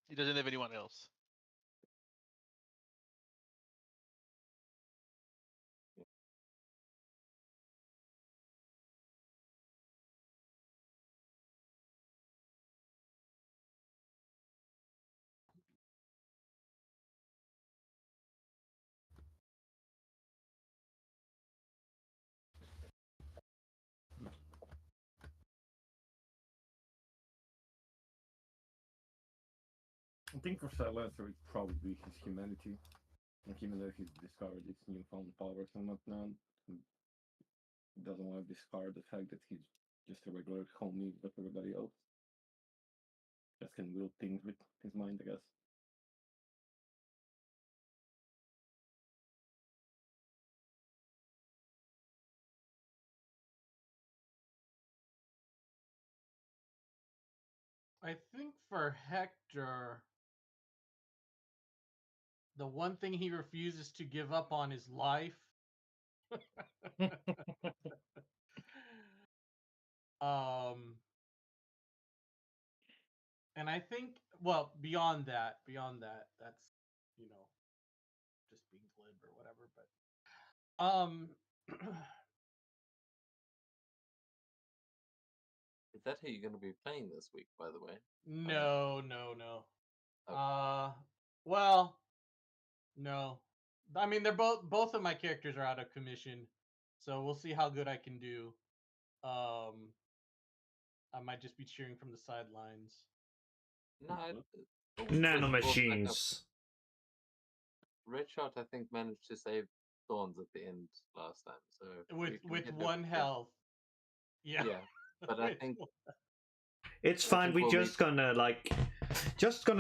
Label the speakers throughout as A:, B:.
A: He doesn't have anyone else.
B: I think for Silencer it's probably his humanity. And even though he's discovered his newfound powers and whatnot, he doesn't want to discard the fact that he's just a regular homie with everybody else. Just can wield things with his mind, I guess.
C: I think for Hector, the one thing he refuses to give up on is life. And I think, well, beyond that, that's, you know, just being glib or whatever. But
D: Is that who you're going to be playing this week, by the way?
C: no.
D: Oh.
C: Well, no. I mean, they're both of my characters are out of commission, so we'll see how good I can do. I might just be cheering from the sidelines.
D: No,
E: Nanomachines.
D: Red Shot, I think, managed to save Thorns at the end last time. So
C: with one health. Yeah.
D: Yeah, but I think
E: it's fine. We're just gonna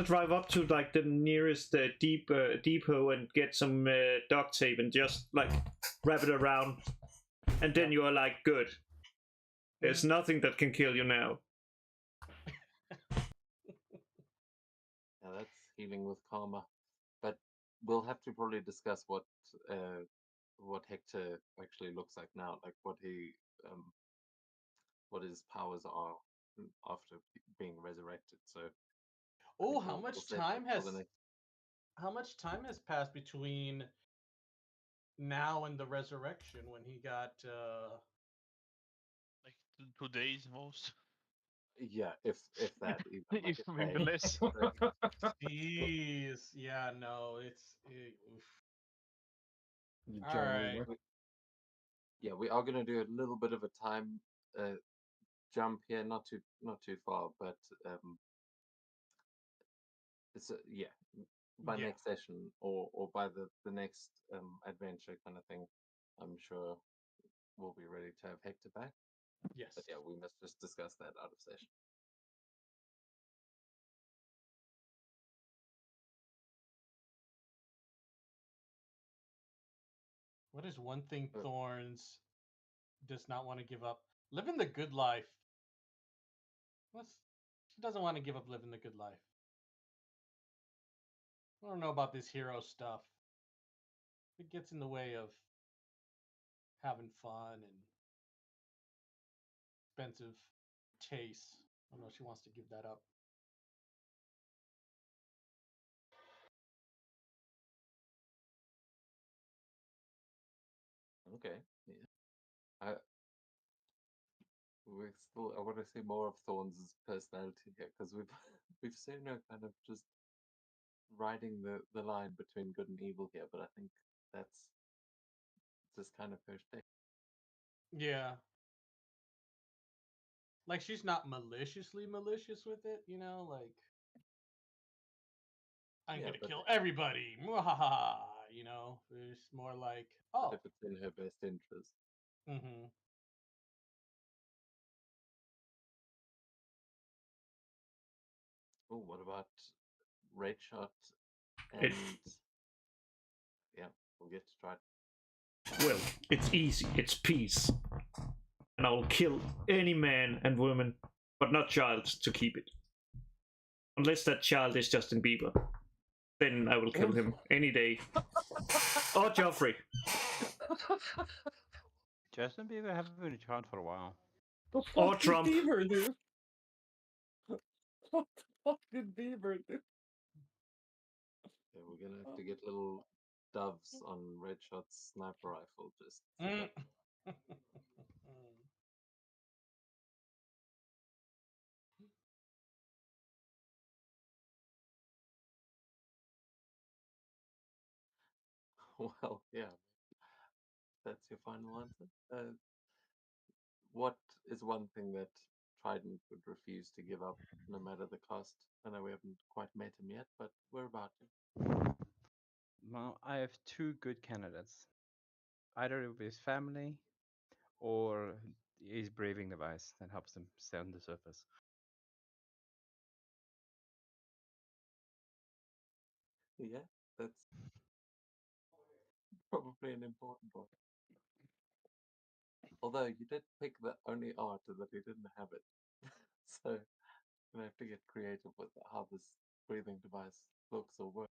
E: drive up to like the nearest depot and get some duct tape and just like wrap it around, and then you are like good. There's nothing that can kill you now.
D: Yeah, that's healing with karma. But we'll have to probably discuss what Hector actually looks like now, like what his powers are after being resurrected. So,
C: how much time has passed between now and the resurrection when he got
A: like 2 days most?
D: Yeah, if that even.
A: If maybe less.
C: Jeez, yeah, no, it's. All right.
D: Yeah, we are going to do a little bit of a time jump here, not too far, but it's by next session or by the next adventure kind of thing. I'm sure we'll be ready to have Hector back.
C: Yes.
D: But yeah, we must just discuss that out of session.
C: What is one thing Thorns does not want to give up? Living the good life. She doesn't want to give up living the good life. I don't know about this hero stuff. It gets in the way of having fun and expensive tastes. I don't know if she wants to give that up.
D: Okay. Yeah. I want to see more of Thorns' personality here because we've seen her kind of just riding the line between good and evil here, but I think that's just kind of her thing.
C: Yeah. Like she's not maliciously malicious with it, you know, like I'm gonna kill everybody. Mwahaha, you know. It's more like,
D: if it's in her best interest.
C: Mm-hmm.
D: Oh, what about Red Shot? And yeah, we'll get to try it.
E: Well, it's easy. It's peace. And I will kill any man and woman, but not child, to keep it. Unless that child is Justin Bieber. Then I will kill him any day. Or Joffrey.
F: Justin Bieber haven't been around for a while.
E: Or Trump.
B: Bieber, dude. fucking beaver, dude.
D: Yeah, we're gonna have to get little doves on Red Shot's sniper rifle just so
C: Mm.
D: that well, yeah, that's your final answer. What is one thing that Trident would refuse to give up no matter the cost? I know we haven't quite met him yet, but we're about to.
F: Well, I have two good candidates. Either with his family or his breathing device that helps him stay on the surface.
D: Yeah, that's probably an important one. Although you did pick the only art that he didn't have it. So I'm gonna have to get creative with how this breathing device looks or works.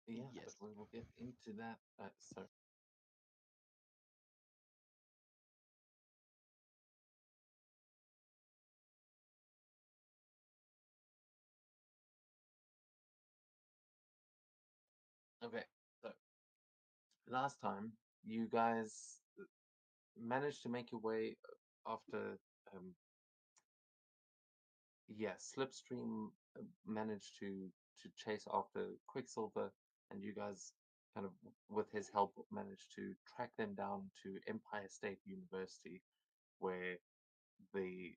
D: Yeah,
F: Yes.
D: but we will get into that. So okay, so last time you guys managed to make your way after um, yeah, Slipstream managed to chase after Quicksilver, and you guys kind of, with his help, managed to track them down to Empire State University, where the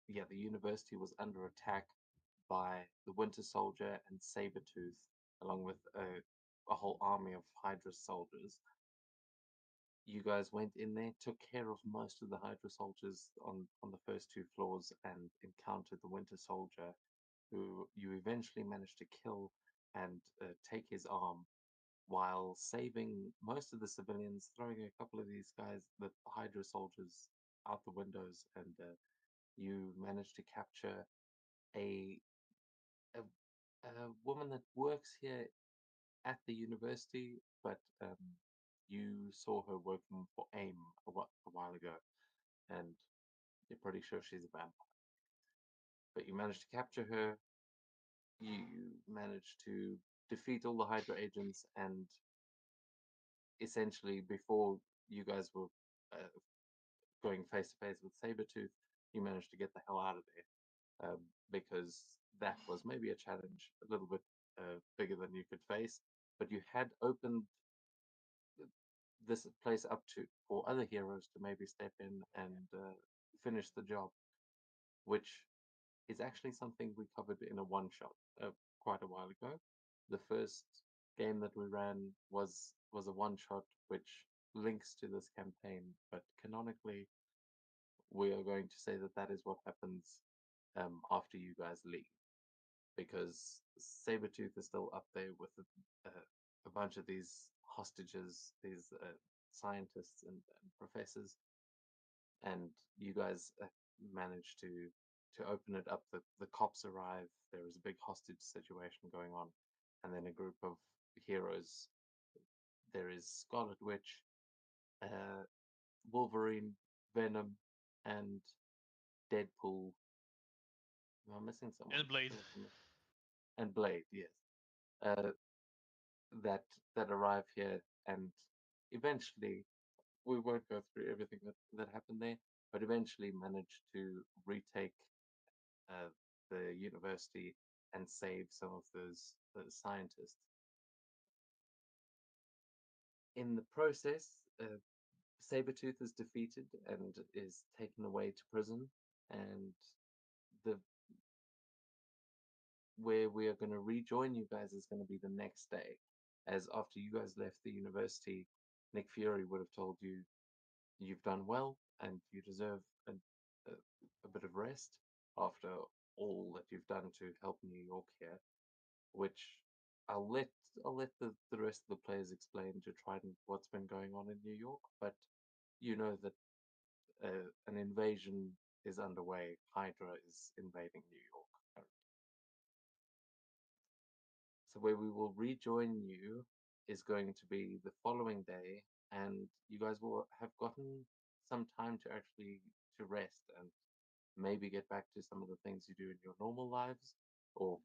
D: the university was under attack by the Winter Soldier and Sabretooth, along with a whole army of Hydra soldiers. You guys went in there, took care of most of the Hydra soldiers on the first two floors, and encountered the Winter Soldier, who you eventually managed to kill and take his arm, while saving most of the civilians, throwing a couple of these guys, the Hydra soldiers, out the windows, and you managed to capture a, a a woman that works here at the university, but you saw her working for AIM a while ago, and you're pretty sure she's a vampire. But you managed to capture her. You managed to defeat all the Hydra agents, and essentially, before you guys were going face to face with Sabretooth, you managed to get the hell out of there, because that was maybe a challenge a little bit bigger than you could face. But you had opened this place up to for other heroes to maybe step in and finish the job, which is actually something we covered in a one shot quite a while ago. The first game that we ran was a one shot which links to this campaign, but canonically we are going to say that that is what happens after you guys leave, because Sabretooth is still up there with a bunch of these hostages, these scientists and professors, and you guys manage to open it up. The cops arrive. There is a big hostage situation going on, and then a group of heroes. There is Scarlet Witch, Wolverine, Venom, and Deadpool. Am I missing someone?
A: And Blade.
D: And Blade, yes. Uh, that that arrive here, and eventually we won't go through everything that happened there, but eventually manage to retake uh, the university and save some of those scientists. In the process, Sabretooth is defeated and is taken away to prison, and the where we are going to rejoin you guys is going to be the next day, as after you guys left the university, Nick Fury would have told you you've done well and you deserve a bit of rest after all that you've done to help New York here, which I'll let the rest of the players explain to Trident what's been going on in New York, but you know that an invasion is underway. Hydra is invading New York currently. So where we will rejoin you is going to be the following day, and you guys will have gotten some time to actually to rest and maybe get back to some of the things you do in your normal lives, or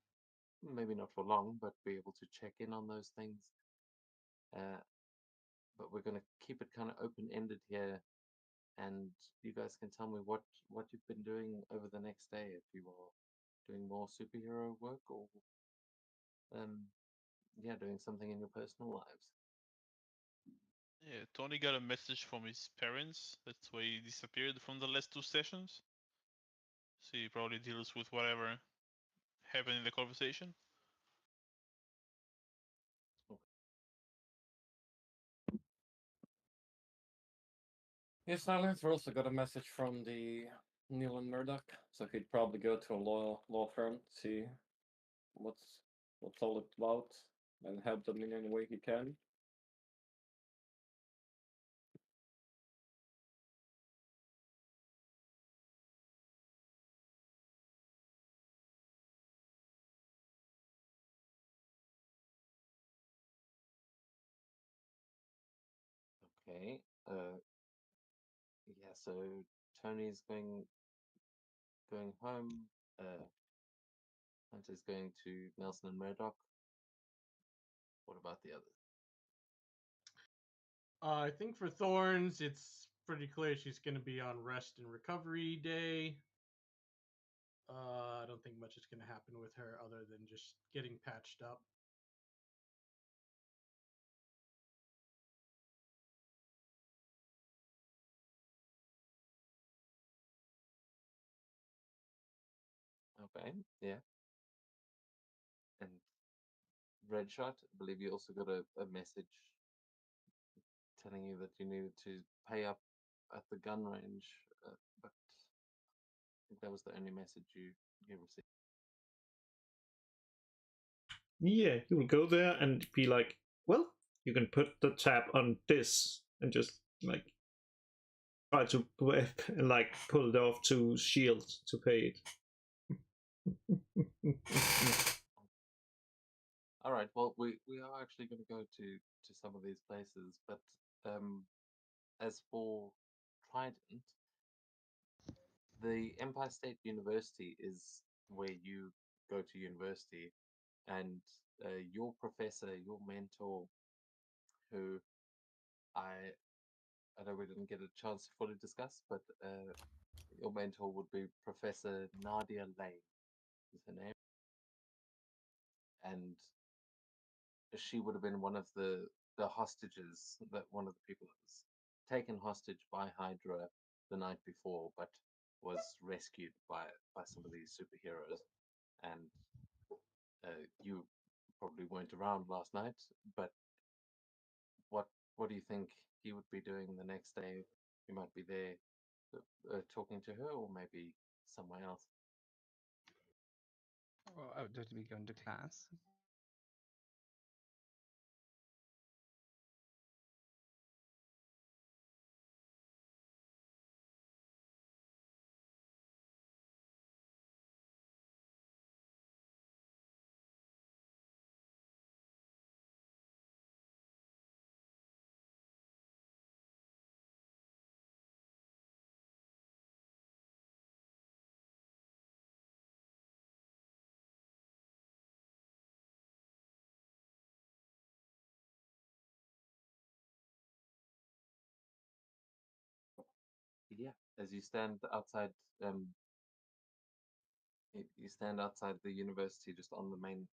D: maybe not for long, but be able to check in on those things. But we're going to keep it kind of open-ended here, and you guys can tell me what you've been doing over the next day, if you are doing more superhero work or yeah, doing something in your personal lives.
A: Yeah, Tony got a message from his parents. That's why he disappeared from the last 2 sessions. So he probably deals with whatever happened in the conversation.
B: Yeah, Silencer also got a message from the Neil and Murdoch, so he'd probably go to a law firm, see what's all about, and help them in any way he can.
D: Okay. Yeah, so Tony's going home. Hunter's going to Nelson and Murdoch. What about the others?
C: I think for Thorns, it's pretty clear she's going to be on rest and recovery day. I don't think much is going to happen with her other than just getting patched up.
D: Okay, yeah. And Redshot, I believe you also got a message telling you that you needed to pay up at the gun range, but I think that was the only message you received.
E: Yeah, you will go there and be like, well, you can put the tab on this and just like try to like pull it off to shield to pay it.
D: All right. Well, we are actually going to go to some of these places, but as for Trident, the Empire State University is where you go to university, and your professor, your mentor, who I know we didn't get a chance to fully discuss, but your mentor would be Professor Nadia Lane, is her name, and she would have been one of the hostages, that one of the people that was taken hostage by Hydra the night before, but was rescued by some of these superheroes. And you probably weren't around last night, but what do you think he would be doing the next day? He might be there talking to her, or maybe somewhere else.
F: Well, I would just be going to class.
D: Yeah, as you stand outside, you stand outside the university, just on the main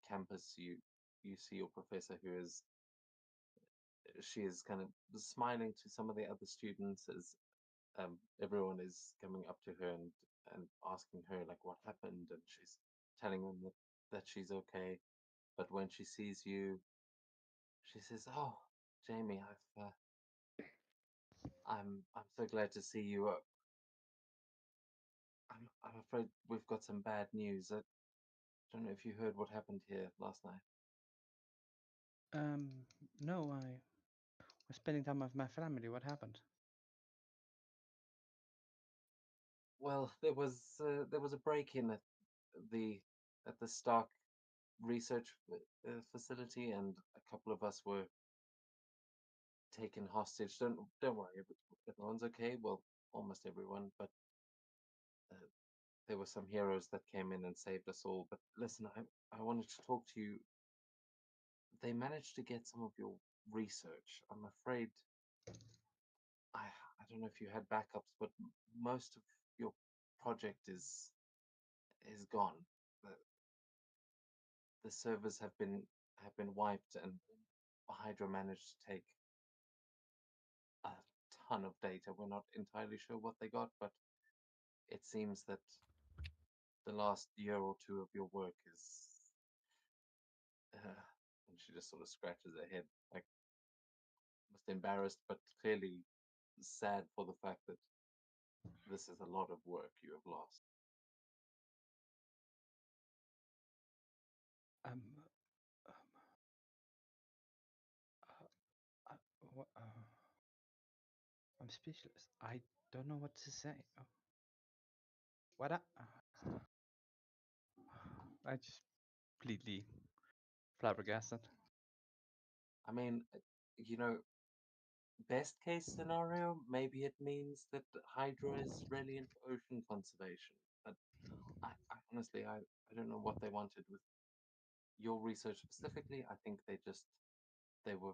D: campus. You see your professor, who is she is kind of smiling to some of the other students as everyone is coming up to her and asking her like what happened, and she's telling them that she's okay. But when she sees you, she says, "Oh, Jamie, I'm so glad to see you. I'm afraid we've got some bad news. I don't know if you heard what happened here last night."
F: No, I was spending time with my family. What happened?
D: Well, there was a break-in the at the Stark research facility, and a couple of us were taken hostage. Don't worry, everyone's okay. Well, almost everyone, but there were some heroes that came in and saved us all. But listen, I wanted to talk to you. They managed to get some of your research. I'm afraid I don't know if you had backups, but most of your project is gone. The, the servers have been wiped, and Hydra managed to take a ton of data. We're not entirely sure what they got, but it seems that the last year or two of your work is. And she just sort of scratches her head, like almost embarrassed, but clearly sad for the fact that this is a lot of work you have lost.
F: Um, um, I'm speechless. I don't know what to say. What? I just completely flabbergasted.
D: I mean, you know, best case scenario, maybe it means that Hydra is really into ocean conservation. But I honestly, I don't know what they wanted with your research specifically. I think they were.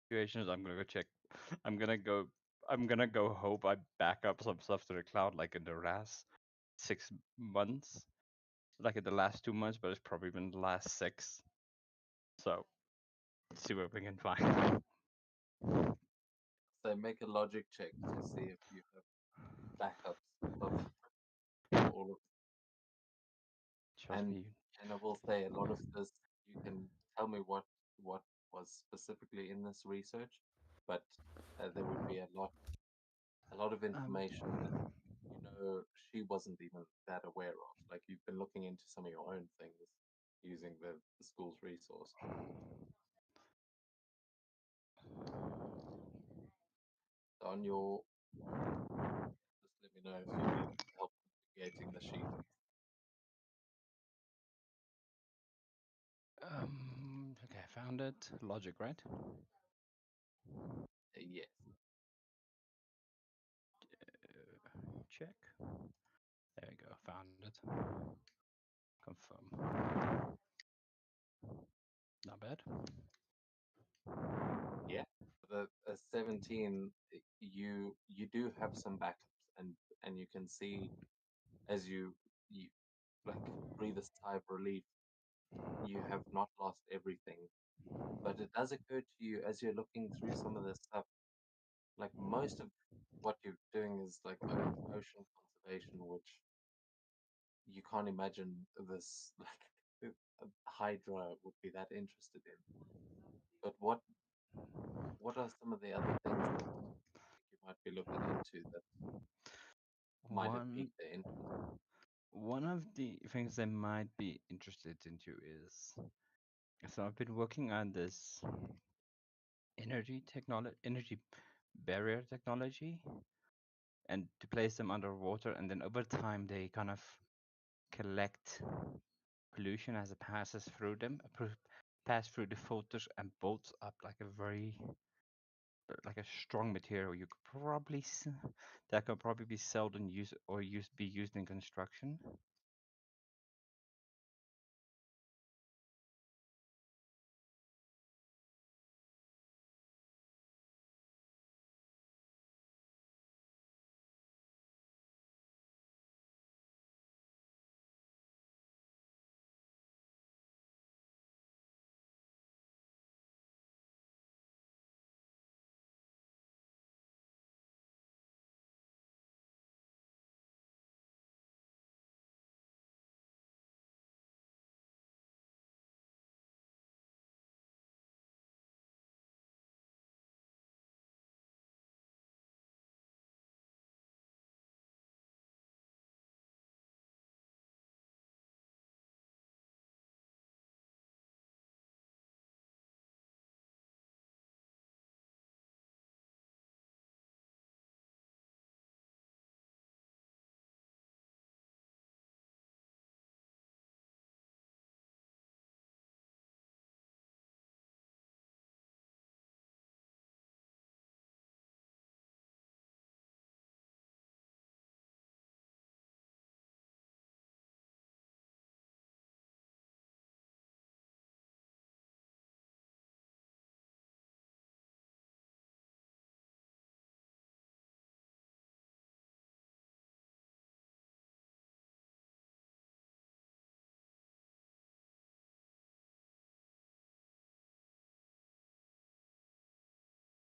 F: Situation is, I'm gonna go check. I'm gonna go. I'm gonna go hope I back up some stuff to the cloud, like in the last 6 months, like in the last 2 months, but it's probably been the last 6. So, see what we can find.
D: So make a logic check to see if you have backups of all of.
F: Trust me.
D: And I will say a lot of this. You can tell me what was specifically in this research, but there would be a lot of information that she wasn't even that aware of. Like you've been looking into some of your own things using the school's resource. On your, just let me know if you need help creating the sheet.
F: Okay, I found it. Logic, right?
D: Yes.
F: Check. There we go. Found it. Confirm. Not bad.
D: Yeah. The 17, you do have some backups, and you can see as you like breathe a sigh of relief. You have not lost everything, but it does occur to you as you're looking through some of this stuff, like most of what you're doing is like ocean conservation, which you can't imagine this like Hydra would be that interested in. But what are some of the other things that you might be looking into that might have
F: One
D: piqued their interest?
F: one of the things they might be interested into is, so I've been working on this energy barrier technology, and to place them underwater, and then over time they kind of collect pollution as it passes through them, pass through the filters and bolts up like a strong material. You could probably that could probably be seldom used or be used in construction.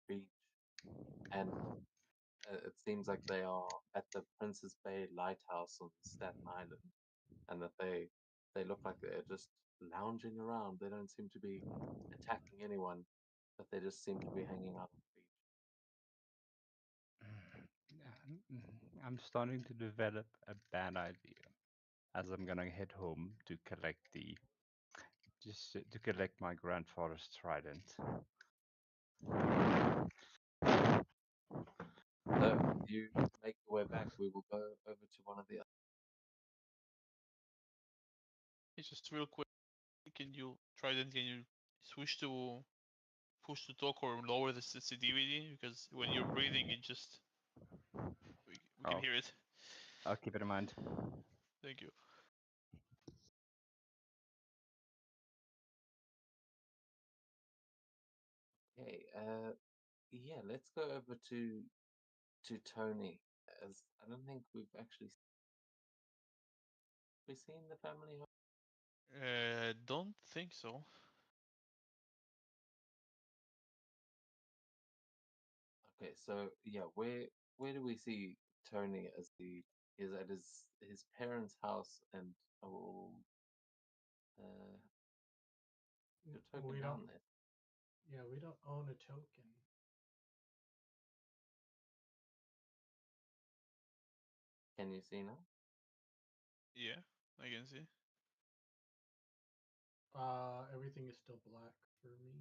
D: Beach, and it seems like they are at the Princess Bay Lighthouse on Staten Island, and that they look like they're just lounging around. They don't seem to be attacking anyone, but they just seem to be hanging out on the beach.
F: I'm starting to develop a bad idea, as I'm gonna head home to collect my grandfather's trident.
D: So you make your way back. We will go over to one of the other.
A: It's just real quick. Can you try then? Can you switch to push to talk or lower the sensitivity? Because when you're breathing, it just we can
F: Oh.
A: hear it.
F: I'll keep it in mind.
A: Thank you.
D: Okay, yeah, let's go over to Tony. As I don't think we've actually seen the family home.
A: Don't think so.
D: Okay, so yeah, where do we see Tony as the is at his parents' house and oh your token
C: We
D: down
C: don't.
D: there.
C: Yeah, we don't own a token.
D: Can you see now?
A: Yeah, I can see.
C: Everything is still black for me.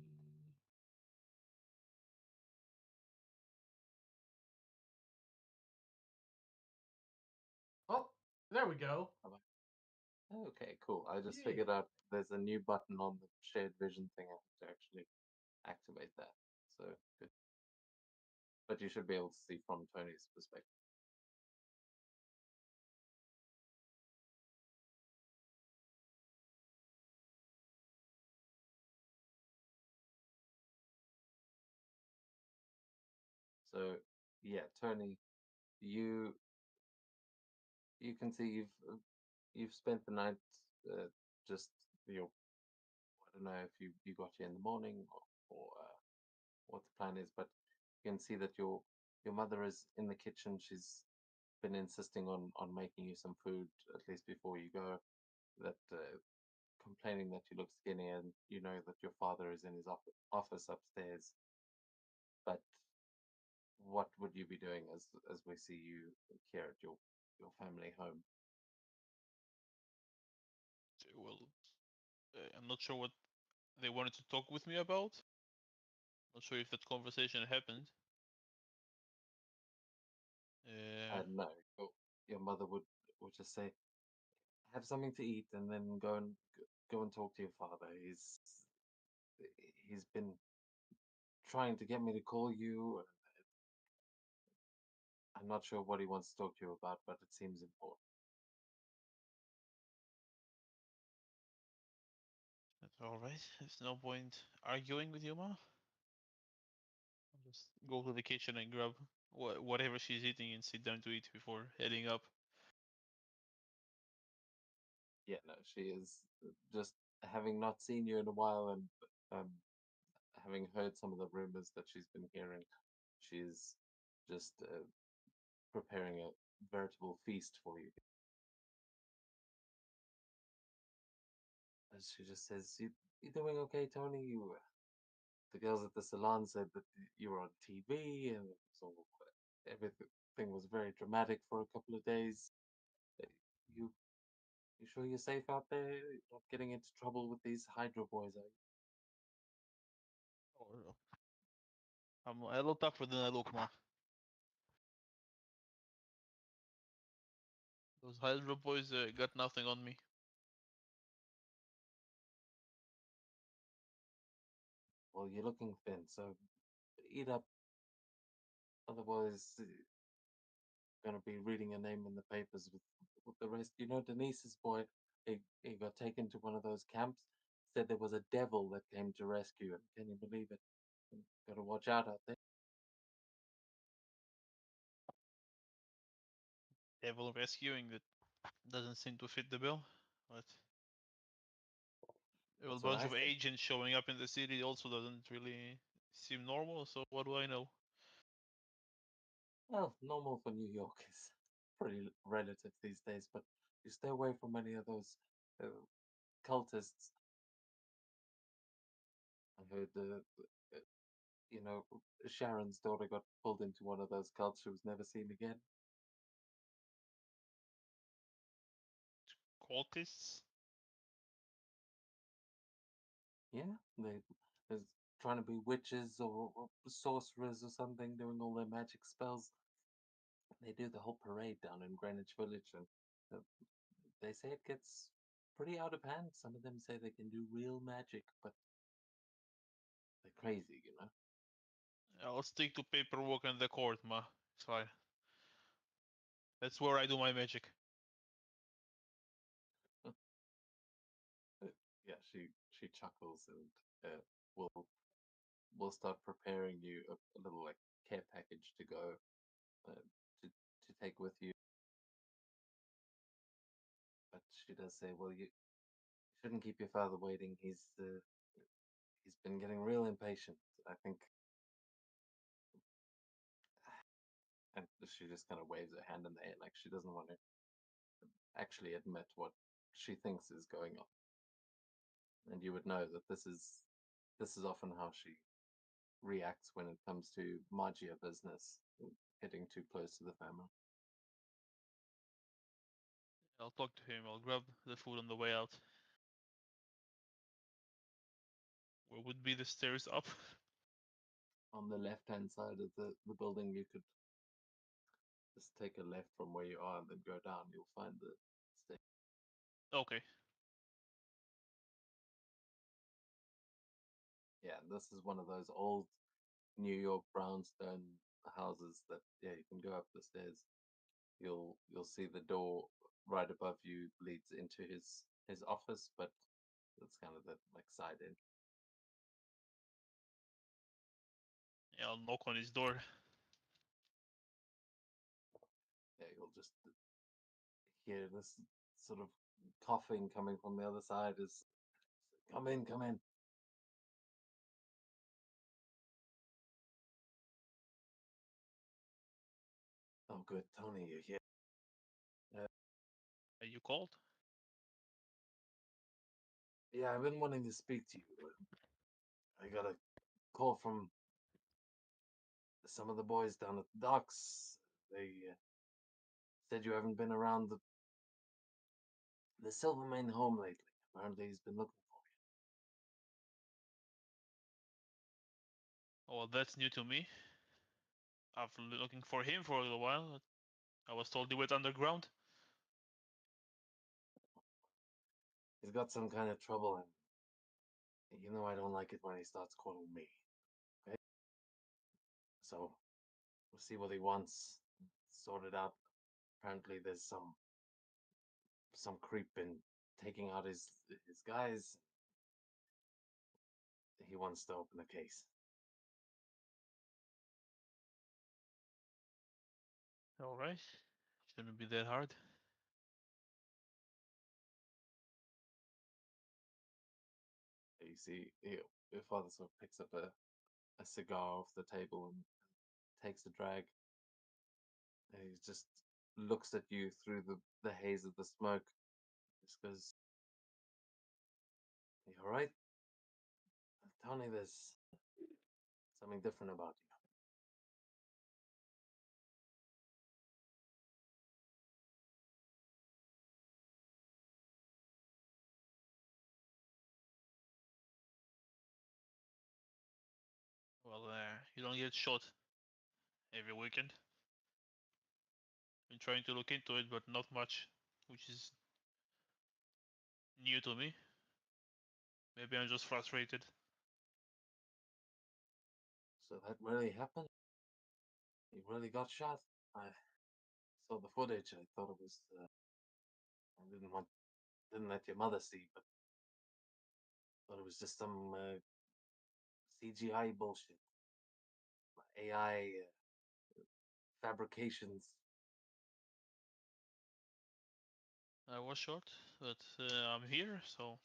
C: Oh, there we go.
D: Okay, cool. I just
C: Yeah.
D: figured out there's a new button on the shared vision thing. I have to actually activate that. So good. But you should be able to see from Tony's perspective. So yeah, Tony, you can see you've spent the night just your I don't know if you got here in the morning or what the plan is, but you can see that your mother is in the kitchen. She's been insisting on making you some food at least before you go. That complaining that you look skinny, and you know that your father is in his office upstairs, But what would you be doing as we see you here at your family home?
A: Well, I'm not sure what they wanted to talk with me about. Not sure if that conversation happened.
D: No, your mother would just say, "Have something to eat, and then go and talk to your father. He's been trying to get me to call you. I'm not sure what he wants to talk to you about, but it seems important."
A: That's all right. There's no point arguing with your mom. I'll just go to the kitchen and grab whatever she's eating and sit down to eat before heading up.
D: Yeah, no, she is just having not seen you in a while and um, having heard some of the rumors that she's been hearing. She's just preparing a veritable feast for you. And she just says, "You doing okay, Tony? The girls at the salon said that you were on TV, and so everything was very dramatic for a couple of days. Uh, You you sure you're safe out there? You're not getting into trouble with these Hydra boys, are you?"
A: Oh, I'm a little tougher than I look, ma. Those Hydra boys got nothing on me.
D: Well, you're looking thin, so eat up. Otherwise, gonna be reading your name in the papers with the rest. You know, Denise's boy, he got taken to one of those camps. Said there was a devil that came to rescue him. Can you believe it? Got to watch out there.
A: Devil rescuing that doesn't seem to fit the bill. But a
D: That's what
A: bunch
D: I
A: of
D: think.
A: agents showing up in the city also doesn't really seem normal. So what do I know?
D: Well, normal for New York is pretty relative these days, but you stay away from any of those uh, cultists. I heard you know, Sharon's daughter got pulled into one of those cults. She was never seen again.
A: Cultists?
D: Yeah, they're trying to be witches or sorcerers or something, doing all their magic spells. They do the whole parade down in Greenwich Village, and uh, they say it gets pretty out of hand. Some of them say they can do real magic, but they're crazy, you know.
A: I'll stick to paperwork and the court, ma. It's fine. That's where I do my magic.
D: Yeah, she chuckles and will start preparing you a little like care package to go to take with you. But she does say, "Well, you shouldn't keep your father waiting. He's been getting real impatient. I think." And she just kind of waves her hand in the air, like she doesn't want to actually admit what she thinks is going on. And you would know that this is often how she reacts when it comes to Magia business, getting too close to the family.
A: I'll talk to him. I'll grab the food on the way out. Where would be the stairs up?
D: On the left-hand side of the building, you could just take a left from where you are and then go down. You'll find the stairs.
A: Okay.
D: Yeah, this is one of those old New York brownstone houses that, yeah, you can go up the stairs. You'll see the door right above you leads into his office, but it's kind of the like side end.
A: Yeah, I'll knock on his door.
D: Yeah, you'll just hear this sort of coughing coming from the other side. Is come in, come in. Oh, good, Tony, you're here.
A: Are you called?
D: Yeah, I've been wanting to speak to you. I got a call from some of the boys down at the docks, they said you haven't been around the Silvermane home lately. Apparently, he's been looking for you.
A: Well, that's new to me. I've been looking for him for a little while. I was told he went underground.
D: He's got some kind of trouble, and you know I don't like it when he starts calling me. Okay? So we'll see what he wants. Sort it out. Apparently, there's some creep been taking out his guys. He wants to open a case.
A: All right. Shouldn't be that hard.
D: You see, your father sort of picks up a cigar off the table and takes a drag. And he just looks at you through the haze of the smoke. Just goes, "You all right? Tony, there's something different about you."
A: Well, you don't get shot every weekend. Been trying to look into it, but not much, which is new to me. Maybe I'm just frustrated.
D: So that really happened? You really got shot? I saw the footage. I thought it was. I didn't let your mother see, but thought it was just some CGI bullshit, AI fabrications.
A: I was shot, but I'm here, so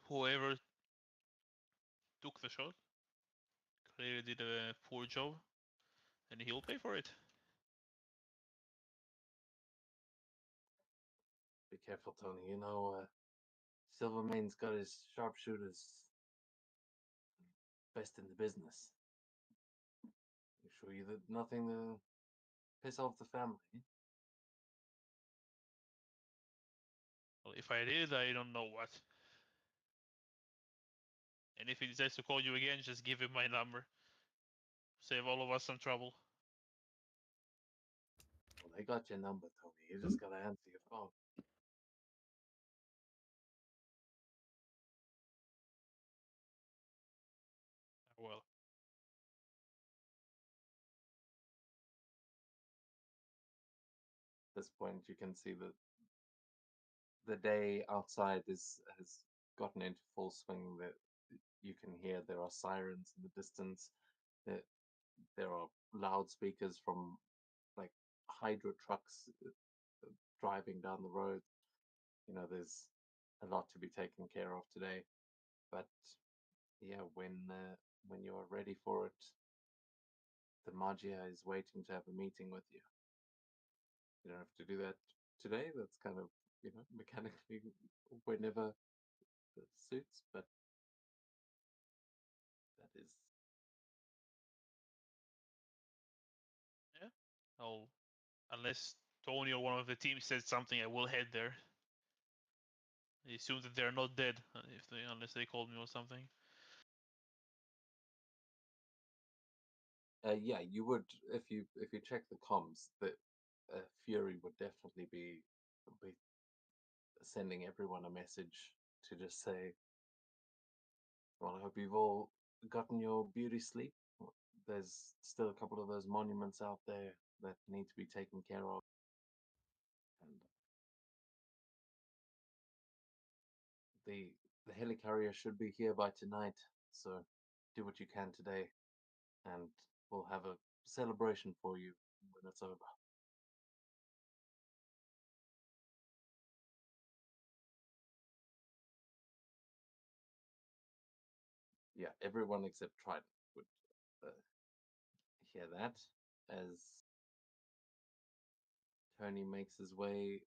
A: whoever took the shot clearly did a poor job, and he'll pay for it.
D: Be careful, Tony. You know, Silvermane's got his sharpshooters best in the business. Assure you that nothing to piss off the family.
A: Well, if I did, I don't know what. And if he decides to call you again, just give him my number. Save all of us some trouble.
D: Well, they got your number, Tony. You just gotta answer your phone.
A: Well,
D: At this point, you can see that the day outside has gotten into full swing. That you can hear there are sirens in the distance. There are loudspeakers from like hydro trucks driving down the road. You know, there's a lot to be taken care of today. But yeah, when you are ready for it, the Magia is waiting to have a meeting with you. You don't have to do that today. That's kind of, you know, mechanically whenever it suits, but that is.
A: yeah. I'll, unless Tony or one of the team said something, I will head there. I assume that they're not dead, unless they called me or something.
D: Yeah, you would if you check the comms. That Fury would definitely be sending everyone a message to just say, "Well, I hope you've all gotten your beauty sleep. There's still a couple of those monuments out there that need to be taken care of, and the helicarrier should be here by tonight. So do what you can today, and we'll have a celebration for you when it's over." Yeah, everyone except Trident would uh, hear that as Tony makes his way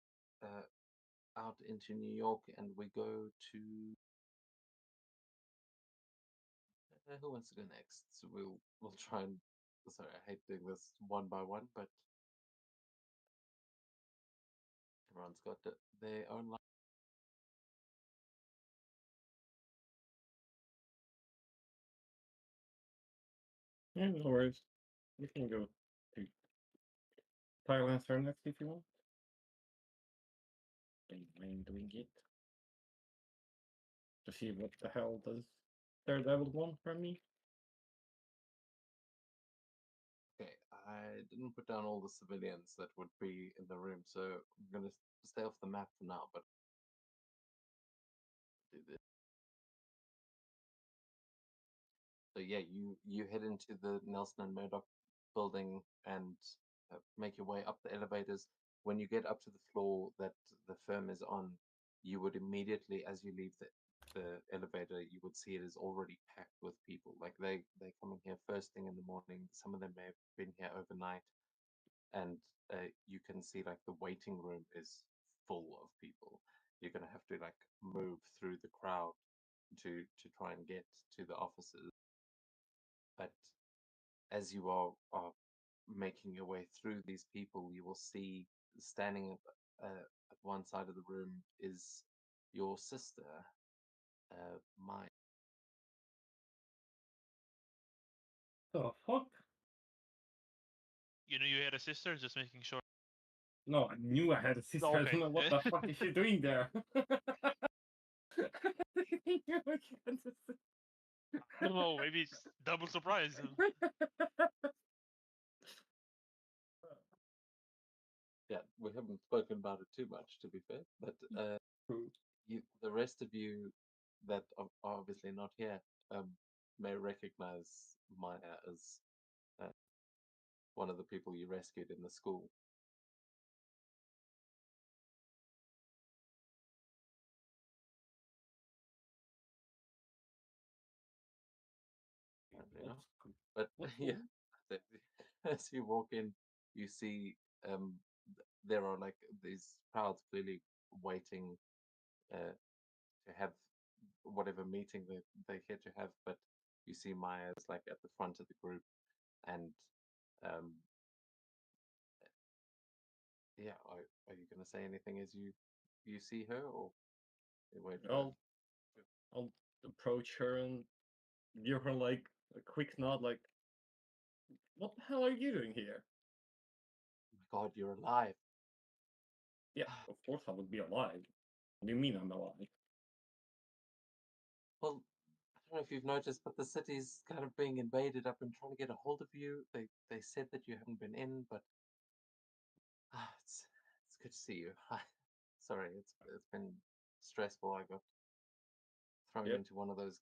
D: out into New York, and we go to who wants to go next? So we'll try and sorry, I hate doing this one by one, but everyone's got their own life.
B: Yeah, no worries. You can go to Thailand turn next if you want. Don't mind doing it. To see what the hell does Daredevil want from me.
D: Okay, I didn't put down all the civilians that would be in the room, so I'm gonna stay off the map for now, but do this. So yeah, you head into the Nelson and Murdoch building and make your way up the elevators. When you get up to the floor that the firm is on, you would immediately, as you leave the elevator, you would see it is already packed with people. Like they coming here first thing in the morning. Some of them may have been here overnight, and you can see like the waiting room is full of people. You're gonna have to like move through the crowd to try and get to the offices. But as you are making your way through these people, you will see standing at one side of the room is your sister, Maya.
B: The fuck?
A: You know you had a sister, just making sure.
B: No, I knew I had a sister. I
A: Okay.
B: don't know what the fuck is she doing there.
A: No, maybe it's double surprise.
D: Yeah, we haven't spoken about it too much, to be fair, but the rest of you that are obviously not here may recognize Maya as one of the people you rescued in the school. You know? But yeah, as you walk in, you see there are like these crowds clearly waiting to have whatever meeting they're here to have, but you see Maya's like at the front of the group, and yeah, are you gonna say anything as you see her, or you wait for
B: I'll approach her and give her like a quick nod, like, "What the hell are you doing here?"
D: Oh my God, you're alive.
B: Yeah, of course I would be alive. What do you mean I'm alive?
D: Well, I don't know if you've noticed, but the city's kind of being invaded. I've been trying to get a hold of you. They said that you haven't been in, but it's good to see you. Sorry, it's been stressful. I got thrown
B: Yep.
D: into one of those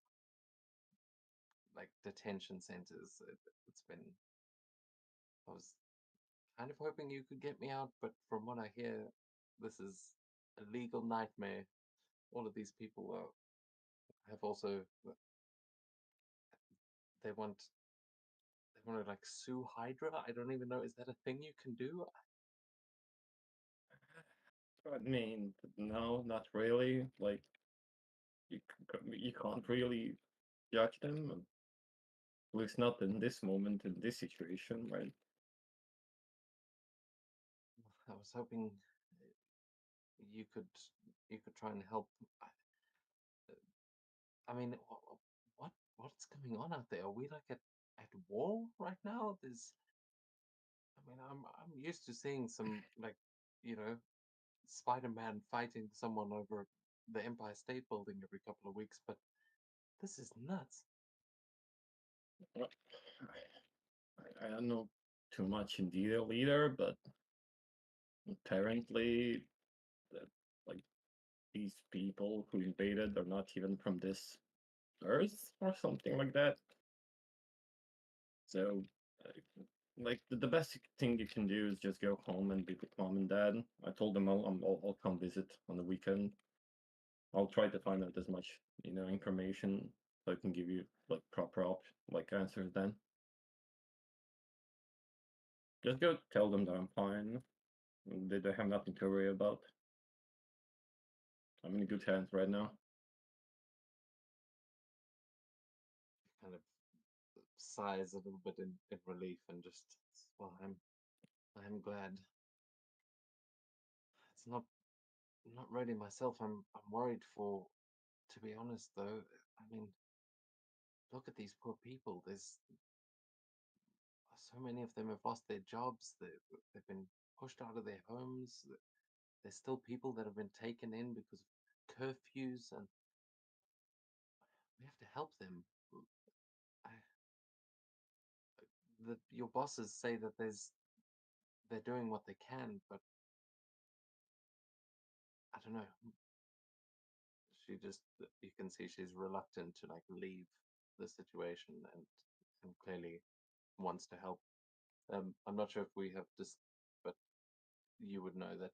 D: like detention centers. It's been. I was kind of hoping you could get me out, but from what I hear, this is a legal nightmare. All of these people have also they want to like sue Hydra. I don't even know. Is that a thing you can do?
B: I mean, no, not really. Like, you can't really judge them, at least not in this moment, in this situation, right?
D: I was hoping you could try and help. I mean, what's going on out there? Are we like at war right now? I mean, I'm used to seeing some like, you know, Spider-Man fighting someone over the Empire State Building every couple of weeks, but this is nuts.
B: Well, I don't know too much in detail either, but apparently, like, these people who invaded are not even from this Earth or something like that. So, like, the best thing you can do is just go home and be with mom and dad. I told them I'll come visit on the weekend. I'll try to find out as much, information so I can give you like proper answers then. Just go tell them that I'm fine. They have nothing to worry about. I'm in good hands right now.
D: Kind of sighs a little bit in relief and just, well, I'm glad. It's not really myself. I'm worried for. To be honest, though, I mean, look at these poor people. There's so many of them have lost their jobs. They've been pushed out of their homes. There's still people that have been taken in because of curfews, and we have to help them. I, your bosses say that they're doing what they can, but I don't know. She just, you can see she's reluctant to like leave the situation, and clearly wants to help. I'm not sure if we have but you would know that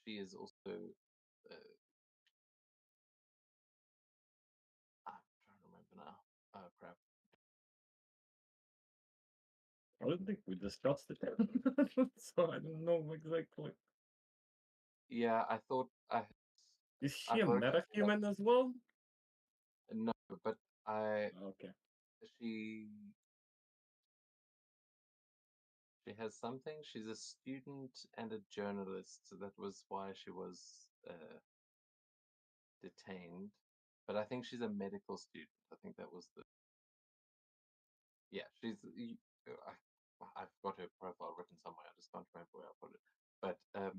D: she is also. I'm trying to remember now. Oh crap!
B: I don't think we discussed it, so I don't know exactly.
D: Yeah, I thought
B: Is
D: I
B: she a
D: thought it could be like-
B: metahuman as well?
D: no, but
B: Okay.
D: she has something. She's a student and a journalist, so that was why she was detained. But I think she's a medical student. I think that was the. Yeah, I've got her profile written somewhere. I just can't remember where I put it. But I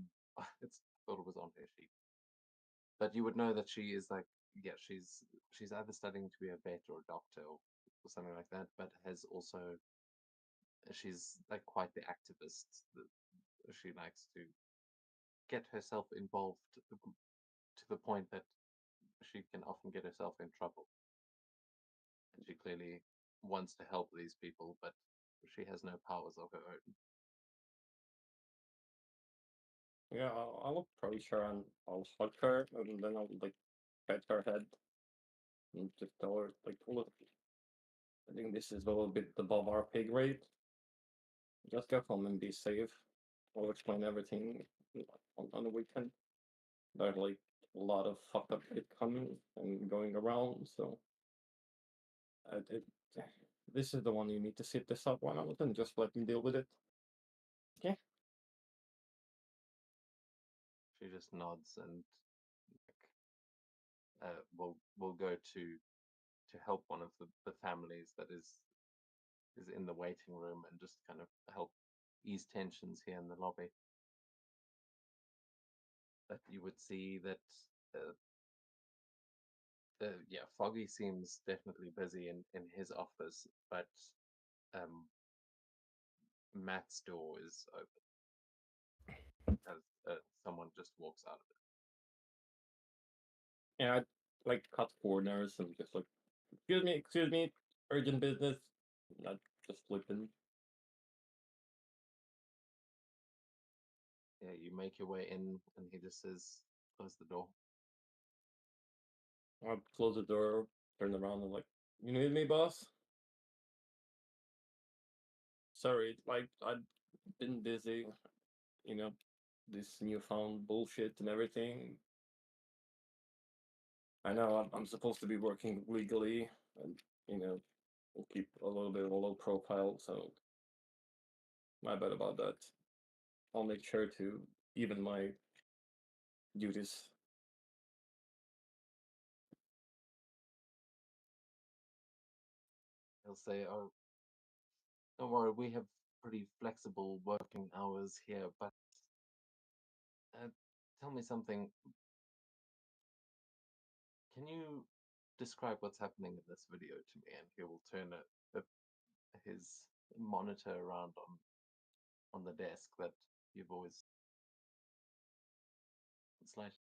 D: thought it was on her sheet. But you would know that she is like, yeah, she's either studying to be a vet or a doctor or something like that. But has also, she's like quite the activist. She likes to get herself involved to the point that she can often get herself in trouble. And she clearly wants to help these people, but she has no powers of her own.
B: Yeah, I'll approach her and I'll hug her, and then I'll like pet her head and just tell her like, look, I think this is a little bit above our pay grade. Just get home and be safe. I'll explain everything on the weekend. There's like a lot of fucked up shit coming and going around, so this is the one you need to sit this up one out and just let me deal with it. Okay.
D: She just nods and we'll go to help one of the families that is in the waiting room and just kind of help ease tensions here in the lobby. But you would see that yeah, Foggy seems definitely busy in his office, but Matt's door is open as someone just walks out of it.
B: And I like cut corners and just like, excuse me, urgent business. Not just flipping.
D: Yeah, you make your way in, and he just says, "Close the door."
B: I close the door, turn around, and like, you need me, boss? Sorry, like I've been busy, you know, this newfound bullshit and everything. I know I'm supposed to be working legally and, you know, keep a little bit of a low profile, so my bad about that. I'll make sure to even my duties.
D: He'll say, "Oh, don't worry, we have pretty flexible working hours here, but tell me something. Can you describe what's happening in this video to me?" And he will turn his monitor around on the desk that you've always slightly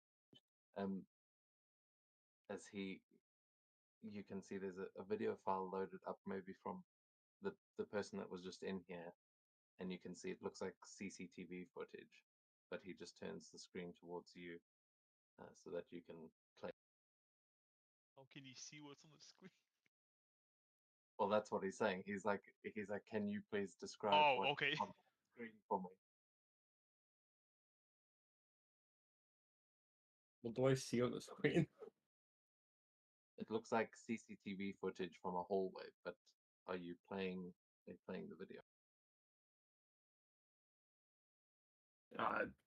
D: as you can see there's a video file loaded up maybe from the person that was just in here, and you can see it looks like CCTV footage, but he just turns the screen towards you so that you can play.
A: How can you see what's on the screen?
D: Well, that's what he's saying. He's like, can you please describe
A: Oh,
D: what's
A: okay.
D: on the screen for me?
B: What do I see on the screen?
D: It looks like CCTV footage from a hallway, but are you playing the video?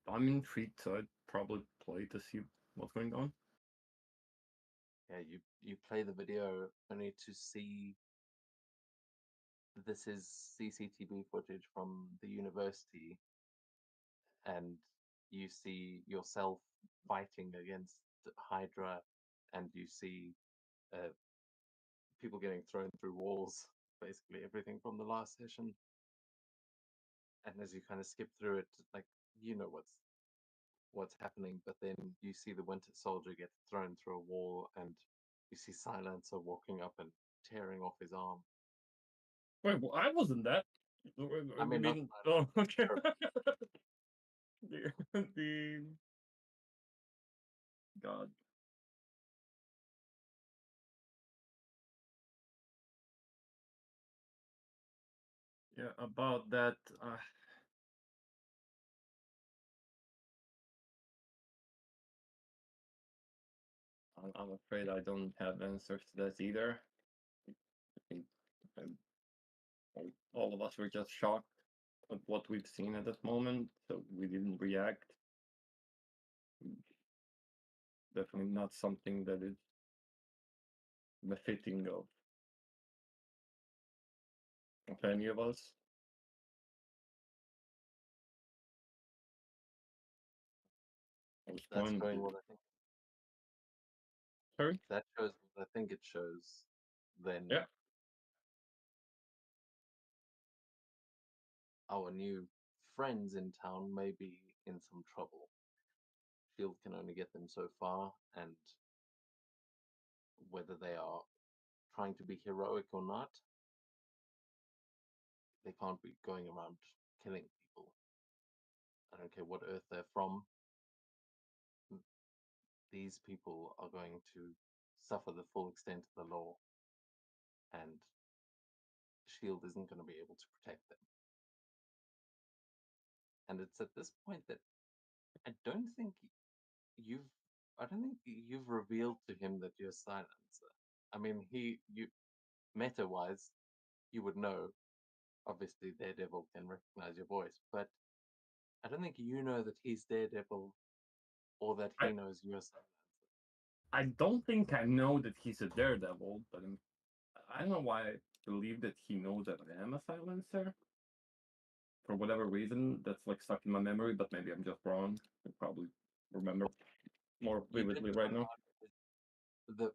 B: I'm intrigued, so I'd probably play to see what's going on.
D: Yeah, you play the video only to see this is CCTV footage from the university, and you see yourself fighting against Hydra, and you see people getting thrown through walls, basically everything from the last session. And as you kind of skip through it, like you know what's happening, but then you see the Winter Soldier get thrown through a wall, and you see Silencer walking up and tearing off his arm.
B: Wait, well, I wasn't that.
D: I mean, not
B: oh, okay.
D: Sure.
B: the God. Yeah, about that. I'm afraid I don't have answers to that either. I think all of us were just shocked at what we've seen at that moment, so we didn't react. Definitely not something that is befitting of any of us.
D: That's
B: Point
D: showing what I think.
B: Sorry?
D: That shows what I think it shows. Then
B: Yeah.
D: our new friends in town may be in some trouble. Shield can only get them so far, and whether they are trying to be heroic or not, they can't be going around killing people. I don't care what Earth they're from. These people are going to suffer the full extent of the law, and Shield isn't going to be able to protect them. And it's at this point that I don't think you've revealed to him that you're Silencer. I mean, meta-wise, you would know. Obviously, Daredevil can recognize your voice, but I don't think you know that he's Daredevil, or that he knows you're Silencer.
B: I don't think I know that he's a Daredevil, but I don't know why I believe that he knows that I am a Silencer. For whatever reason, that's like stuck in my memory, but maybe I'm just wrong. I probably remember more vividly right now.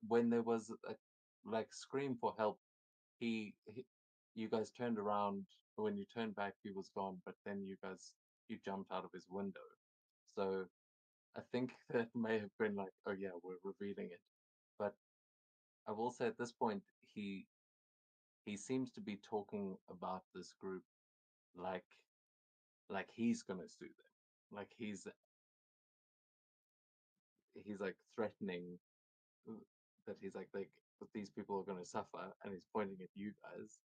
D: When there was a scream for help, you guys turned around. When you turned back, he was gone. But then you jumped out of his window. So I think that may have been like, oh yeah, we're revealing it. But I will say at this point, he seems to be talking about this group like he's gonna sue them, like he's like threatening that he's like that these people are gonna suffer, and he's pointing at you guys.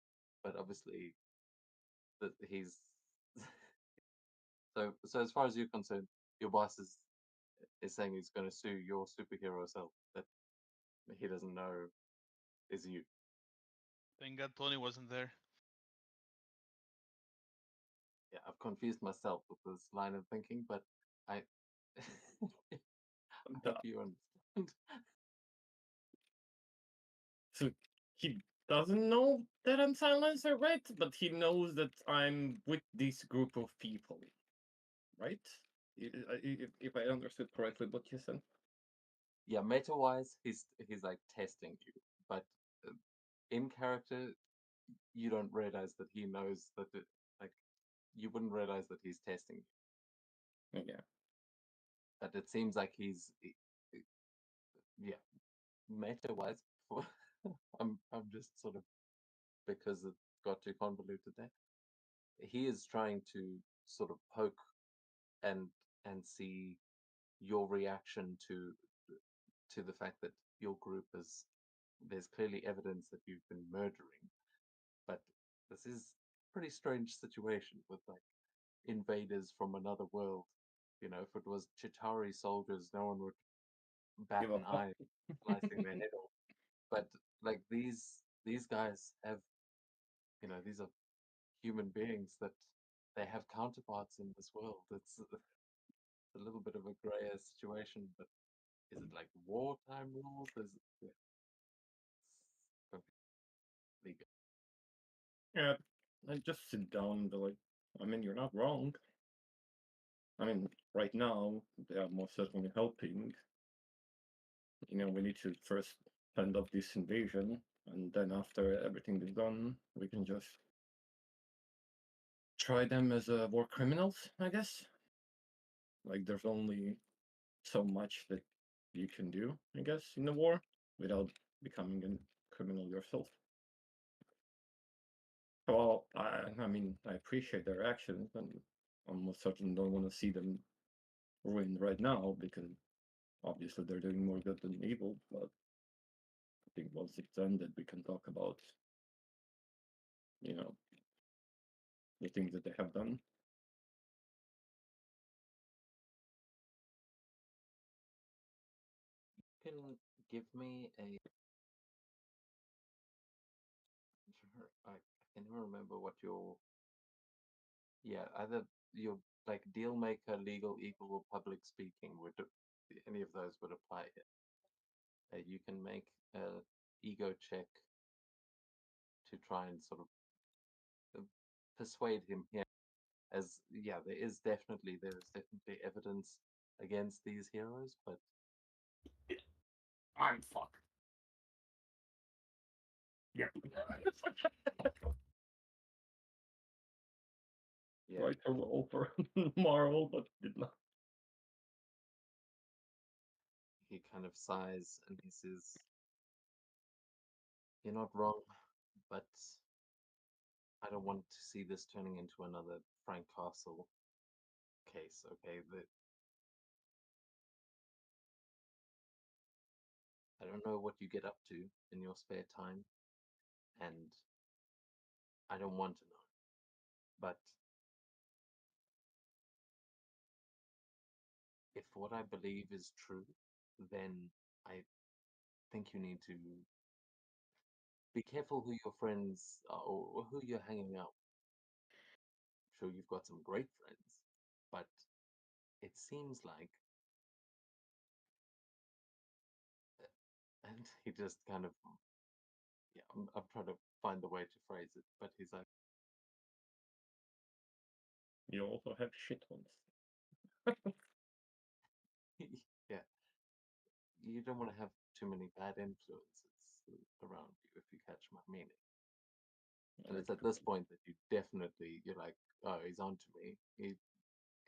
D: But obviously, that he's so as far as you're concerned, your boss is saying he's going to sue your superhero self that he doesn't know is you.
A: Thank God Tony wasn't there.
D: Yeah, I've confused myself with this line of thinking, but I hope you understand.
B: So he doesn't know that I'm Silencer, right? But he knows that I'm with this group of people, right? If I understood correctly what you said.
D: Yeah, meta-wise, he's like testing you, but in character, you don't realize that he knows that you wouldn't realize that he's testing you.
B: Yeah.
D: But it seems like he's yeah, meta-wise. I'm just sort of, because it got too convoluted there. He is trying to sort of poke and see your reaction to the fact that your group there's clearly evidence that you've been murdering, but this is a pretty strange situation with like invaders from another world. You know, if it was Chitauri soldiers, no one would bat
B: Give a
D: an
B: fuck.
D: eye slicing their head off. but like these guys have, these are human beings that they have counterparts in this world. It's a little bit of a grayer situation, but is it like wartime rules? It's completely
B: Yeah, and just sit down and be like, I mean, you're not wrong. I mean, right now, they are most certainly helping. We need to first fend off this invasion, and then after everything is done, we can just try them as war criminals, I guess. Like, there's only so much that you can do, I guess, in the war without becoming a criminal yourself. Well, I mean, I appreciate their actions, and I most certainly don't want to see them ruined right now because obviously they're doing more good than evil. But I think once it's ended, we can talk about, the things that they have done.
D: You can give me a. I can never remember what your. Yeah, either your like deal maker, legal, evil, or public speaking would any of those would apply here. You can make a ego check to try and sort of persuade him here. As yeah, there is definitely evidence against these heroes, but
B: I'm fucked. Yep.
D: yeah,
B: Tried to roll for Marvel, but did not.
D: he kind of sighs and he says, "You're not wrong, but I don't want to see this turning into another Frank Castle case, okay? I don't know what you get up to in your spare time, and I don't want to know. But if what I believe is true, then I think you need to be careful who your friends are or who you're hanging out with. I'm sure you've got some great friends, but it seems like, and he just kind of, yeah, I'm trying to find the way to phrase it, but he's like,
B: You also have shit ones.
D: yeah, you don't want to have too many bad influences around you, if you catch my meaning. And it's at this point that you're like, oh, he's onto me.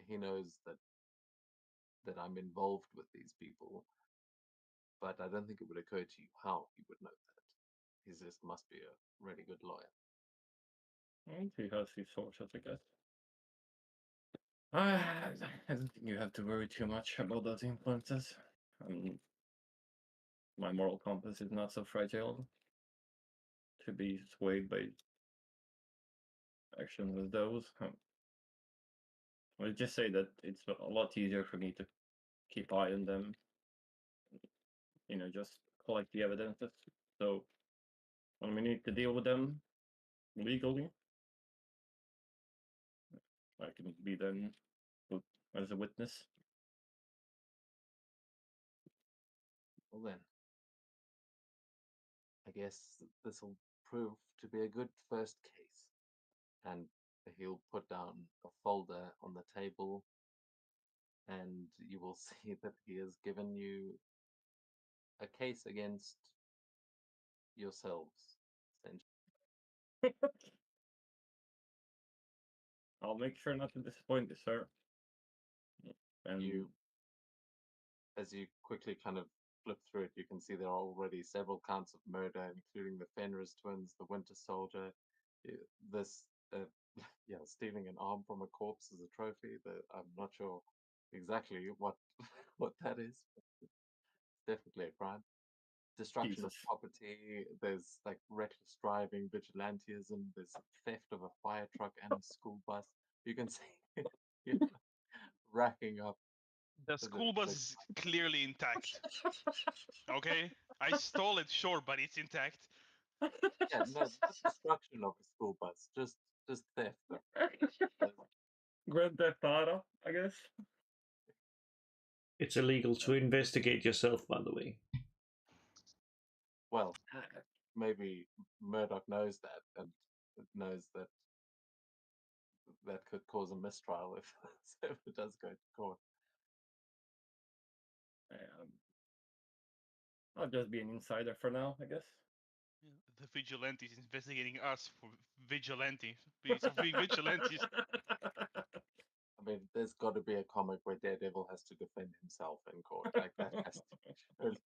D: He knows that I'm involved with these people, but I don't think it would occur to you how he would know that. He just must be a really good lawyer.
B: And he has his sources, I guess. I don't think you have to worry too much about those influences. My moral compass is not so fragile to be swayed by actions as those. I'll just say that it's a lot easier for me to keep eye on them, just collect the evidences. So when we need to deal with them legally, I can be then put as a witness.
D: Well then, I guess this will prove to be a good first case. And he'll put down a folder on the table, and you will see that he has given you a case against yourselves, essentially.
B: I'll make sure not to disappoint you, sir. And
D: As you quickly kind of flip through it, you can see there are already several counts of murder, including the Fenris twins, the Winter Soldier, this, stealing an arm from a corpse as a trophy. I'm not sure exactly what what that is, but it's definitely a crime. Destruction of
B: Jesus.
D: property. There's like reckless driving, vigilantism. There's theft of a fire truck and a school bus. You can see racking up.
A: The school bus is clearly intact. Okay, I stole it, sure, but it's intact.
D: Yeah, no, not destruction of a school bus, just theft.
B: Grand Theft Auto, I guess.
E: It's illegal to investigate yourself, by the way.
D: Well, maybe Murdoch knows that and knows that that could cause a mistrial if, if it does go to court.
B: I'll just be an insider for now, I guess.
A: The vigilantes investigating us for vigilantes. Being vigilantes.
D: I mean, there's got to be a comic where Daredevil has to defend himself in court. Like that has to be surely.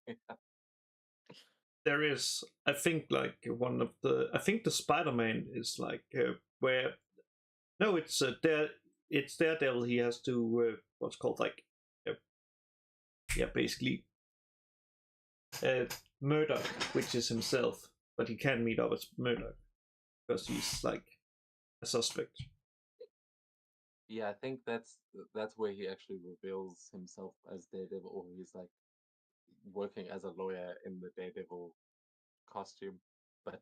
E: There is, I think, like one of the. I think the Spider-Man is like where. No, it's it's Daredevil. He has to what's called like, yeah, basically, Murdoch, which is himself, but he can meet up as Murdoch because he's like a suspect.
D: Yeah, I think that's where he actually reveals himself as Daredevil, or he's like working as a lawyer in the Daredevil costume. But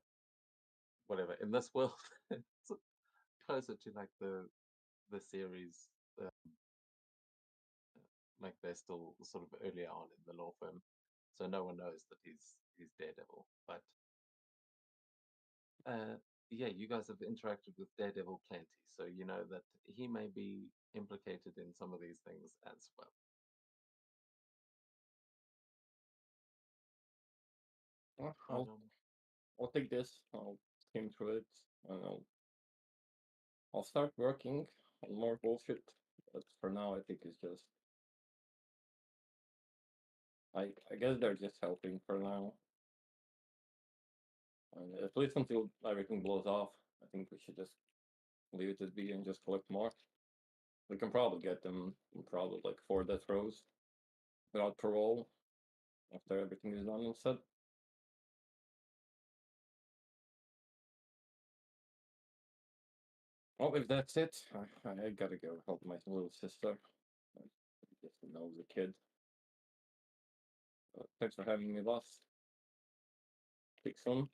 D: whatever, in this world, it's closer to like the series. Like they're still sort of earlier on in the law firm, so no one knows that he's Daredevil. But yeah, you guys have interacted with Daredevil plenty, so you know that he may be implicated in some of these things as well.
B: I'll take this. I'll skim through it, and I'll start working on more bullshit. But for now, I think it's just. I guess they're just helping for now. And at least until everything blows off, I think we should just leave it as be and just collect more. We can probably get them probably like 4 death rows without parole after everything is done and said. Well, if that's it, I gotta go help my little sister. I just know the kid. Thanks for having me, boss. Speak soon,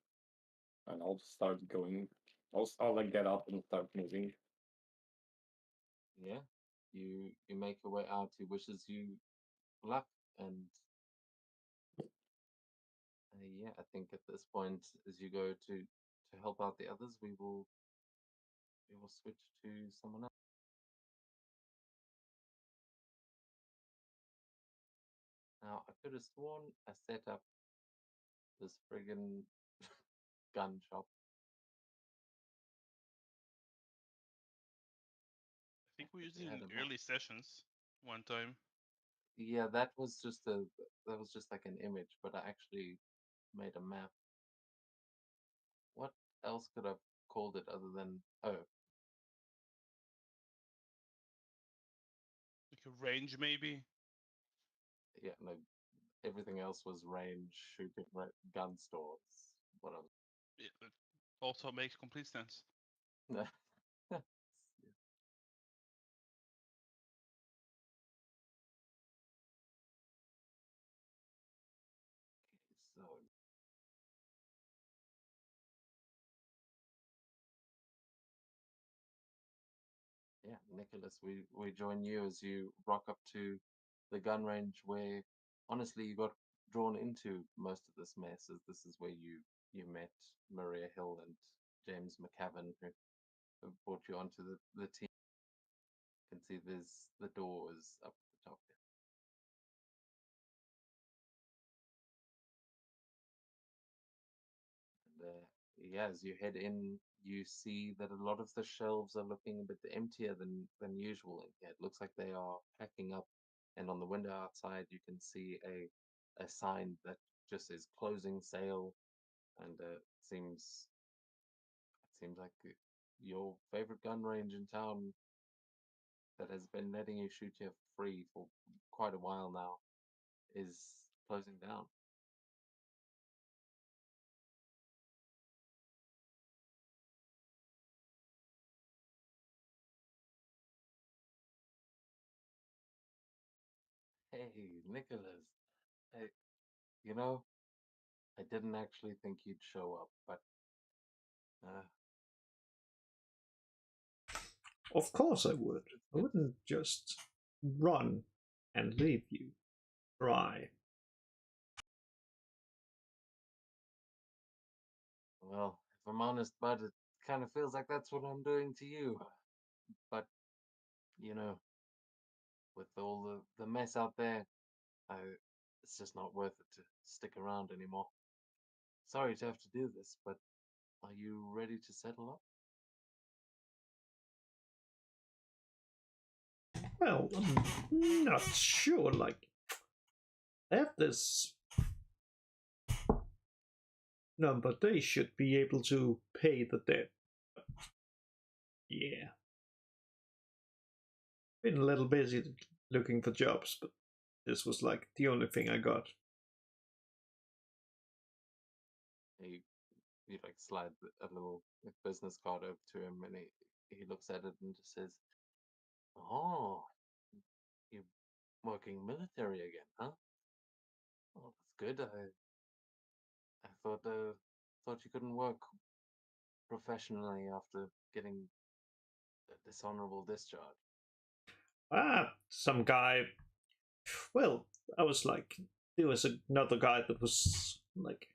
B: and I'll start going. I'll like get up and start moving.
D: Yeah, you make your way out. He wishes you luck, and yeah, I think at this point, as you go to help out the others, we will switch to someone else. Now, I could have sworn I set up this friggin' gun shop.
A: I think we used
D: We
A: it
D: had
A: in
D: a map.
A: early sessions one time.
D: Yeah, that was just like an image, but I actually made a map. What else could I have called it other than
A: Like a range, maybe.
D: yeah, no, everything else was range, shooting, gun stores, whatever.
A: Yeah, that also makes complete sense.
D: Yeah. So yeah, Nicholas, we join you as you rock up to the gun range where honestly you got drawn into most of this mess, as this is where you met Maria Hill and James McCavan, who brought you onto the team. You can see there's the doors up at the top there. And yeah, as you head in, you see that a lot of the shelves are looking a bit emptier than usual in here. It looks like they are packing up, and on the window outside, you can see a sign that just says closing sale, and it seems like your favorite gun range in town that has been letting you shoot here free for quite a while now is closing down. Hey, Nicholas. Hey, you know, I didn't actually think you'd show up, but
E: Of course I would. I wouldn't just run and leave you dry.
D: well, if I'm honest, bud, it kind of feels like that's what I'm doing to you. But you know, with all the mess out there, it's just not worth it to stick around anymore. Sorry to have to do this, but are you ready to settle up?
E: Well, I'm not sure. Like, I have this number. They should be able to pay the debt. Yeah. Been a little busy looking for jobs, but this was like the only thing I got.
D: You like slide a little business card over to him, and he looks at it and just says, "Oh, you're working military again, huh? Oh, that's good. I thought you couldn't work professionally after getting a dishonorable discharge."
E: Some guy. Well, I was like, there was another guy that was like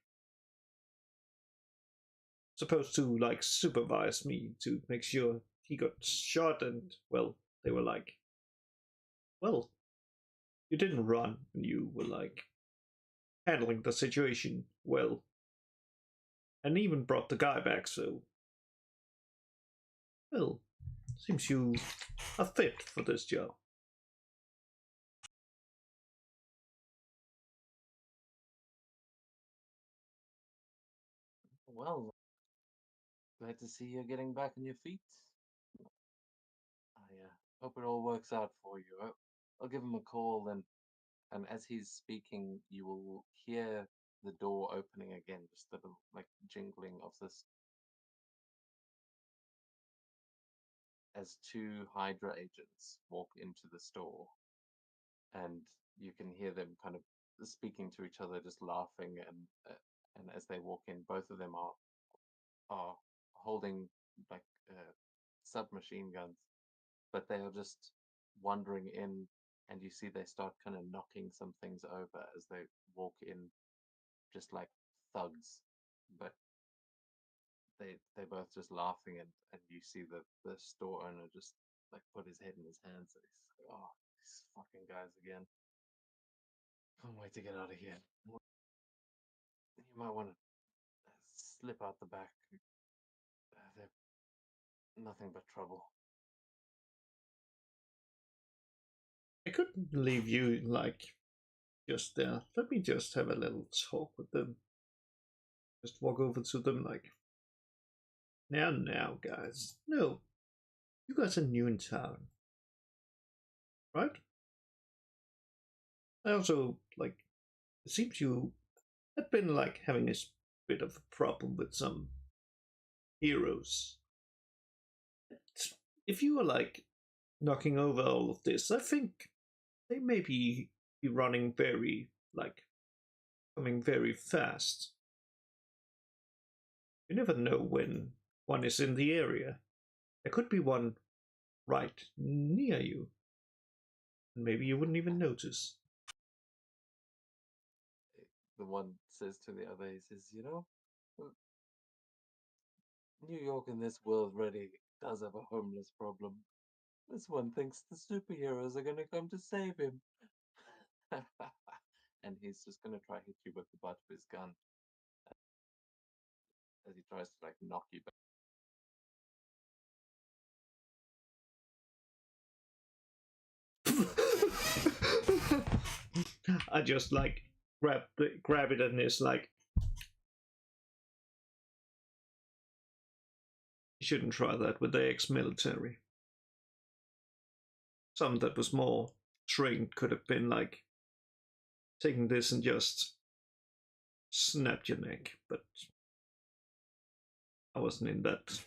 E: supposed to like supervise me to make sure he got shot, and well, they were like, well, you didn't run, and you were like handling the situation well, and even brought the guy back. So, well, seems you are fit for this job.
D: Well, glad to see you're getting back on your feet. I hope it all works out for you. I'll give him a call, and as he's speaking, you will hear the door opening again, just the little like jingling of this, as two Hydra agents walk into the store, and you can hear them kind of speaking to each other, just laughing, and as they walk in, both of them are holding like submachine guns, but they are just wandering in, and you see they start kind of knocking some things over as they walk in, just like thugs, but they both just laughing, and you see the store owner just like put his head in his hands, and he's like, "Oh, these fucking guys again. Can't wait to get out of here." You might want to slip out the back. They're nothing but trouble.
E: I couldn't believe you like just there. Let me just have a little talk with them. Just walk over to them like, now, guys. No, you guys are new in town, right? I also like. It seems you had been like having a bit of a problem with some heroes. If you were like knocking over all of this, I think they may be running very like coming very fast. You never know when one is in the area. There could be one right near you, and maybe you wouldn't even notice.
D: The one says to the other, he says, New York in this world really does have a homeless problem. This one thinks the superheroes are gonna come to save him. And he's just gonna try hit you with the butt of his gun as he tries to like knock you back.
E: I just like grab it, and it's like, you shouldn't try that with the ex-military. Some that was more trained could have been like taking this and just snapped your neck, but I wasn't in that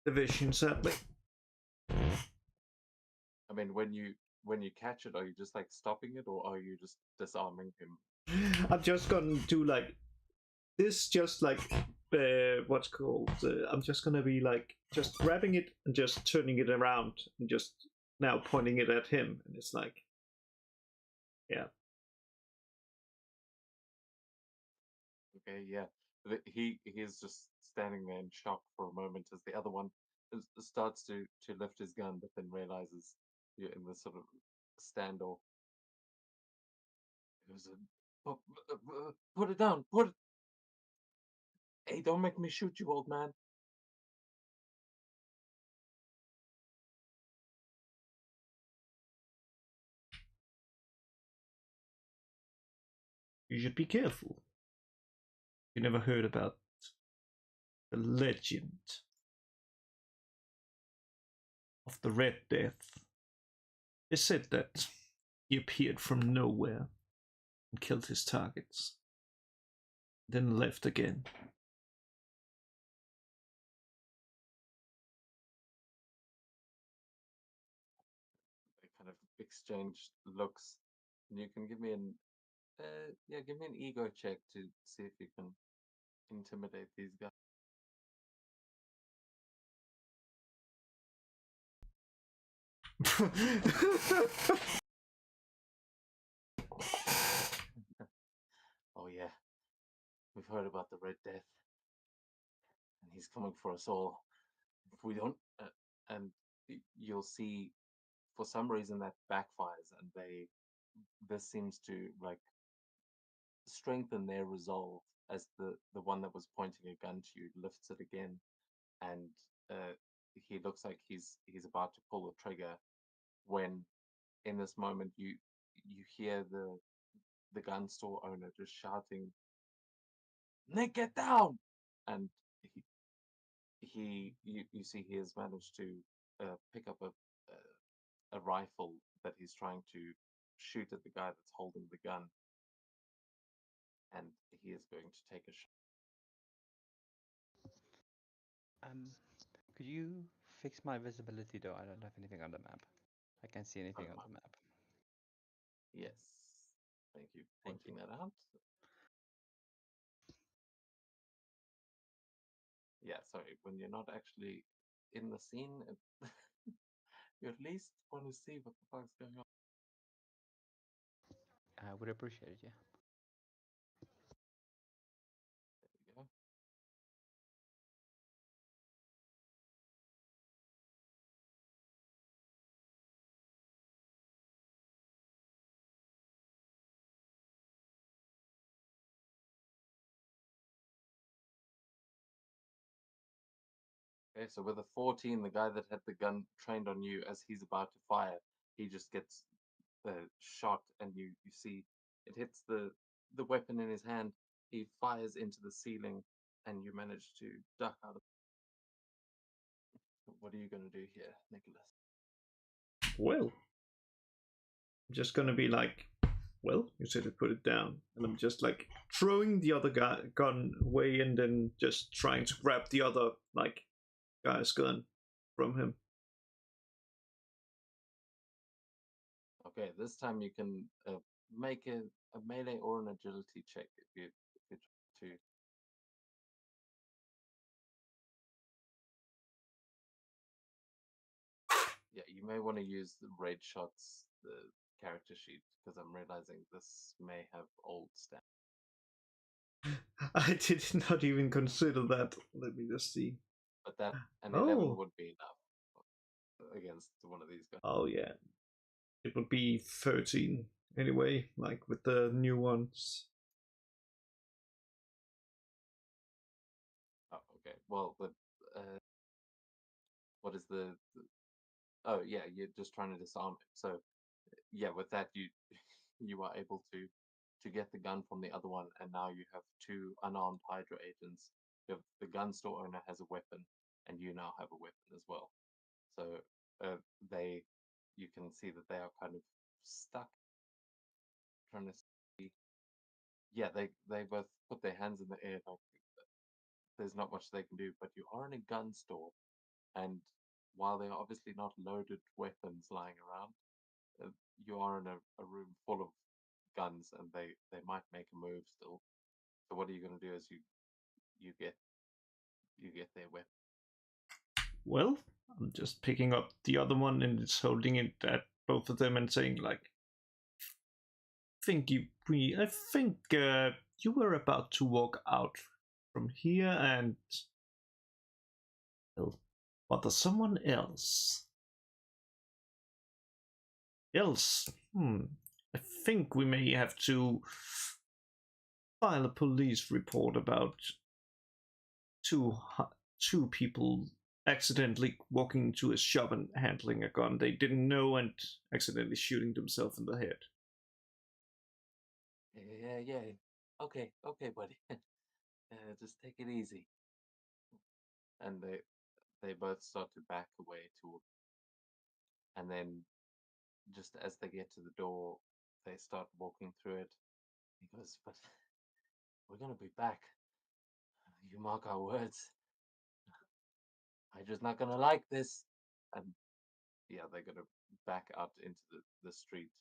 E: division, sadly.
D: I mean, when you catch it, are you just like stopping it, or are you just disarming him
E: I'm just gonna do like this, just like what's called. I'm just gonna be like just grabbing it and just turning it around and just now pointing it at him, and it's like, yeah.
D: Okay, yeah. He is just standing there in shock for a moment as the other one starts to lift his gun, but then realizes you're in this sort of standoff. It was put it down. Put it. Hey, don't make me shoot you, old man.
E: You should be careful. You never heard about the legend of the Red Death. They said that he appeared from nowhere and killed his targets, then left again.
D: They kind of exchange looks, and you can give me an give me an ego check to see if you can intimidate these guys. Oh yeah, we've heard about the Red Death, and he's coming for us all. If we don't, and you'll see, for some reason that backfires, and this seems to like strengthen their resolve as the one that was pointing a gun to you lifts it again, and he looks like he's about to pull the trigger when in this moment you hear the gun store owner just shouting, "Nick, get down!" And you see he has managed to pick up a rifle that he's trying to shoot at the guy that's holding the gun, and he is going to take a shot.
F: Could you fix my visibility though? I don't have anything on the map. I can't see anything on the map.
D: Yes, thank you for pointing that out. Yeah, sorry, when you're not actually in the scene, you at least want to see what the fuck's going on.
F: I would appreciate it, yeah.
D: There we go. Okay, so with a 14, the guy that had the gun trained on you, as he's about to fire, he just gets shot, and you see it hits the weapon in his hand. He fires into the ceiling, and you manage to duck out of. What are you going to do here, Nicholas?
E: Well, I'm just gonna be like, well, you said to put it down, and I'm just like throwing the other gun away, and then just trying to grab the other like guy's gun from him.
D: Okay, this time you can make a melee or an agility check if you try to. Yeah, you may want to use the raid shots, the character sheet, because I'm realizing this may have old stats.
E: I did not even consider that. Let me just see.
D: But that an 11 would be enough against one of these guys.
E: Oh yeah, it would be 13 anyway, like with the new ones.
D: Oh, okay. Well, but what is the? Oh yeah, you're just trying to disarm it. So yeah, with that you you are able to get the gun from the other one, and now you have two unarmed Hydra agents. The gun store owner has a weapon, and you now have a weapon as well. So you can see that they are kind of stuck, trying to see. Yeah, they both put their hands in the air like there's not much they can do. But you are in a gun store, and while they are obviously not loaded weapons lying around, you are in a room full of guns, and they might make a move still. So what are you going to do as you get their weapon?
E: Well, I'm just picking up the other one and it's holding it at both of them and saying like, I think you were about to walk out from here and well, bother someone else. I think we may have to file a police report about two people accidentally walking into a shop and handling a gun they didn't know and accidentally shooting themselves in the head.
D: Yeah. Okay, buddy. Just take it easy. And they both start to back away toward, and then just as they get to the door, they start walking through it. He goes, "But we're gonna be back. You mark our words. I'm just not gonna like this." And yeah, they're gonna back out into the street.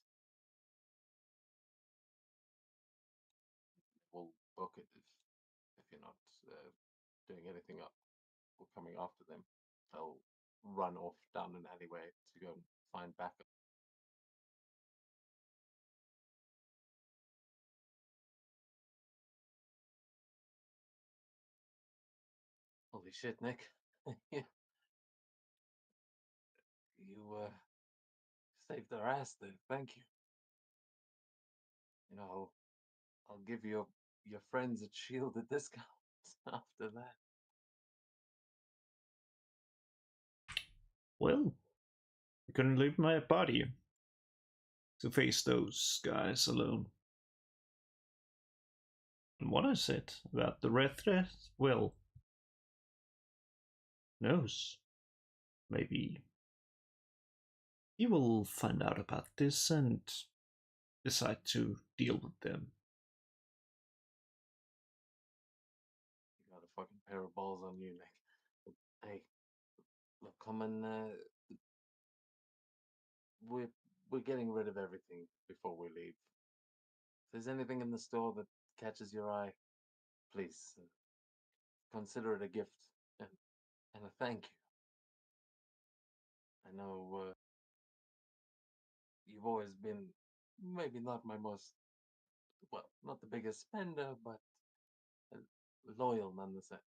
D: We'll book it if you're not doing anything up or coming after them. They'll run off down an alleyway to go and find backup. Holy shit, Nick. You saved our ass there. Thank you. You know, I'll give your friends at Shield a discount after that.
E: Well, I couldn't leave my body to face those guys alone. And what I said about the red thread, well, knows. Maybe you will find out about this and decide to deal with them.
D: You got a fucking pair of balls on you, Nick. Hey, look, come and we're getting rid of everything before we leave. If there's anything in the store that catches your eye, please consider it a gift and a thank you. I know you've always been maybe not my most, well, not the biggest spender, but loyal nonetheless.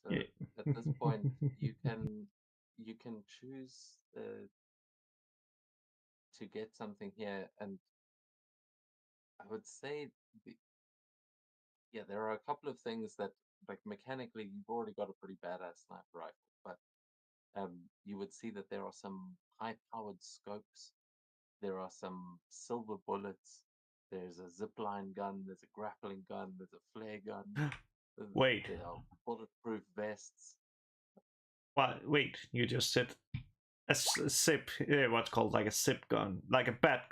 D: So
E: Yeah.
D: at this point, you can choose to get something here, and I would say, yeah, there are a couple of things that, like mechanically, you've already got a pretty badass sniper rifle, but you would see that there are some high-powered scopes, there are some silver bullets, there's a zipline gun, there's a grappling gun, there's a flare gun.
E: Wait.
D: There are bulletproof vests.
E: Wait, you just said a zip, what's called like a zip gun, like a bat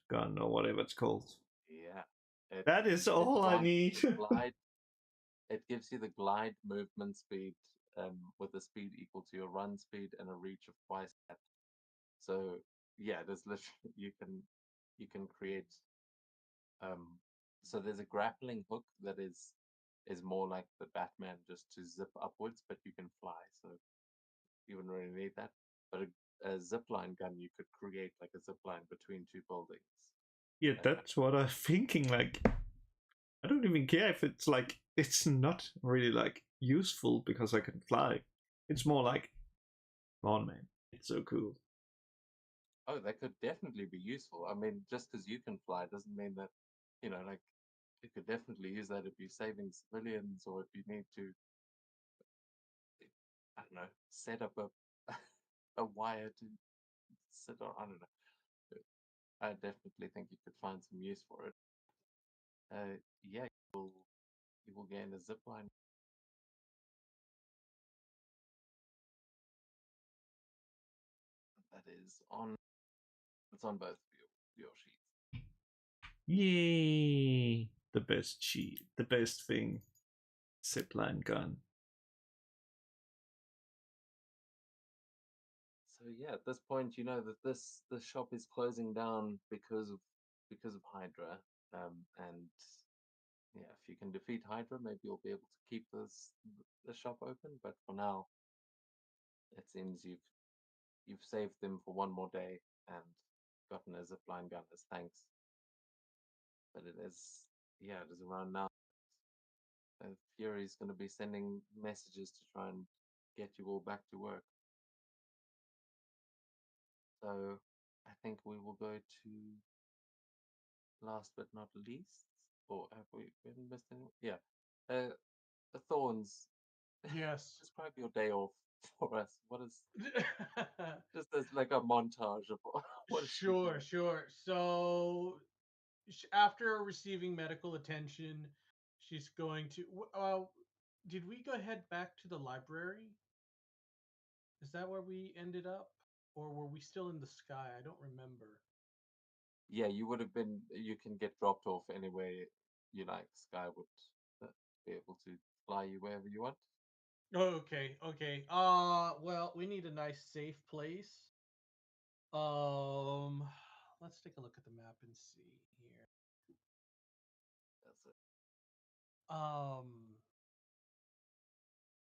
E: gun, or whatever it's called.
D: Yeah.
E: That is all I need.
D: It gives you the glide movement speed with a speed equal to your run speed and a reach of twice that. So yeah, there's literally you can create. So there's a grappling hook that is more like the Batman, just to zip upwards, but you can fly, so you wouldn't really need that. But a zipline gun, you could create like a zipline between two buildings.
E: Yeah, that's what I'm thinking. Like, I don't even care if it's like, it's not really like useful because I can fly. It's more like, come on, man, it's so cool.
D: Oh, that could definitely be useful. I mean, just because you can fly doesn't mean that, like, you could definitely use that if you're saving civilians, or if you need to, I don't know, set up a a wire to sit on. I don't know. I definitely think you could find some use for it. Yeah, you will gain a zipline. That is on. It's on both of your sheets.
E: Yay! The best cheat, the best thing. Zipline gun.
D: So yeah, at this point, you know that this shop is closing down because of Hydra. And yeah, if you can defeat Hydra, maybe you'll be able to keep the shop open. But for now, it seems you've saved them for one more day and gotten a zipline gun as thanks. But it is around now. Fury's going to be sending messages to try and get you all back to work. So I think we will go to last but not least, or have we missed anyone? Yeah, Thorns.
C: Yes.
D: Describe your day off for us. What is just as like a montage of what is she
C: Sure,
D: doing?
C: sure. So after receiving medical attention, she's going to. Did we go head back to the library? Is that where we ended up, or were we still in the sky? I don't remember.
D: Yeah, you would have been. You can get dropped off anywhere you like. Sky would be able to fly you wherever you want.
C: Okay, okay. Well, we need a nice safe place. Let's take a look at the map and see here.
D: That's it.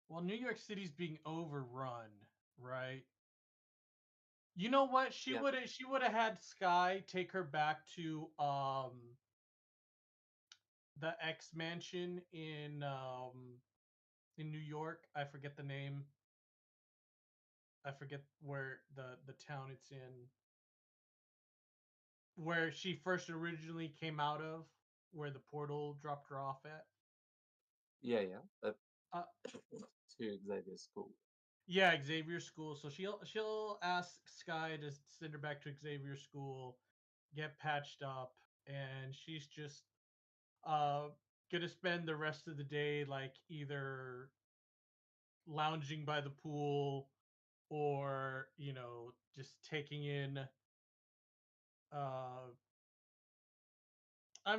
C: Well, New York City's being overrun, right? You know what? She
D: Yeah.
C: would have had Sky take her back to the X mansion in New York. I forget the name. I forget where the town it's in. Where she first originally came out of, where the portal dropped her off at.
D: Yeah, yeah.
C: Uh,
D: To Xavier School.
C: Yeah, Xavier School. So she'll ask Sky to send her back to Xavier School, get patched up, and she's just gonna spend the rest of the day like either lounging by the pool or just taking in uh I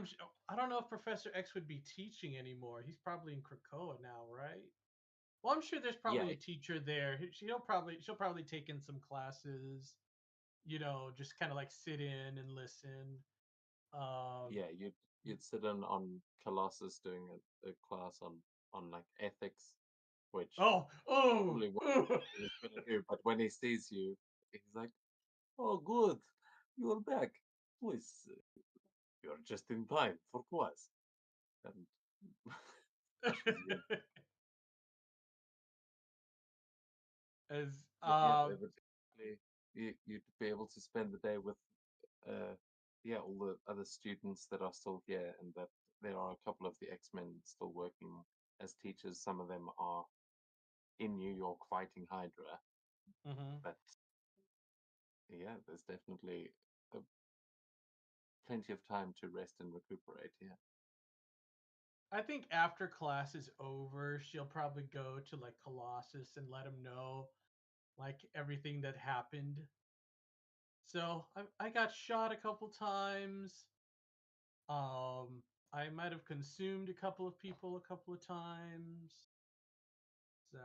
C: don't know if Professor X would be teaching anymore. He's probably in Krakoa now, right? Well, I'm sure there's probably
D: Yeah.
C: a teacher there. She'll probably take in some classes, just kind of like sit in and listen.
D: Yeah, you'd sit in on Colossus doing a class on like ethics, which
C: Oh,
D: probably what he was gonna do. But when he sees you, he's like, "Oh, good, you're back. Please, you're just in time for class." And she's good.
C: as
D: But yeah, they would you'd be able to spend the day with all the other students that are still here, and that there are a couple of the X-Men still working as teachers. Some of them are in New York fighting Hydra,
C: mhm.
D: but yeah, there's definitely plenty of time to rest and recuperate here.
C: I think after class is over, she'll probably go to like Colossus and let him know like everything that happened. So I got shot a couple times. I might have consumed a couple of people a couple of times. So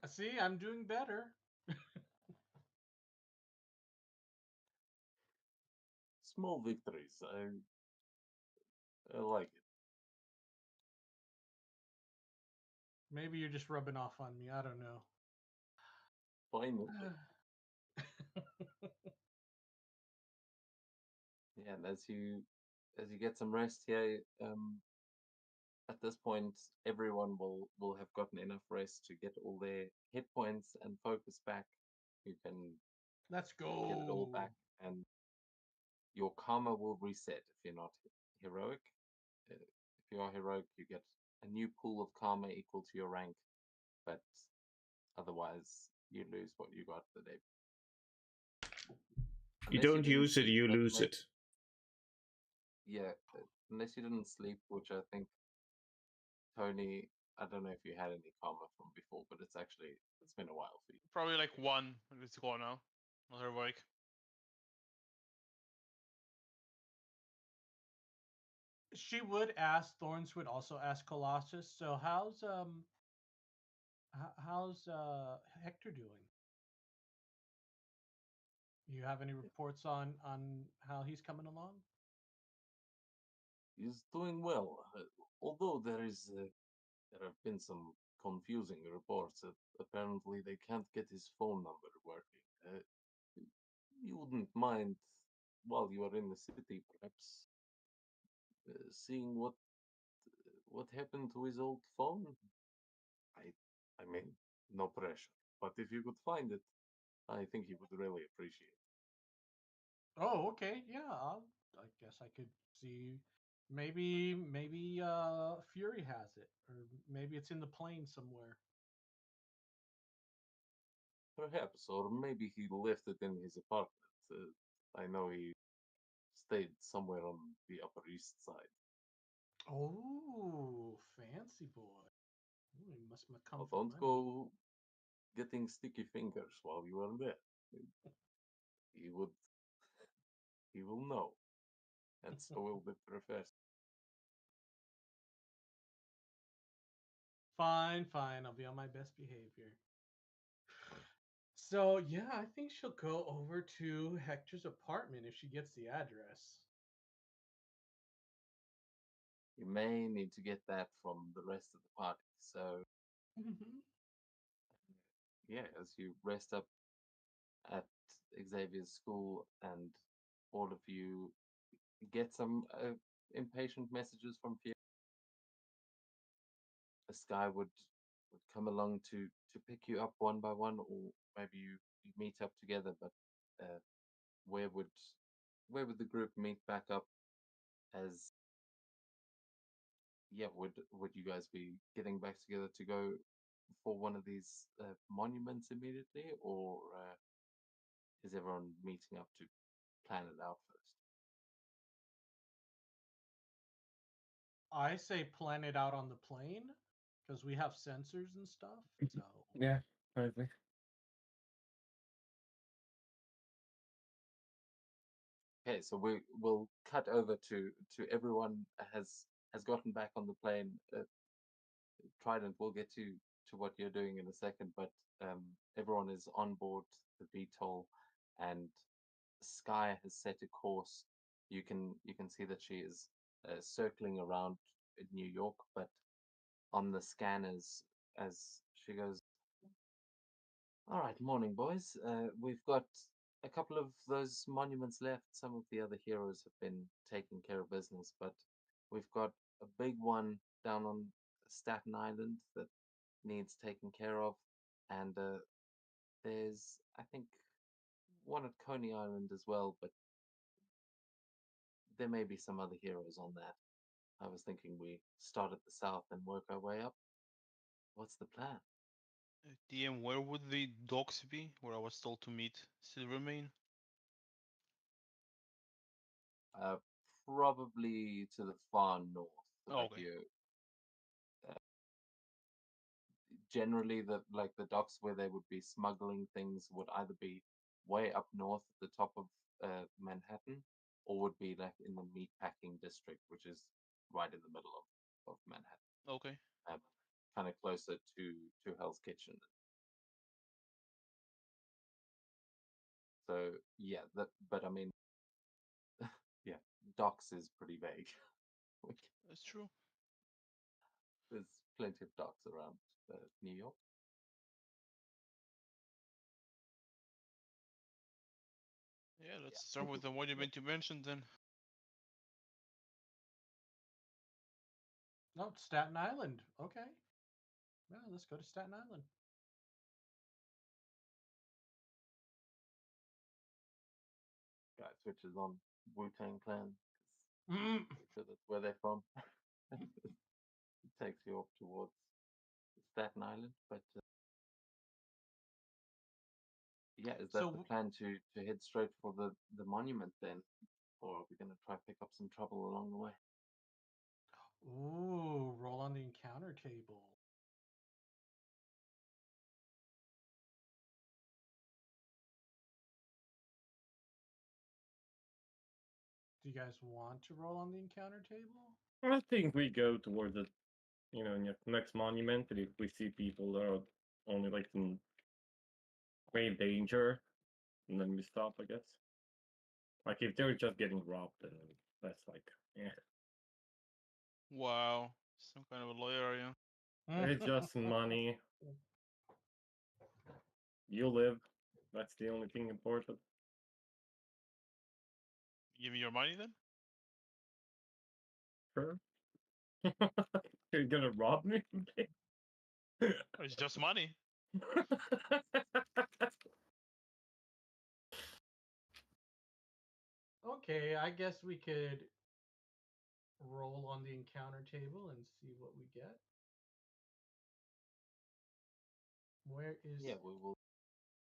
C: see, I'm doing better.
D: Small victories, I like it.
C: Maybe you're just rubbing off on me. I don't know.
D: Finally. Yeah, and as you get some rest here, at this point, everyone will have gotten enough rest to get all their hit points and focus back. You can
C: Let's
D: get it all
C: go.
D: back, and your karma will reset if you're not heroic. If you are heroic, you get a new pool of karma equal to your rank, but otherwise you lose what you got the day.
E: You
D: Unless
E: don't
D: didn't
E: use it,
D: sleep,
E: you
D: but
E: lose it.
D: Yeah, unless you didn't sleep, which I think Tony I don't know if you had any karma from before, but it's been a while for you.
A: Probably like one. Let's go now. Another bike.
C: She would ask. Thorns would also ask Colossus. So how's Hector doing? You have any reports on how he's coming along?
D: He's doing well, although there have been some confusing reports that apparently they can't get his phone number working. You wouldn't mind, while you are in the city, perhaps seeing what happened to his old phone? I mean, no pressure, but if you could find it, I think he would really appreciate it.
C: Oh, okay. Yeah, I guess I could see. Maybe Fury has it, or maybe it's in the plane somewhere.
D: Perhaps, or maybe he left it in his apartment. I know he stayed somewhere on the Upper East Side.
C: Oh, fancy boy. Ooh, he must have come
D: Well,
C: for
D: don't
C: money.
D: go getting sticky fingers while you are there. He would, he will know, and so will the professor.
C: Fine, fine. I'll be on my best behavior. So yeah, I think she'll go over to Hector's apartment if she gets the address.
D: You may need to get that from the rest of the party. So yeah, as you rest up at Xavier's school and all of you get some impatient messages from Fiona. Sky would come along to pick you up one by one, or maybe you meet up together. But uh, where would the group meet back up? As yeah, would you guys be getting back together to go for one of these monuments immediately, or is everyone meeting up to plan it out first?
C: I say plan it out on the plane because we have sensors and stuff. So
B: Yeah, probably.
D: Okay, so we'll cut over to everyone has gotten back on the plane. Trident, we'll get to what you're doing in a second, but everyone is on board the VTOL, and Sky has set a course. You can see that she is circling around in New York, but on the scanners as she goes. All right, morning, boys. We've got a couple of those monuments left. Some of the other heroes have been taking care of business, but we've got a big one down on Staten Island that needs taken care of, and there's, I think, one at Coney Island as well, but there may be some other heroes on that. I was thinking we start at the south and work our way up. What's the plan?
A: DM, where would the docks be? Where I was told to meet Silvermane?
D: Uh, Probably to the far north.
A: Oh,
D: Like
A: okay.
D: you, generally the docks where they would be smuggling things would either be way up north at the top of Manhattan, or would be like in the meatpacking district, which is right in the middle of Manhattan,
A: Okay.
D: kind of closer to Hell's Kitchen. So yeah, but I mean, yeah, docks is pretty vague.
A: That's true.
D: There's plenty of docks around New York.
A: Yeah, let's
D: Yeah.
A: start with the monument you mentioned then.
C: no, Staten Island. Okay. Yeah, let's go to Staten Island.
D: Guy switches on Wu-Tang Clan.
C: Mm.
D: Pretty sure that's where they're from. It takes you up towards Staten Island, but yeah, is that
C: So
D: the plan to head straight for the monument then, or are we gonna try pick up some trouble along the way?
C: ooh, roll on the encounter table. Do you guys want to roll on the encounter table?
B: I think we go towards the, next monument, and if we see people that are only like in grave danger, and then we stop, I guess. Like if they're just getting robbed, then that's like, yeah,
A: Wow. Some kind of a lawyer, are you?
B: it's just money. You live. That's the only thing important.
A: Give me your money then?
B: Sure. You're gonna rob me?
A: It's just money.
C: Okay, I guess we could roll on the encounter table and see what we get. Where is
D: Yeah, we will.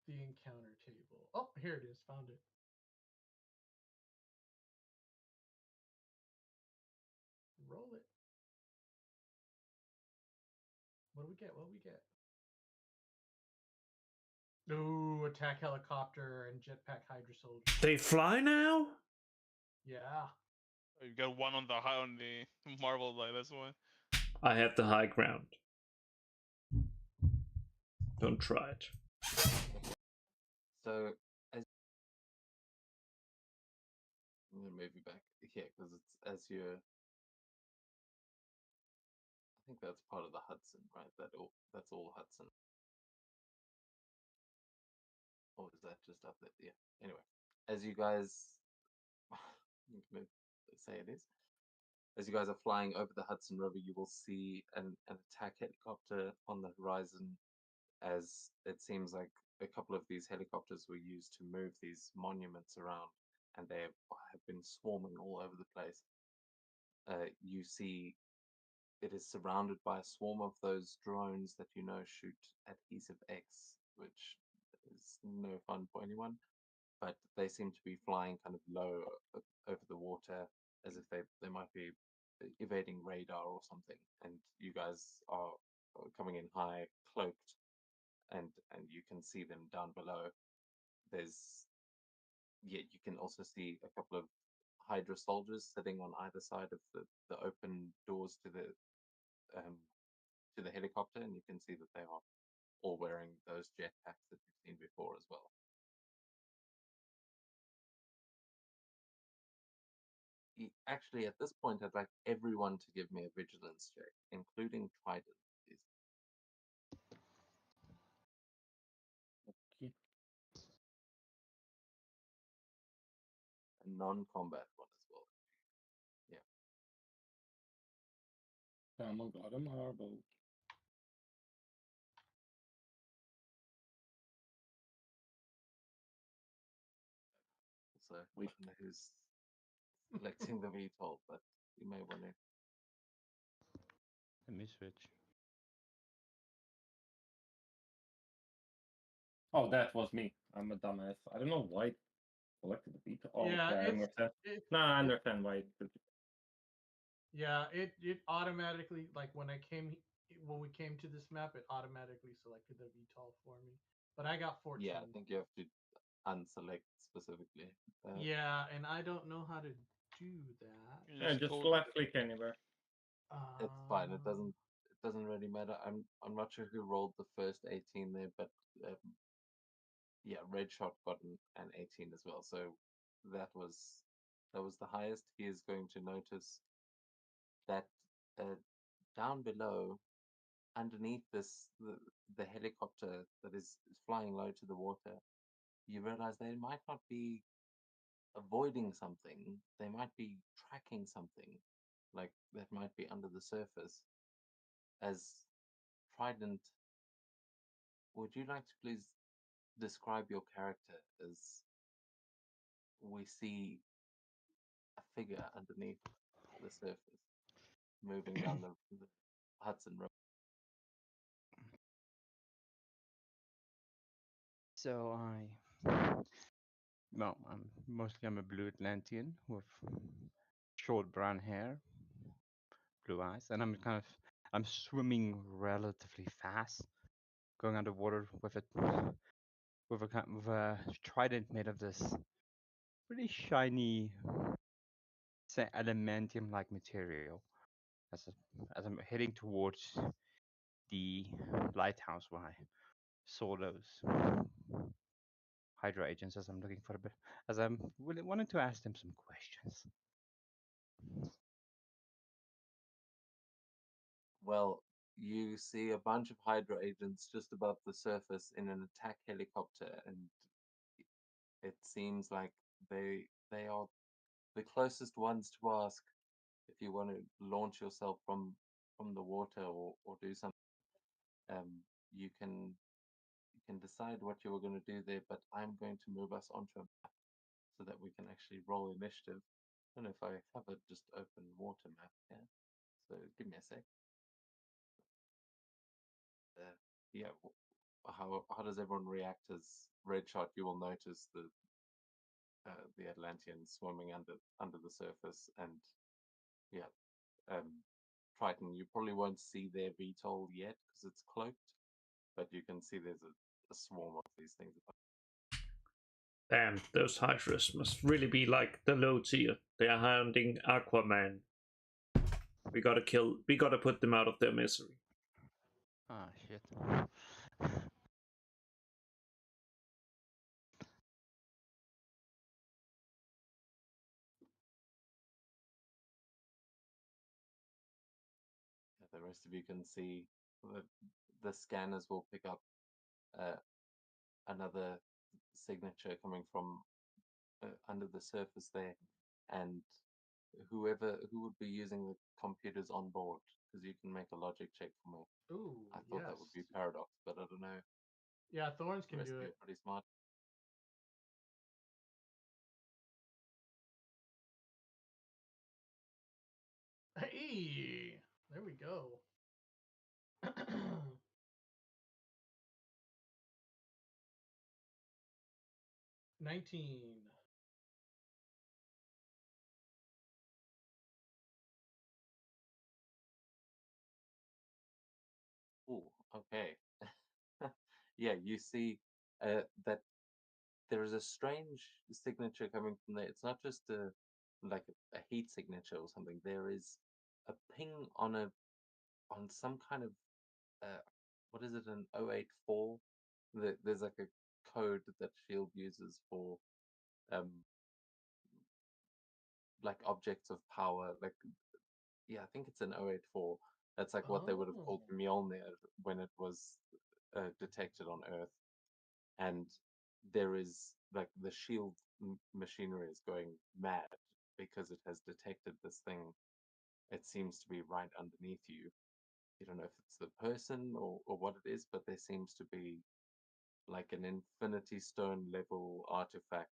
C: the encounter table? Oh, here it is. Found it. Roll it. What do we get? What do we get? Ooh, attack helicopter and jetpack Hydra soldier.
E: They fly now?
C: Yeah.
A: You got one on the high on the Marvel line, that's why.
E: I have the high ground. Don't try it.
D: So as I'm gonna move you back here because it's as you're. I think that's part of the Hudson, right? That's all Hudson. Or is that just up there? Yeah. Anyway, as you guys, I'm gonna say it is. As you guys are flying over the Hudson River, you will see an attack helicopter on the horizon. As it seems like a couple of these helicopters were used to move these monuments around, and they have been swarming all over the place. You see it is surrounded by a swarm of those drones that shoot adhesive X, which is no fun for anyone. But they seem to be flying kind of low over the water, as if they might be evading radar or something. And you guys are coming in high, cloaked, and you can see them down below. You can also see a couple of Hydra soldiers sitting on either side of the open doors to the helicopter, and you can see that they are all wearing those jetpacks that you've seen before as well. Actually, at this point, I'd like everyone to give me a vigilance check, including Trident, please.
B: Okay.
D: A non-combat one as well.
B: Someone got a marble.
D: So I don't know who's selecting the VTOL, but you may want to.
F: Let me switch.
B: Oh, that was me. I'm a dumbass. I don't know why I selected the beat. Oh,
C: Yeah,
B: okay, I
C: it's-
B: understand.
C: It,
B: No, I understand why.
C: yeah, it automatically, like when we came to this map, it automatically selected the VTOL for me. But I got 14.
D: Yeah, I think you have to unselect specifically.
C: Yeah, and I don't know how to do that.
A: You
B: Yeah, just
A: go-
B: left click anywhere.
D: It's fine. It
C: Um,
D: doesn't really matter. I'm not sure who rolled the first 18 there, but yeah, Red Shot got an 18 as well. So that was the highest. He is going to notice that down below, underneath the helicopter that is flying low to the water, you realize they might not be avoiding something. They might be tracking something, like that might be under the surface. As Trident, would you like to please describe your character as we see a figure underneath the surface moving down the Hudson River?
F: So I'm a blue Atlantean with short brown hair, blue eyes, and I'm swimming relatively fast, going underwater with a trident made of this really shiny say adamantium-like material as I'm heading towards the lighthouse where I saw those Hydra agents as I'm looking for a bit, as I'm wanting to ask them some questions.
D: Well, you see a bunch of Hydra agents just above the surface in an attack helicopter, and it seems like they are the closest ones to ask if you want to launch yourself from the water or do something. You can decide what you were going to do there, but I'm going to move us onto a map so that we can actually roll initiative. I don't know if I have a just open water map here, so give me a sec. Yeah, how does everyone react as red shot? You will notice the Atlanteans swimming under the surface, and yeah, Triton. You probably won't see their VTOL yet because it's cloaked, but you can see there's a swarm of these things.
E: Damn, those Hydras must really be like the low tier. They are hunting Aquaman. We gotta put them out of their misery.
F: Ah, shit.
D: The rest of you can see the scanners will pick up another signature coming from under the surface there, and who would be using the computers on board, because you can make a logic check for me.
C: Ooh,
D: I thought that would be Paradox, but I don't know.
C: Yeah, Thorns
D: The
C: can
D: rest
C: do
D: of you
C: it.
D: are pretty smart.
C: Hey, there we go. 19.
D: Ooh, okay. Yeah, you see that there is a strange signature coming from there. It's not just like a heat signature or something. There is a ping on some kind of what is it, an 084? There's like a code that Shield uses for um like objects of power. Like, yeah, I think it's an 084. That's like what they would have called
C: Oh.
D: Mjolnir when it was detected on Earth. And there is like the shield machinery is going mad because it has detected this thing. It seems to be right underneath you. You don't know if it's the person or what it is, but there seems to be like an Infinity Stone level artifact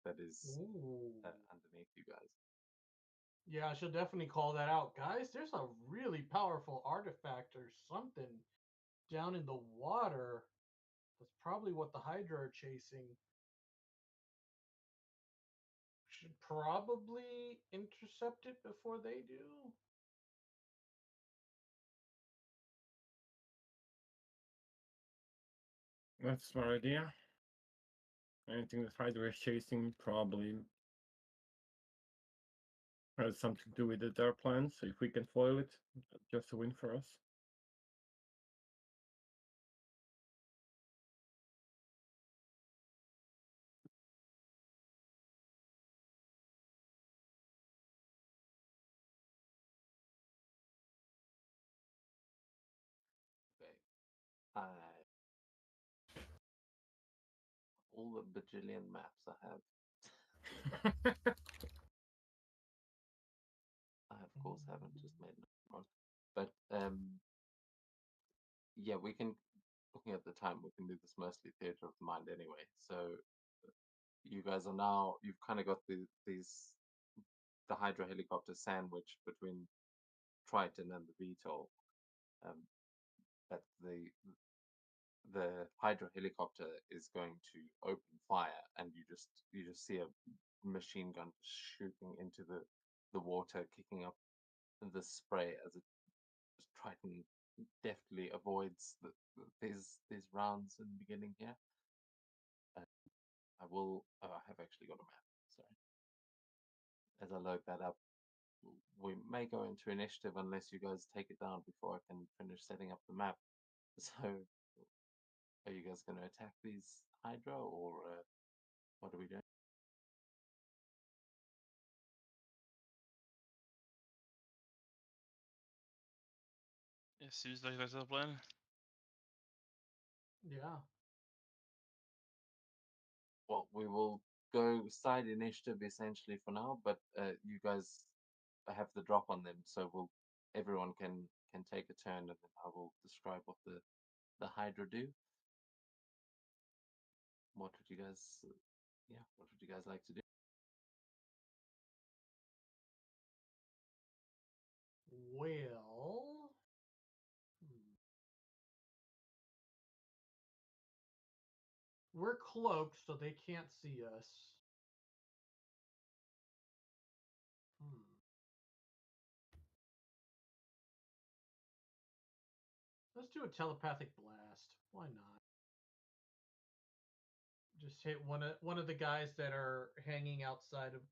D: that is
C: Ooh.
D: underneath you guys.
C: Yeah, I should definitely call that out. Guys, there's a really powerful artifact or something down in the water. That's probably what the Hydra are chasing. Should probably intercept it before they do.
B: That's a smart idea. Anything that Hydra is chasing probably has something to do with their plans. So if we can foil it, just a win for us.
D: Okay. All the bajillion maps I have. I of course haven't just made one. But yeah, we can, looking at the time, we can do this mostly theater of the mind anyway. So you guys are now, you've kind of got the Hydra helicopter sandwich between Triton and the VTOL. But the Hydra helicopter is going to open fire, and you just see a machine gun shooting into the water, kicking up the spray as it Triton deftly avoids these rounds in the beginning here. I will. Oh, I have actually got a map. Sorry. As I load that up, we may go into initiative unless you guys take it down before I can finish setting up the map. So, are you guys going to attack these Hydra, or what are we doing?
A: It seems like that's the plan.
C: Yeah.
D: Well, we will go side initiative essentially for now, but you guys have the drop on them, so everyone can take a turn, and then I will describe what the Hydra do. What would you guys, what would you guys like to do?
C: Well. hmm. We're cloaked, so they can't see us. Hmm. Let's do a telepathic blast. Why not? Just hit one of the guys that are hanging outside of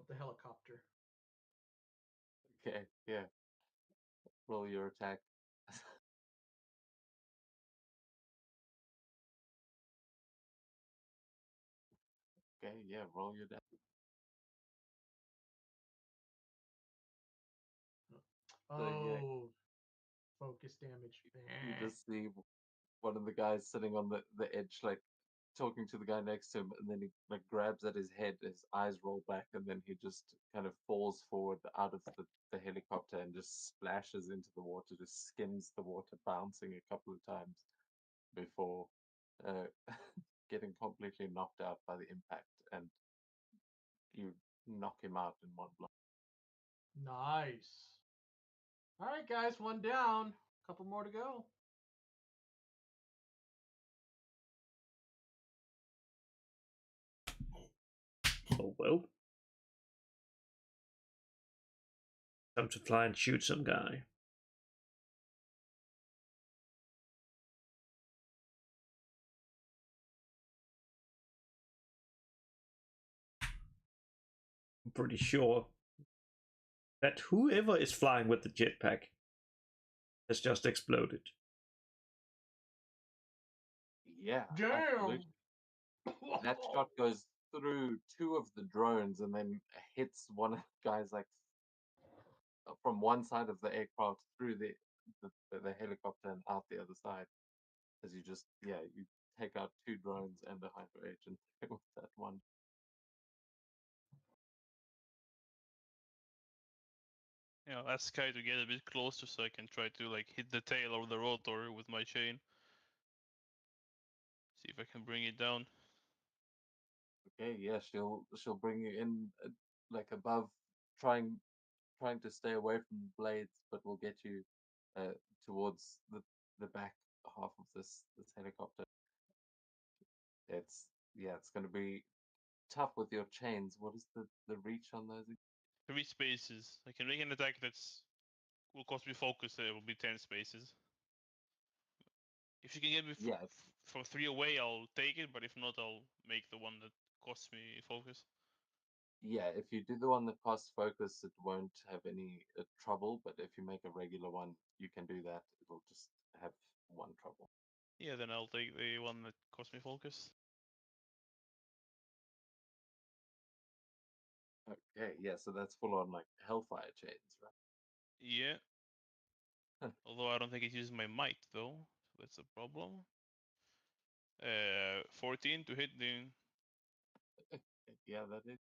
C: the helicopter.
D: Okay, yeah. Roll your attack. Okay, yeah, roll your damage. So, yeah,
C: Oh, focus damage.
D: you just see one of the guys sitting on the edge, like talking to the guy next to him, and then he like grabs at his head, his eyes roll back, and then he just kind of falls forward out of the helicopter and just splashes into the water, just skims the water, bouncing a couple of times before getting completely knocked out by the impact, and you knock him out in one blow.
C: Nice. All right, guys, one down. Couple more to go.
E: Oh well. Time to fly and shoot some guy. I'm pretty sure that whoever is flying with the jetpack has just exploded.
D: Yeah,
C: Damn.
D: absolutely. That shot goes through two of the drones and then hits one of the guys like from one side of the aircraft through the helicopter and out the other side. As you just you take out two drones and a Hydra agent with that one.
A: Yeah, ask Sky to get a bit closer so I can try to like hit the tail of the rotor with my chain. See if I can bring it down.
D: Okay, yeah, she'll bring you in like above, trying to stay away from the blades, but will get you towards the back half of this helicopter. It's going to be tough with your chains. What is the reach on those?
A: 3 spaces. I can make an attack that's will cost me focus. It will be 10 spaces. If you can get me
D: Yeah,
A: from 3 away, I'll take it. But if not, I'll make the one that costs me focus.
D: yeah. If you do the one that costs focus, it won't have any trouble. But if you make a regular one, you can do that. It'll just have one trouble.
A: Yeah, then I'll take the one that costs me focus.
D: Okay, yeah. So that's full on like Hellfire chains, right?
A: Yeah. Although I don't think it uses my might though, so that's a problem. 14 to hit the.
D: Yeah, that is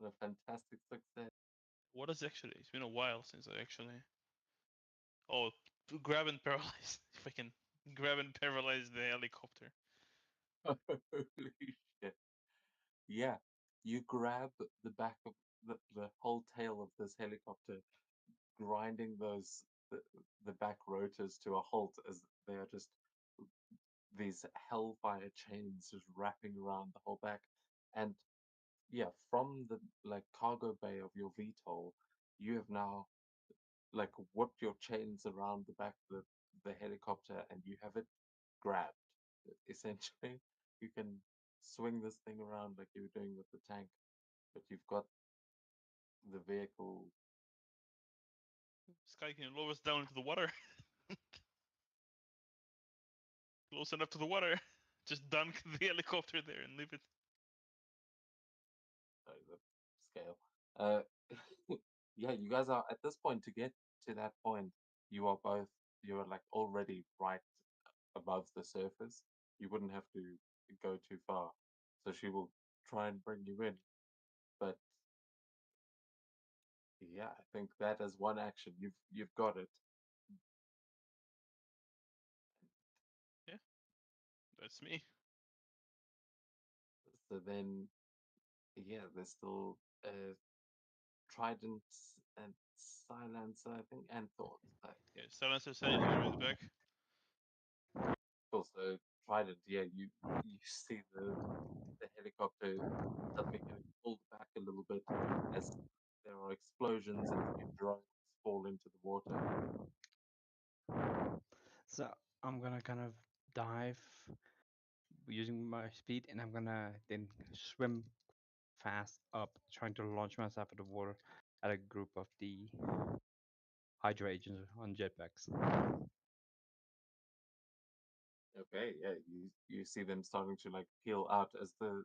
D: a fantastic success.
A: What is actually? It's been a while since I actually. Oh, to grab and paralyze. If I can grab and paralyze the helicopter.
D: Holy shit. Yeah, you grab the back of the whole tail of this helicopter, grinding the back rotors to a halt as they are just these hellfire chains just wrapping around the whole back. And yeah, from the like cargo bay of your VTOL, you have now like whipped your chains around the back of the helicopter and you have it grabbed. Essentially, you can swing this thing around like you were doing with the tank, but you've got the vehicle.
A: Sky can lower us down into the water. Close enough to the water. Just dunk the helicopter there and leave it.
D: Sorry, the scale. Uh, yeah, you guys are at this point, to get to that point, you're like already right above the surface. You wouldn't have to go too far. So she will try and bring you in. But yeah, I think that as one action, you've got it.
A: That's me.
D: So then, yeah, there's still Trident and Silencer, I think, and Thought.
A: Yeah, Silencer said he's gonna be back.
D: Also, Trident, yeah, you see the helicopter suddenly getting pulled back a little bit as there are explosions and a few drones fall into the water.
F: So I'm gonna kind of dive using my speed, and I'm gonna then swim fast up, trying to launch myself at the water at a group of the Hydra agents on jetpacks.
D: Okay, yeah, you see them starting to like peel out as the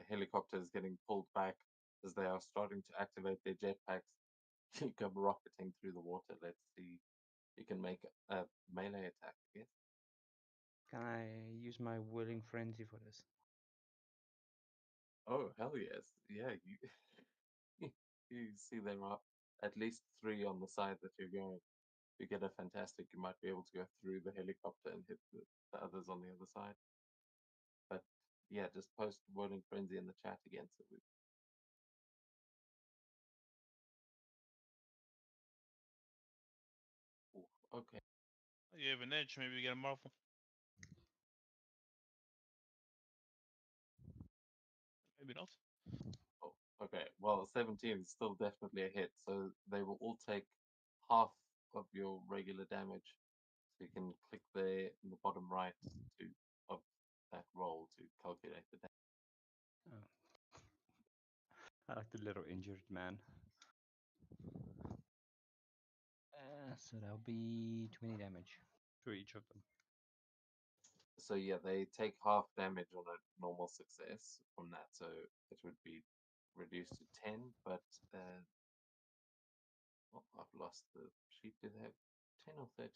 D: helicopter is getting pulled back as they are starting to activate their jetpacks. You come rocketing through the water. Let's see, you can make a melee attack, I guess.
F: Can I use my Whirling Frenzy for this?
D: Oh, hell yes. Yeah, you you see there are at least 3 on the side that you're going. If you get a fantastic, you might be able to go through the helicopter and hit the others on the other side. But yeah, just post Whirling Frenzy in the chat again so we Ooh, okay.
A: You have an edge. Maybe we get a Marvel. Maybe not.
D: Oh, okay. Well, 17 is still definitely a hit, so they will all take half of your regular damage. So you can click there in the bottom right to of that roll to calculate the damage.
F: Oh. I like the little injured man. So that'll be 20 damage to each of them.
D: So yeah, they take half damage on a normal success from that, so it would be reduced to 10, but oh, I've lost the sheet. Do they have 10 or 30?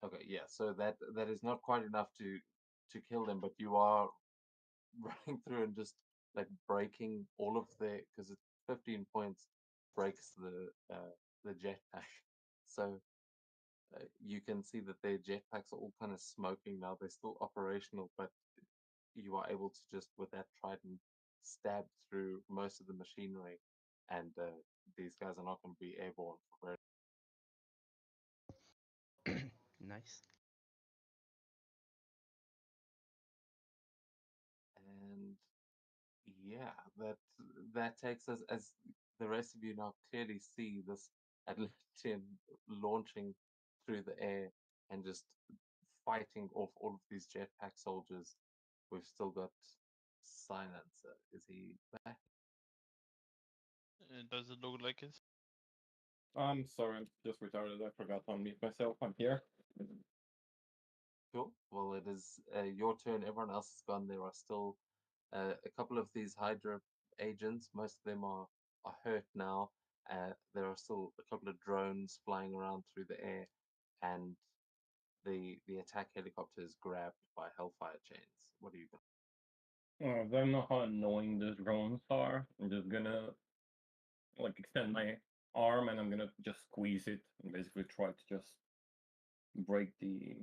D: Okay, yeah, so that is not quite enough to kill them, but you are running through and just like breaking all of their, because it's 15 points breaks the jetpack. So you can see that their jetpacks are all kind of smoking now. They're still operational, but you are able to just with that trident stab through most of the machinery, and these guys are not going to be airborne for very.
F: Nice.
D: And yeah, that takes us, as the rest of you now clearly see this Atlantean launching through the air and just fighting off all of these jetpack soldiers. We've still got Silencer. Is he back?
A: Does it look like it?
B: I'm sorry, I'm just retarded. I forgot to unmute myself. I'm here.
D: Cool. Well, it is your turn. Everyone else is gone. There are still a couple of these Hydra agents. Most of them are hurt now. There are still a couple of drones flying around through the air, and the attack helicopter is grabbed by Hellfire chains. What are you going?
B: I don't know how annoying these drones are. I'm just gonna like extend my arm and I'm gonna just squeeze it and basically try to just break the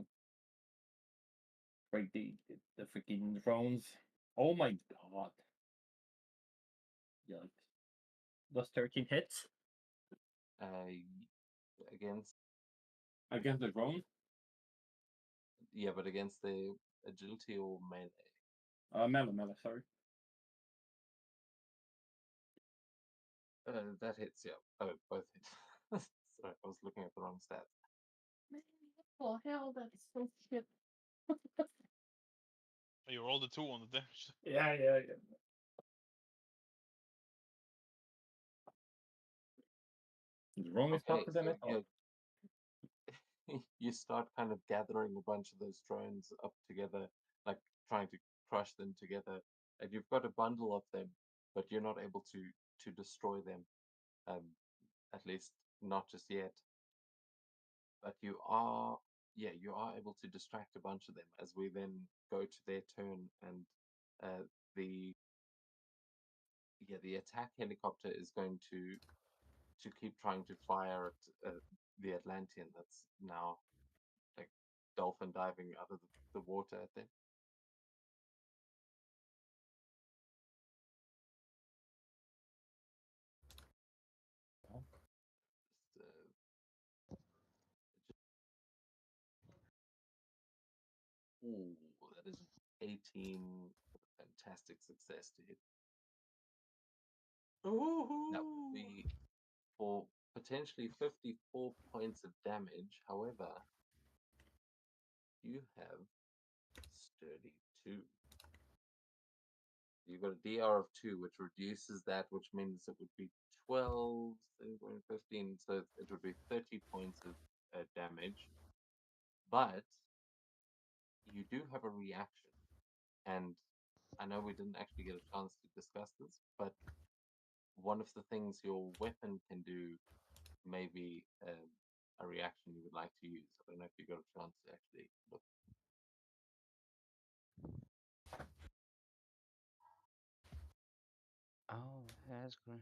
B: freaking drones. Oh my god. Yikes. Does 13 hits
D: Against
B: against the drone?
D: yeah, but against the agility or melee.
B: Melee, sorry.
D: That hits, yeah. Oh, both hit. Sorry, I was looking at the wrong stats.
G: Man, what the hell? That's so shit.
A: Oh, you rolled a 2 on the damage.
B: Yeah. The wrong is tougher than I thought.
D: You start kind of gathering a bunch of those drones up together, like trying to crush them together, and you've got a bundle of them, but you're not able to destroy them, at least not just yet. But you are able to distract a bunch of them as we then go to their turn, and the attack helicopter is going to keep trying to fire at the Atlantean that's now like dolphin diving out of the water at them. Ooh, that is 18. Fantastic success to hit. That would be for potentially 54 points of damage. However, you have sturdy 2. You've got a DR of 2, which reduces that, which means it would be 12, 15, so it would be 30 points of damage. But you do have a reaction, and I know we didn't actually get a chance to discuss this, but one of the things your weapon can do may be a reaction you would like to use. I don't know if you got a chance to actually look.
F: Oh, that's great.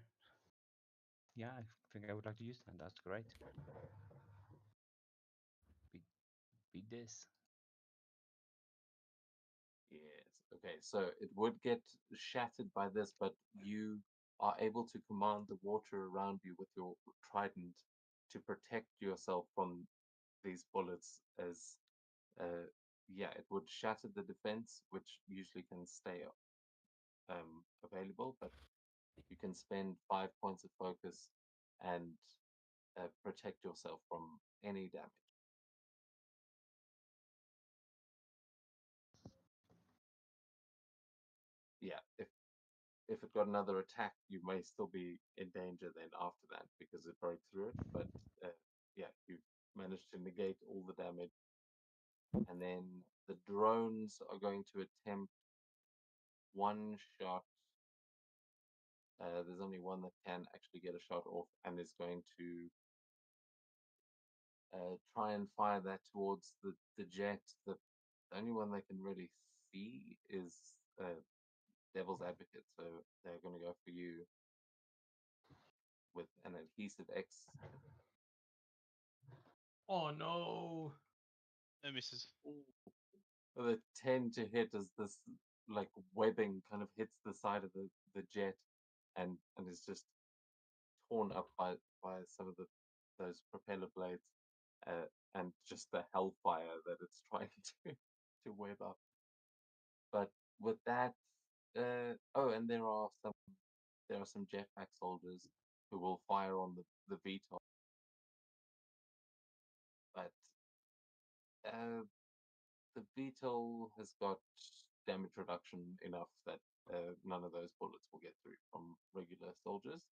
F: Yeah, I think I would like to use that. That's great. Beat this.
D: Yes. Okay, so it would get shattered by this, but you are able to command the water around you with your trident to protect yourself from these bullets as it would shatter the defense, which usually can stay available, but you can spend 5 points of focus and protect yourself from any damage. Yeah, if it got another attack, you may still be in danger then after that because it broke through it. But you managed to negate all the damage. And then the drones are going to attempt one shot. There's only one that can actually get a shot off and is going to try and fire that towards the jet. The only one they can really see is Devil's Advocate, so they're going to go for you with an adhesive X.
C: Oh no!
A: It misses.
D: The 10 to hit as this like webbing kind of hits the side of the jet and is just torn up by some of those propeller blades and just the hellfire that it's trying to web up. But with that, and there are some jetpack soldiers who will fire on the VTOL. But the VTOL has got damage reduction enough that none of those bullets will get through from regular soldiers.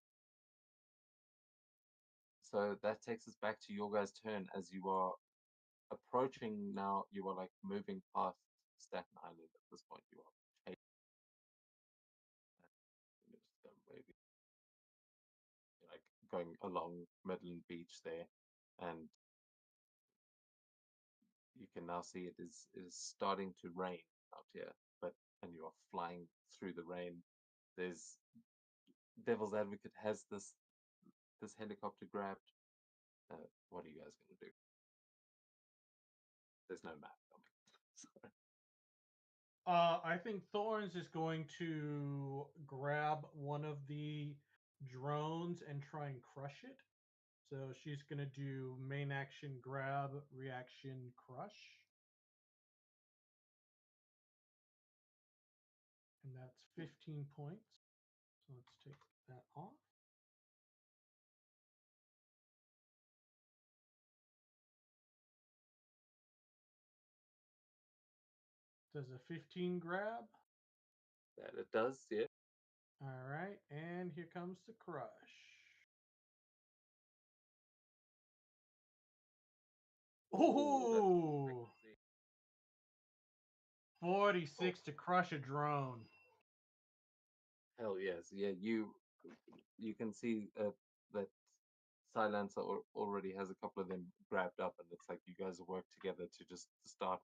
D: So that takes us back to your guys' turn as you are approaching now. You are like moving past Staten Island at this point. You are maybe like going along Midland Beach there, and you can now see it is starting to rain out here, and you are flying through the rain. There's Devil's Advocate has this helicopter grabbed. What are you guys going to do? There's no map coming. Sorry.
C: I think Thorns is going to grab one of the drones and try and crush it. So she's going to do main action grab, reaction crush. And that's 15 points. So let's take that off. Does a 15 grab?
D: That it does, yeah.
C: All right, and here comes the crush.
D: Ooh,
C: Ooh, 46 to crush a drone.
D: hell yes, yeah. You can see that Silencer already has a couple of them grabbed up, and it's like you guys work together to just start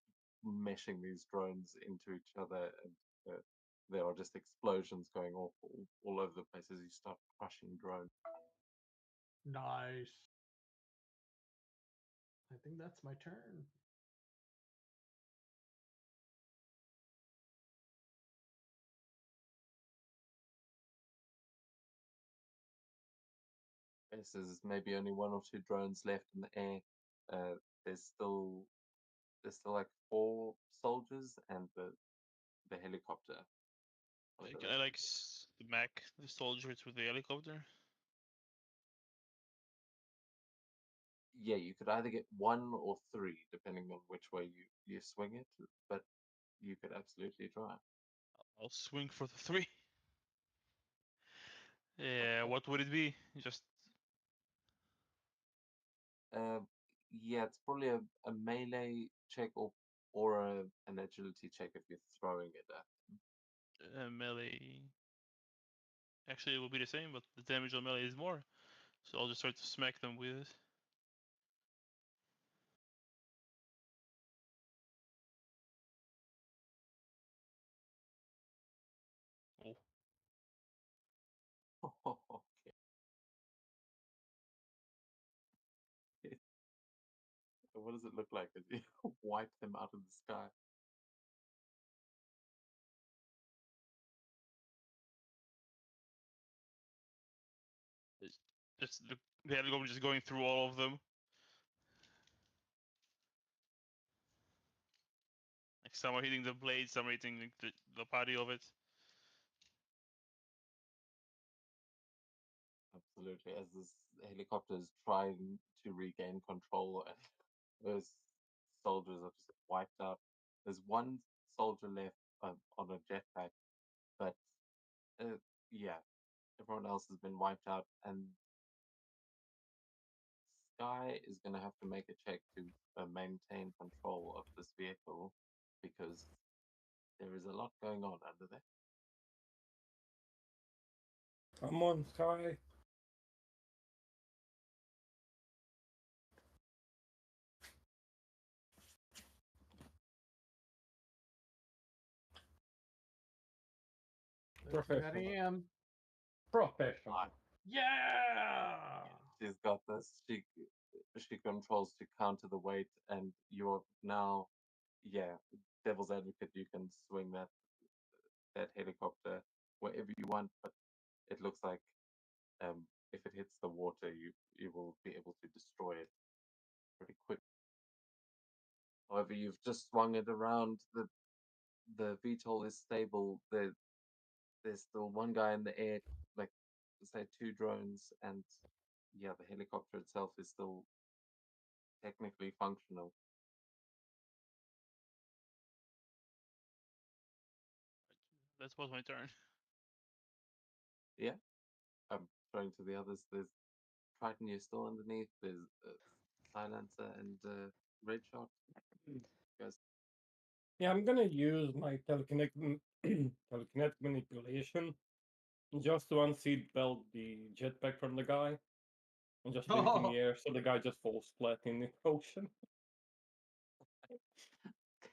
D: meshing these drones into each other, and there are just explosions going off all over the place as you start crushing drones.
C: Nice. I think that's my turn.
D: This is maybe only one or two drones left in the air. Uh, there's still like 4 soldiers and the helicopter.
A: Can I like smack the soldiers with the helicopter?
D: Yeah, you could either get 1 or 3 depending on which way you swing it, but you could absolutely try.
A: I'll swing for the 3. Yeah, what would it be? Just
D: Uh, yeah, it's probably a melee check or an agility check if you're throwing it at.
A: melee. Actually, it will be the same, but the damage on melee is more. So I'll just try to smack them with it. Oh,
D: Okay. What does it look like as you wipe them out of the sky?
A: just the helicopter just going through all of them. Like some are hitting the blades, some are hitting like, the body of it.
D: Absolutely. As this helicopter is trying to regain control, and those soldiers are just wiped out. There's one soldier left on a jetpack, but yeah, everyone else has been wiped out, and Sky is going to have to make a check to maintain control of this vehicle because there is a lot going on under there.
B: Come on, Sky.
C: That
B: Professional.
C: I am.
B: Professional.
C: Yeah.
D: She's got this. She controls to counter the weight, and you're now, yeah, devil's advocate. You can swing that helicopter wherever you want, but it looks like if it hits the water, you will be able to destroy it pretty quick. However, you've just swung it around. The VTOL is stable. There's still one guy in the air, like say 2 drones, and yeah, the helicopter itself is still technically functional.
A: That was my turn.
D: Yeah, I'm throwing to the others. There's Triton, you're still underneath. There's Silencer and Red Shot. Guys,
B: Yeah, I'm gonna use my telekinetic manipulation just to unseat belt the jetpack from the guy and just leave it in the air so the guy just falls flat in the ocean.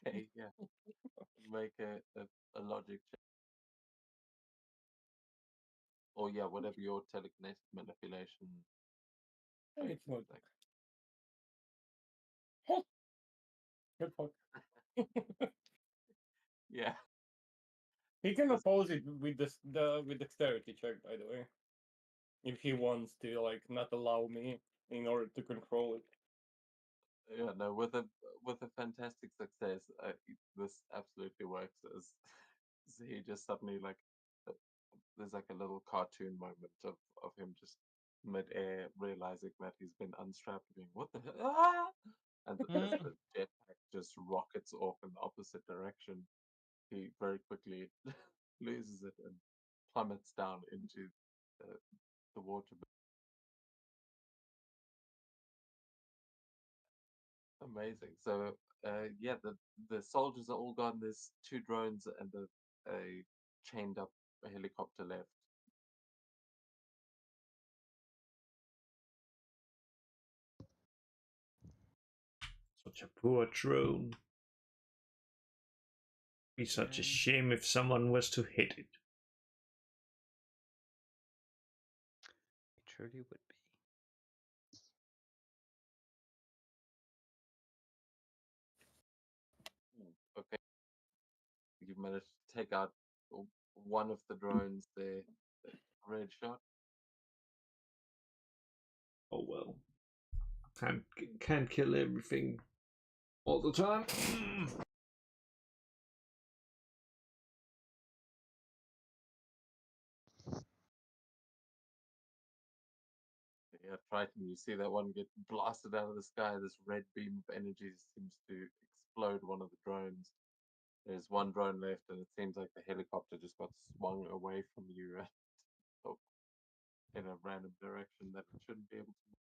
D: okay, yeah. Make a logic check. Or yeah, whatever your telekinetic manipulation.
B: It's not
D: like.
B: Good fuck.
D: Yeah.
B: He can oppose it with with dexterity check, by the way, if he wants to like not allow me in order to control it.
D: Yeah, no, with a fantastic success, this absolutely works. As he just suddenly like there's like a little cartoon moment of him just mid-air realizing that he's been unstrapped, being what the hell? Ah! And the jetpack just rockets off in the opposite direction. he very quickly loses it and plummets down into the water. Amazing. So yeah, the soldiers are all gone. There's 2 drones and a chained up helicopter left.
E: Such a poor drone. Be such a
F: Yeah.
E: shame if someone was to hit it.
F: It truly would be.
D: Okay, you managed to take out one of the drones there. Red shot.
E: Oh well. Can't kill everything all the time.
D: Yeah, Triton, you see that one get blasted out of the sky. This red beam of energy seems to explode one of the drones. There's one drone left, and it seems like the helicopter just got swung away from you in a random direction that it shouldn't be able to.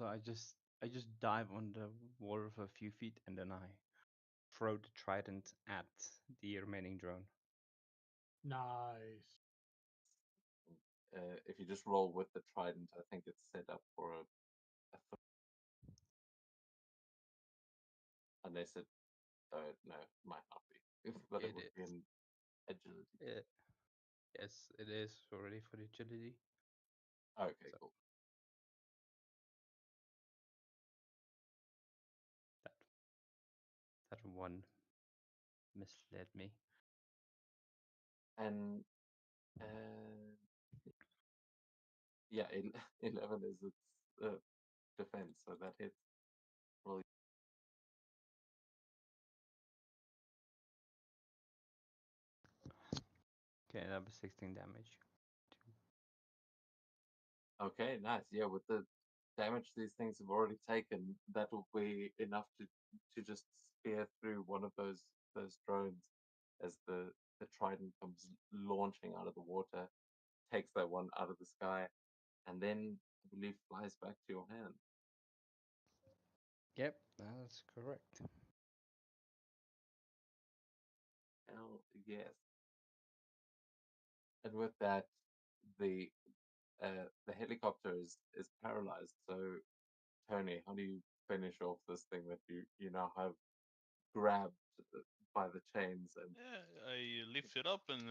F: I just dive on the water for a few feet and then I throw the trident at the remaining drone.
C: Nice.
D: If you just roll with the trident, I think it's set up for a unless it no, might not be. But it
F: It
D: would be
F: is.
D: an agility.
F: Yes, it is already for the agility.
D: Okay,
F: So-
D: cool.
F: That one misled me.
D: And yeah, 11 is its defense, so that hits. Roll.
F: Okay, that was 16 damage.
D: Okay, nice. Yeah, with the damage these things have already taken, that will be enough to just spear through one of those drones as the trident comes launching out of the water, takes that one out of the sky, and then I believe flies back to your hand.
F: Yep, that's correct.
D: Hell yes. And with that, the helicopter is paralyzed. So Tony, how do you finish off this thing that you now have grabbed by the chains and
A: Yeah, I lift it up and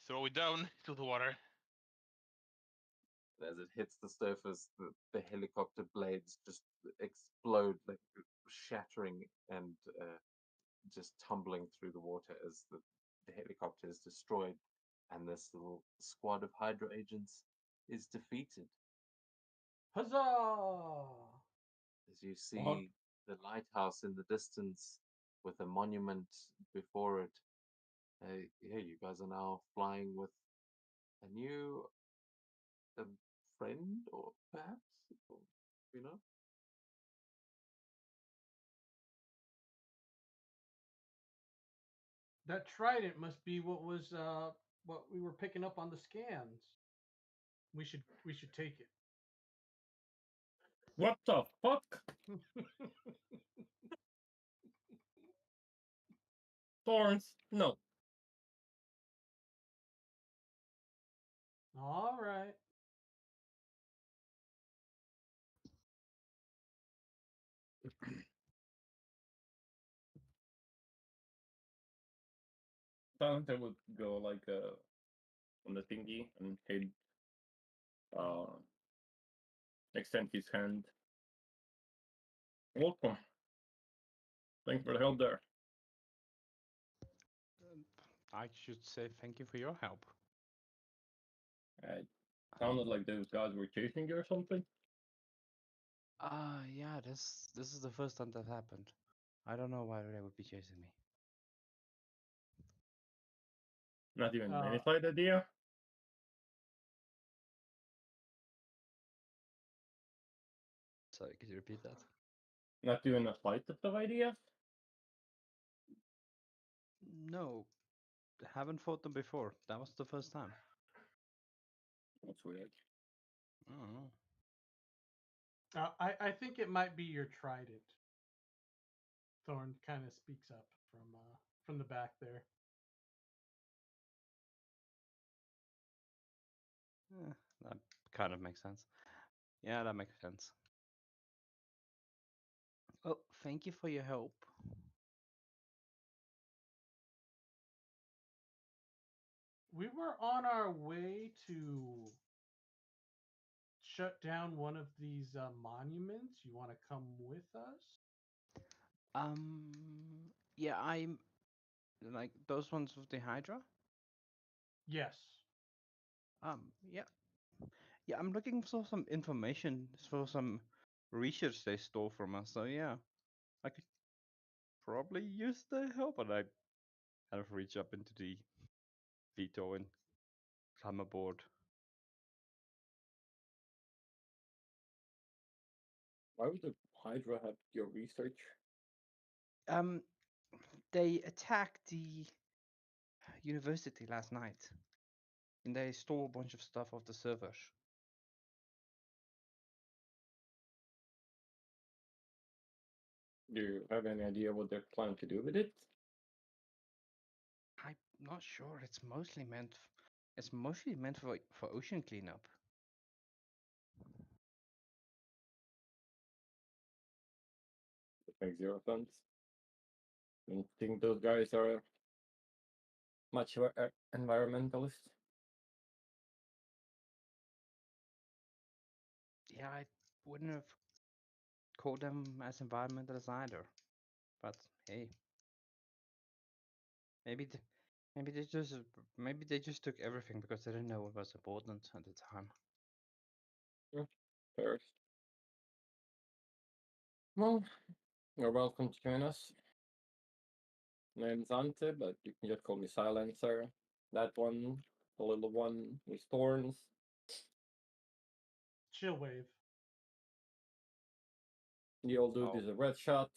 A: throw it down to the water.
D: as it hits the surface, the helicopter blades just explode, like shattering and just tumbling through the water as the helicopter is destroyed, and this little squad of Hydra agents is defeated.
C: Huzzah!
D: As you see the lighthouse in the distance with a monument before it. Yeah, you guys are now flying with a new friend, or perhaps, or, you know.
C: That trident must be what we were picking up on the scans. We should take it.
B: What the fuck? Thorns, no.
C: All right.
B: Talente would go like on the thingy and he'd extend his hand. Welcome. Thanks for the help there.
F: I should say thank you for your help.
B: It sounded like those guys were chasing you or something.
F: Yeah, this is the first time that happened. I don't know why they would be chasing me.
B: Not even any slight idea.
F: Sorry, could you repeat that?
B: Not even a slight of idea.
F: No, haven't fought them before. That was the first time.
B: That's weird.
F: I don't know.
C: I think it might be your trident. Thorn kind of speaks up from the back there.
F: That kind of makes sense. Yeah, that makes sense. Oh, thank you for your help.
C: We were on our way to shut down one of these monuments. You want to come with us?
F: Yeah, I'm like those ones with the Hydra.
C: Yes.
F: Yeah, yeah. I'm looking for some information for some research they stole from us. So yeah, I could probably use the help, and I kind of reach up into the veto and climb aboard.
B: Why would the Hydra have your research?
F: Um, they attacked the university last night, and they stole a bunch of stuff off the servers.
B: Do you have any idea what they're planning to do with it?
F: I'm not sure. It's mostly meant for ocean cleanup.
B: It makes zero sense. I don't think those guys are much of an environmentalist.
F: Yeah, I wouldn't have called them as environmentalists either. But hey, maybe th- maybe they just took everything because they didn't know it was important at the time.
B: First. Well, you're welcome to join us. Name's Ante, but you can just call me Silencer. That one, the little one with thorns.
C: Chill wave.
B: The old dude
F: Oh.
B: is a red shot.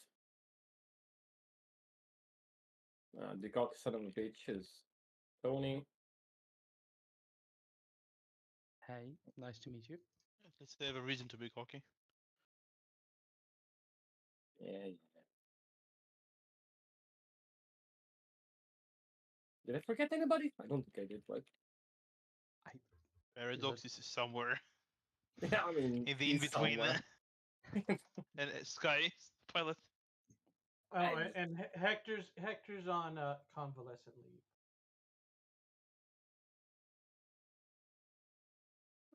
B: The cocky son of a bitch is Tony.
F: Hey, nice to meet you.
A: At least they have a reason to be cocky.
B: Yeah. Did I forget anybody? I don't think I did, right?
A: Paradox is somewhere
B: Yeah, I mean,
A: in the
B: he's
A: in-between.
B: somewhere.
A: And Sky, pilot.
C: Oh,
B: I-
C: and Hector's on convalescent leave.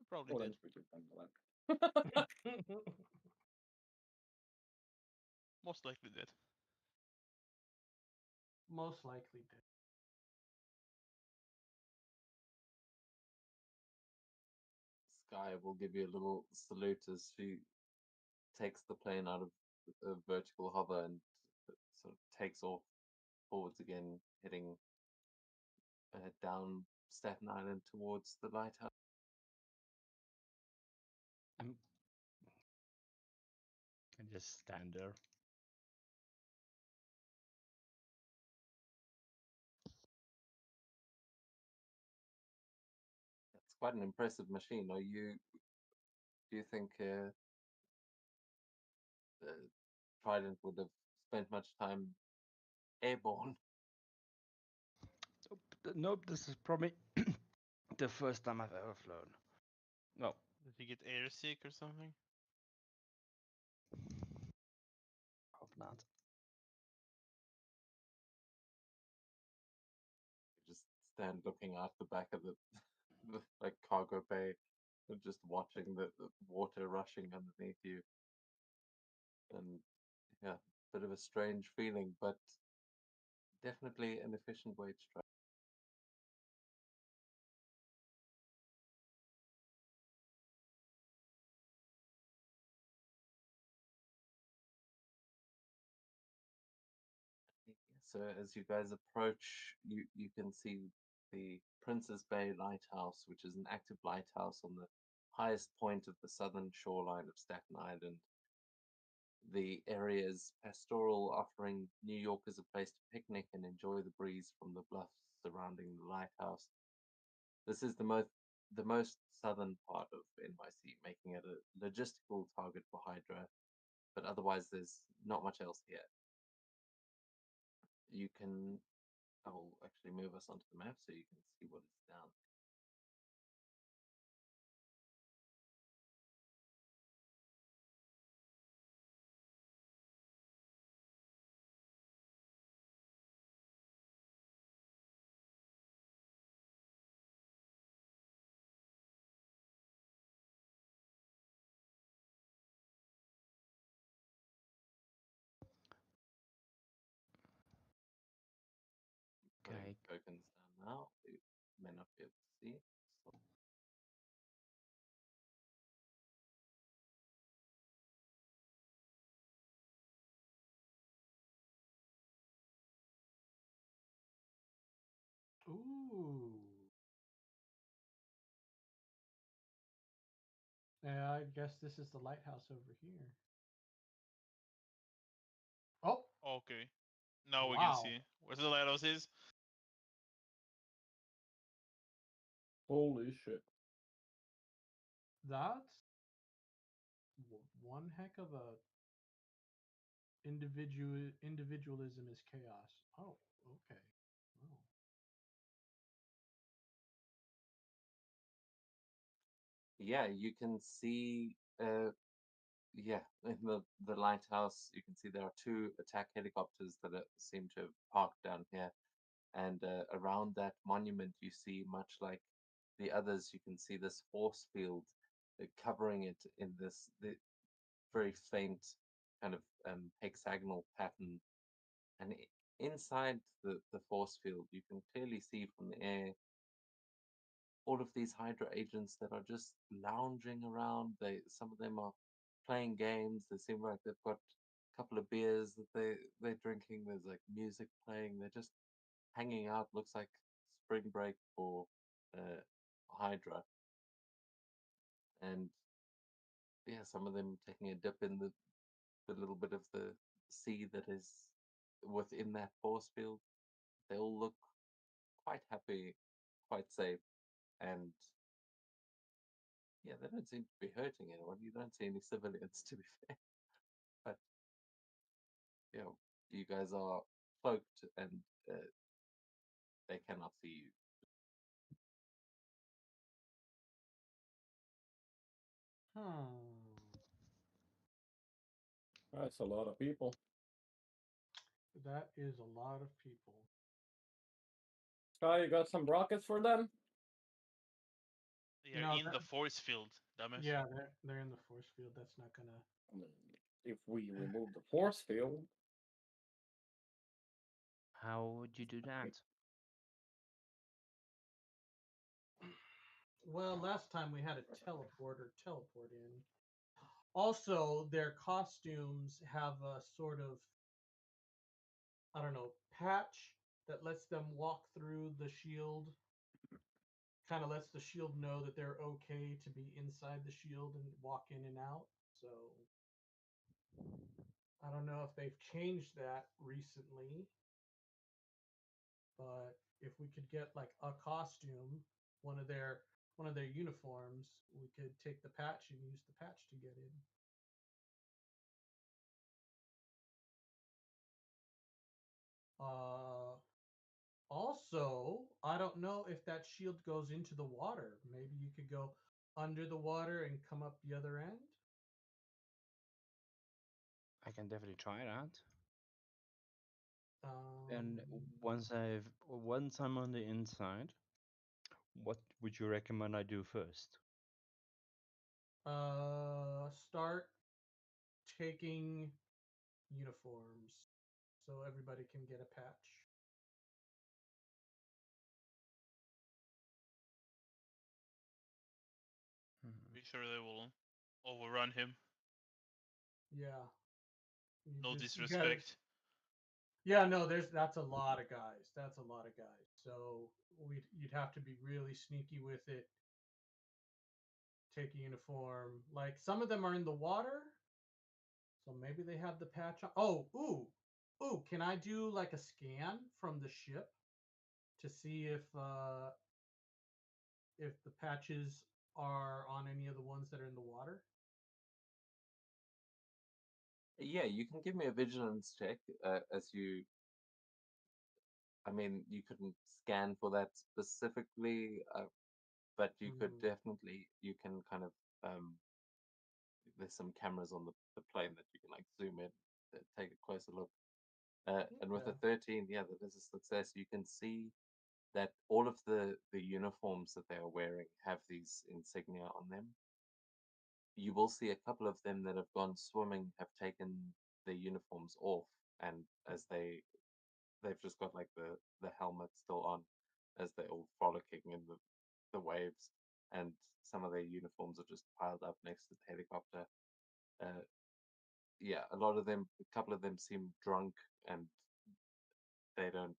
A: Probably
B: Oh,
A: did.
B: that's pretty fun.
A: Most likely did.
C: Most likely did.
D: Sky will give you a little salute as she takes the plane out of a vertical hover and sort of takes off forwards again, heading down Staten Island towards the lighthouse.
F: I just stand there.
D: It's quite an impressive machine. Do you think Trident would have spent much time airborne?
F: Nope, this is probably the first time I've ever flown. No,
A: Did he get airsick or something?
F: hope not.
D: You just stand looking out the back of the like cargo bay and just watching the water rushing underneath you. And yeah, bit of a strange feeling, but definitely an efficient way to travel. So as you guys approach, you can see the Princess Bay Lighthouse, which is an active lighthouse on the highest point of the southern shoreline of Staten Island. The area is pastoral, offering New Yorkers a place to picnic and enjoy the breeze from the bluffs surrounding the lighthouse. This is the most southern part of NYC, making it a logistical target for Hydra, but otherwise there's not much else here. You can, I'll actually move us onto the map so you can see what is down. Putting
F: Okay.
D: tokens down now. You may not be able to see. So
C: Ooh. Yeah, I guess this is the lighthouse over here. Oh,
A: Okay. Now we can
C: wow.
A: see where the lighthouse is.
B: Holy shit.
C: That's one heck of a individualism is chaos. Oh, okay. Wow.
D: yeah, you can see yeah, in the lighthouse you can see there are two attack helicopters that seem to have parked down here. And around that monument you see, much like the others, you can see this force field covering it in this very faint kind of hexagonal pattern. And inside the force field you can clearly see from the air all of these Hydra agents that are just lounging around. Some of them are playing games. They seem like they've got a couple of beers that they're drinking. There's like music playing. They're just hanging out. Looks like spring break for Hydra. And yeah, some of them taking a dip in the little bit of the sea that is within that force field. They all look quite happy, quite safe, and yeah, they don't seem to be hurting anyone. You don't see any civilians, to be fair. But you know, you guys are cloaked, and they cannot see you.
B: That's a lot of people.
C: That is a lot of people.
B: Sky, you got some rockets for them?
A: They are
C: No,
A: in the force field, dumbass.
C: Yeah, they're in the force field. That's not gonna.
B: I mean, if we remove the force field,
F: How would you do that?
C: Well, last time we had a teleporter teleport in. Also, their costumes have a sort of, I don't know, patch that lets them walk through the shield. Kind of lets the shield know that they're okay to be inside the shield and walk in and out. So I don't know if they've changed that recently, but if we could get like a costume, one of their uniforms, we could take the patch and use the patch to get in. Also, I don't know if that shield goes into the water. Maybe you could go under the water and come up the other end.
F: I can definitely try that. And
C: Um,
F: once I'm on the inside, what would you recommend I do first?
C: Start taking uniforms so everybody can get a patch.
A: Be sure they will overrun him.
C: Yeah.
A: No
C: you gotta-
A: disrespect.
C: Yeah, no, that's a lot of guys. That's a lot of guys. So you'd have to be really sneaky with it. Take a uniform. Like some of them are in the water, So maybe they have the patch on. Oh, ooh! Can I do like a scan from the ship to see if the patches are on any of the ones that are in the water?
D: Yeah, you can give me a vigilance check as you. I mean, you couldn't scan for that specifically, but you could
C: Mhm.
D: definitely. You can kind of. There's some cameras on the plane that you can like zoom in, take a closer look. And with a
C: Okay.
D: 13, yeah, that is a success. You can see that all of the uniforms that they are wearing have these insignia on them. You will see a couple of them that have gone swimming have taken their uniforms off, and as they've just got like the helmet still on, as they're all frolicking in the waves, and some of their uniforms are just piled up next to the helicopter. Uh, yeah, a lot of them, a couple of them seem drunk, and they don't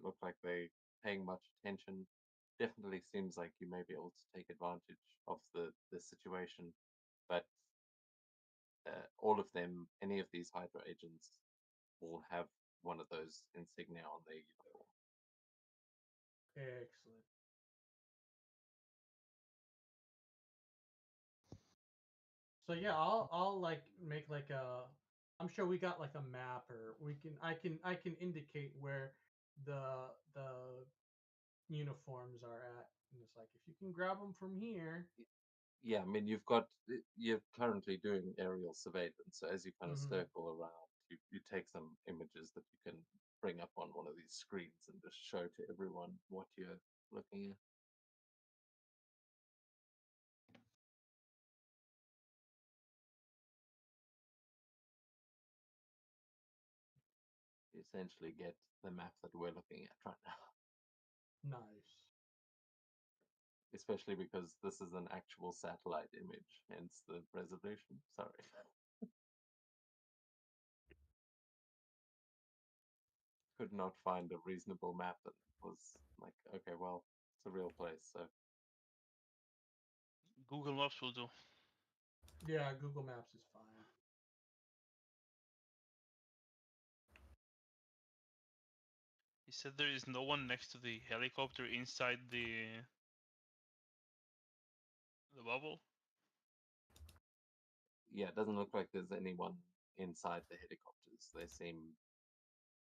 D: look like they're paying much attention. Definitely seems like you may be able to take advantage of the situation, but all of them, any of these Hydra agents, will have one of those insignia on their uniform.
C: Excellent. So yeah, I'll like make like a. I'm sure we got like a map, or I can indicate where the uniforms are at, and it's like if you can grab them from here.
D: Yeah, I mean you're currently doing aerial surveillance, so as you kind of
C: Mhm.
D: circle around, you take some images that you can bring up on one of these screens and just show to everyone what you're looking at. You essentially get the map that we're looking at right now.
C: Nice.
D: Especially because this is an actual satellite image, hence the resolution. Sorry. Could not find a reasonable map that was like, okay, well, it's a real place, so
A: Google Maps will do.
C: Yeah, Google Maps is fine.
A: He said there is no one next to the helicopter inside the bubble.
D: yeah, it doesn't look like there's anyone inside the helicopters. They seem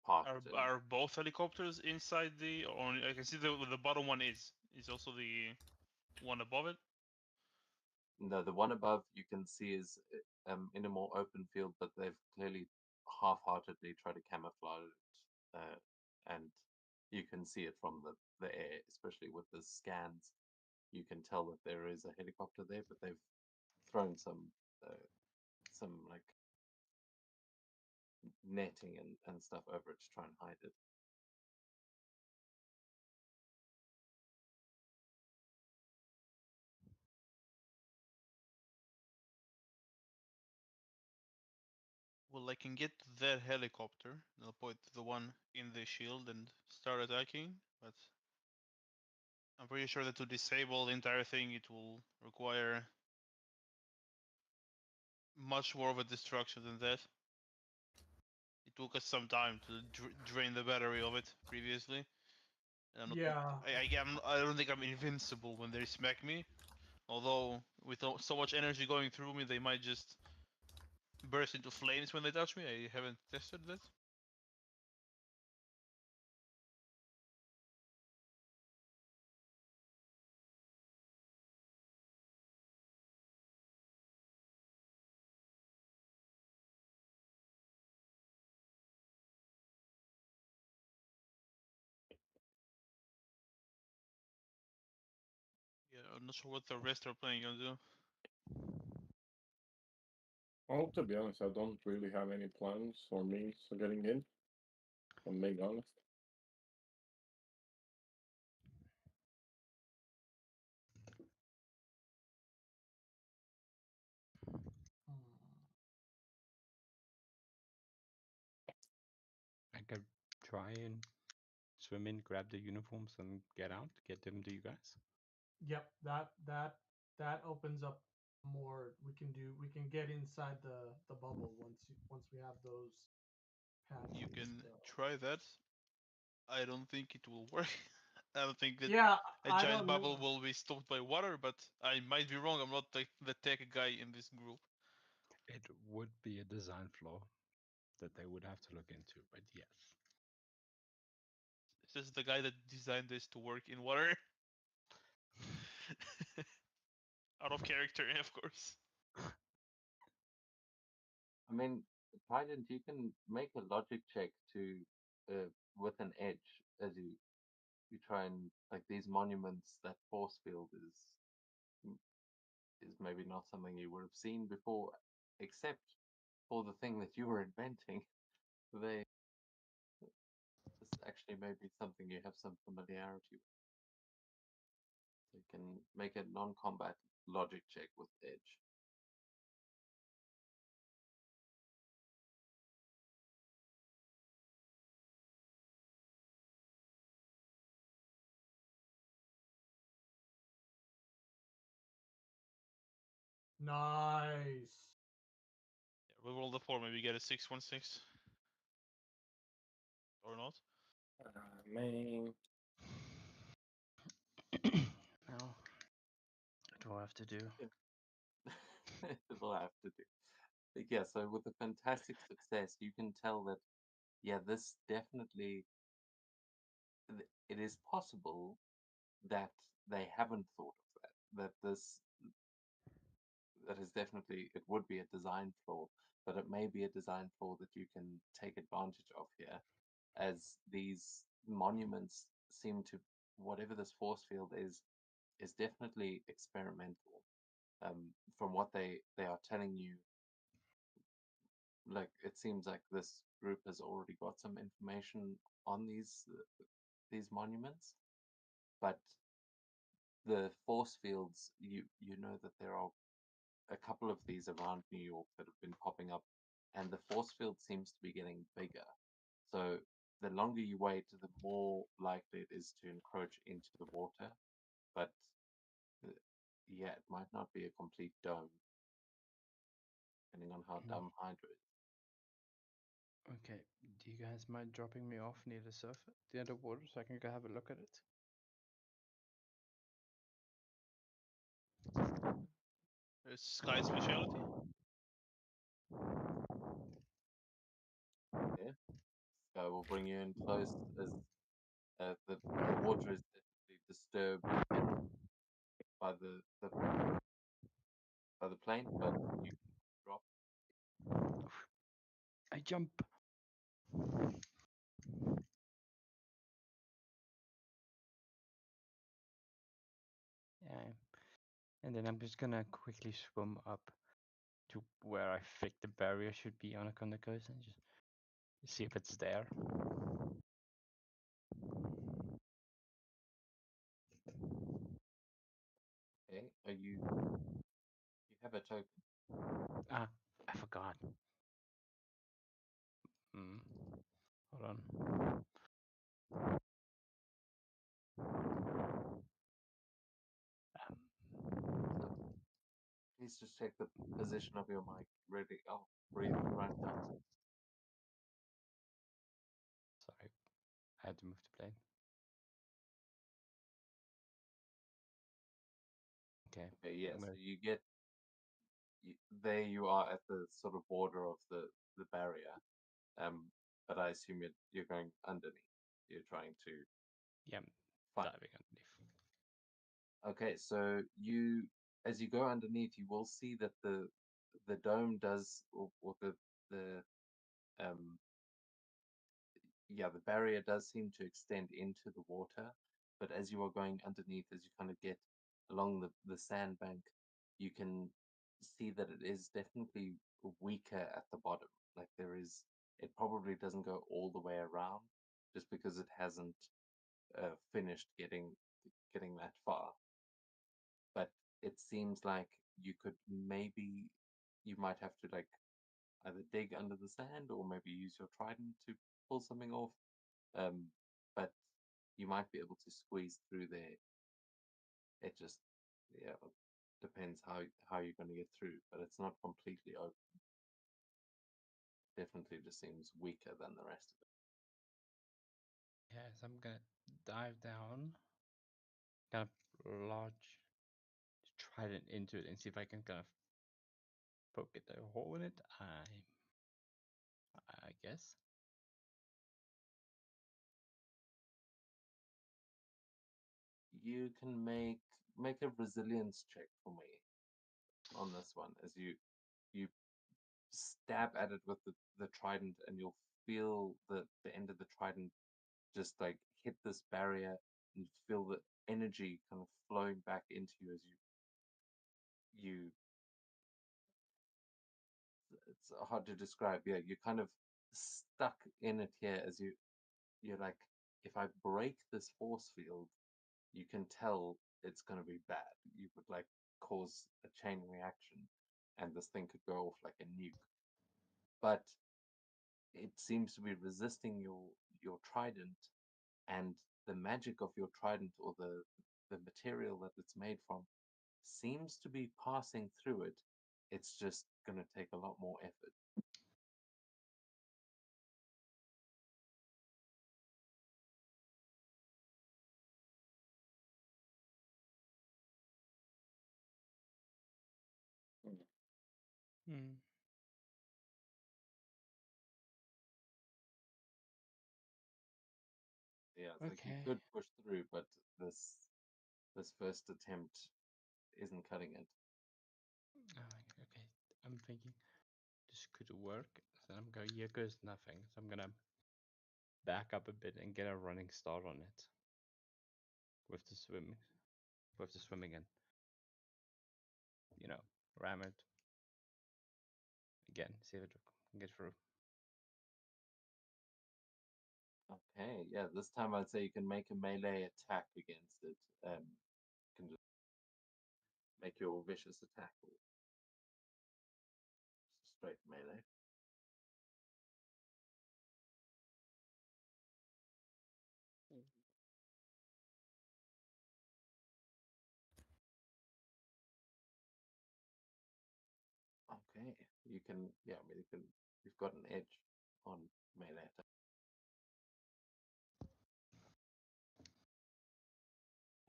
D: parked.
A: Are both helicopters inside the? Or I can see the bottom one is also the one above it.
D: No, the one above you can see is in a more open field, but they've clearly half-heartedly tried to camouflage it, and you can see it from the air, especially with the scans. You can tell that there is a helicopter there, but they've thrown some like netting and stuff over it to try and hide it.
A: Well, I can get that helicopter. And I'll point to the one in the shield and start attacking. But I'm pretty sure that to disable the entire thing, it will require much more of a destruction than that. It took us some time to drain the battery of it previously. And I'm not,
C: Yeah.
A: I don't think I'm invincible when they smack me. Although with so much energy going through me, they might just burst into flames when they touch me. I haven't tested that. Yeah, I'm not sure what the rest are planning on do.
B: Well, to be honest, I don't really have any plans or means of getting in. I'm being honest.
F: I could try and swim in, grab the uniforms, and get out. Get them to you guys.
C: Yep. That opens up more we can do. We can get inside the bubble once we have those patches.
A: You can
C: so.
A: try that. I don't think it will work. I don't think that
C: Yeah,
A: a
C: I
A: giant
C: don't
A: bubble
C: know.
A: will be stopped by water, but I might be wrong. I'm not the tech guy in this group.
H: It would be a design flaw that they would have to look into, but yes.
A: This is the guy that designed this to work in water. Out of character, of course.
D: I mean, Trident, you can make a logic check to with an edge as you try and like these monuments. That force field is maybe not something you would have seen before, except for the thing that you were inventing. They this actually may be something you have some familiarity with. So you can make a non-combat logic check with edge.
C: Nice.
A: We roll the 4, maybe get a 616. Or not.
B: Man,
F: Now, what do I have to do?
D: It'll have to do. But yeah, so with a fantastic success, you can tell that, yeah, this definitely, it is possible that they haven't thought of that. That is definitely, it would be a design flaw, but it may be a design flaw that you can take advantage of here, as these monuments seem to, whatever this force field is definitely experimental. From what they are telling you, like it seems like this group has already got some information on these monuments, but the force fields, you know that there are a couple of these around New York that have been popping up, and the force field seems to be getting bigger. So the longer you wait, the more likely it is to encroach into the water. But yeah, it might not be a complete dome, depending on how dumb Hydra is.
F: Okay, do you guys mind dropping me off near the surface, the underwater, so I can go have a look at it?
A: It's Sky specialty.
D: Yeah, Sky will bring you in close as the water is definitely disturbed by the plane, but you can drop.
F: I jump. Yeah, and then I'm just gonna quickly swim up to where I think the barrier should be on the coast and just see if it's there.
D: Okay, you have a token.
F: Ah, I forgot. Hold on.
D: Please just check the position of your mic. Ready? Oh, breathing right now.
F: Sorry, I had to move the plane. Okay.
D: Okay, yeah. So
F: Where-
D: you get there. You are at the sort of border of the barrier. But I assume you're going underneath. You're trying to
F: Yeah, I'm
D: find.
F: diving underneath.
D: Okay, so as you go underneath, you will see that the dome does, or the um yeah, the barrier does seem to extend into the water, but as you are going underneath, as you kind of get along the sandbank, you can see that it is definitely weaker at the bottom. Like it probably doesn't go all the way around, just because it hasn't finished getting that far. But it seems like you might have to like either dig under the sand or maybe use your trident to pull something off. But you might be able to squeeze through there. It just, yeah, depends how you're going to get through, but it's not completely open. Definitely just seems weaker than the rest of it.
F: Yes, I'm gonna dive down, kind of lodge trident into it and see if I can kind of poke it a hole in it. I guess.
D: You can make a resilience check for me on this one as you stab at it with the trident, and you'll feel the end of the trident just like hit this barrier, and you feel the energy kind of flowing back into you as you it's hard to describe. Yeah, you're kind of stuck in it here as you're like, if I break this force field, you can tell it's going to be bad. You would like cause a chain reaction, and this thing could go off like a nuke. But it seems to be resisting your trident, and the magic of your trident, or the material that it's made from, seems to be passing through it. It's just going to take a lot more effort.
F: Hmm.
D: Yeah, it's like you
F: Okay.
D: could push through, but this first attempt isn't cutting it.
F: Okay. I'm thinking this could work. So I'm going. Here goes nothing. So I'm gonna back up a bit and get a running start on it with the swimming, and ram it again. See if it can get through.
D: Okay, yeah, this time I'd say you can make a melee attack against it. You can just make your vicious attack, or just straight melee. Okay, you can, yeah, I mean, you've got an edge on melee attack.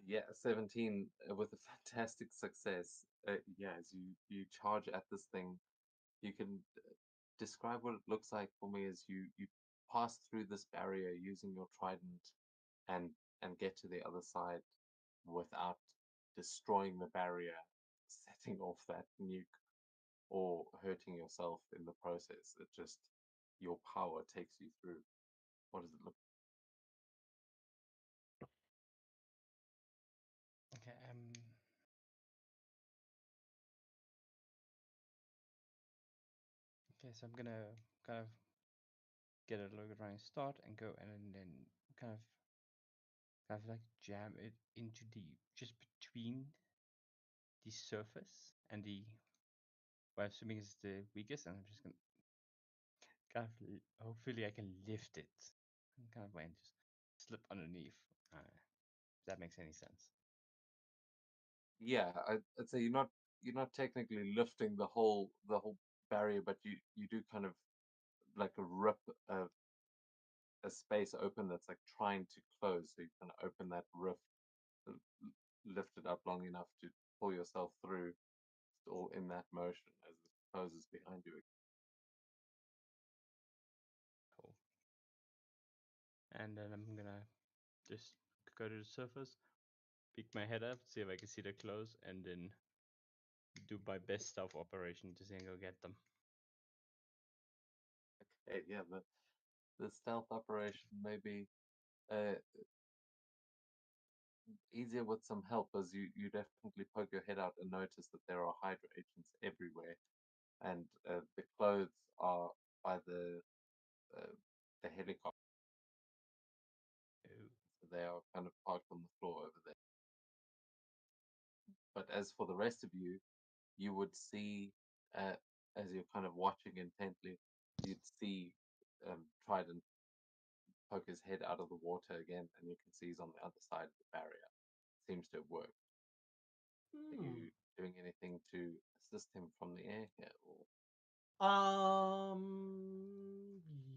D: Yeah, 17 with a fantastic success. Yeah, as you charge at this thing, you can describe what it looks like for me as you pass through this barrier using your trident, and get to the other side without destroying the barrier, setting off that nuke, or hurting yourself in the process. It just, your power takes you through. What does it look?
F: Okay. Okay. So I'm gonna kind of get a look running start and go, and then kind of like jam it into the just between the surface and the what I'm assuming is the weakest, and I'm just gonna kind of hopefully I can lift it and kind of and just slip underneath. If that makes any sense.
D: Yeah, I'd say you're not technically lifting the whole barrier, but you do kind of like rip a space open that's like trying to close. So you kind of open that rift, lift it up long enough to pull yourself through, still in that motion as it closes behind you.
F: Cool. And then I'm gonna just go to the surface, peek my head up, see if I can see the clothes, and then do my best stealth operation to see and go get them.
D: Okay, yeah, the stealth operation may be uh, easier with some help, as you definitely poke your head out and notice that there are Hydra agents everywhere, and the clothes are by uh, the helicopter.
F: Oh.
D: So they are kind of parked on the floor over there. But as for the rest of you, you would see, as you're kind of watching intently, you'd see Trident poke his head out of the water again, and you can see he's on the other side of the barrier. Seems to have worked.
C: Hmm.
D: You doing anything to assist him from the air here? Or...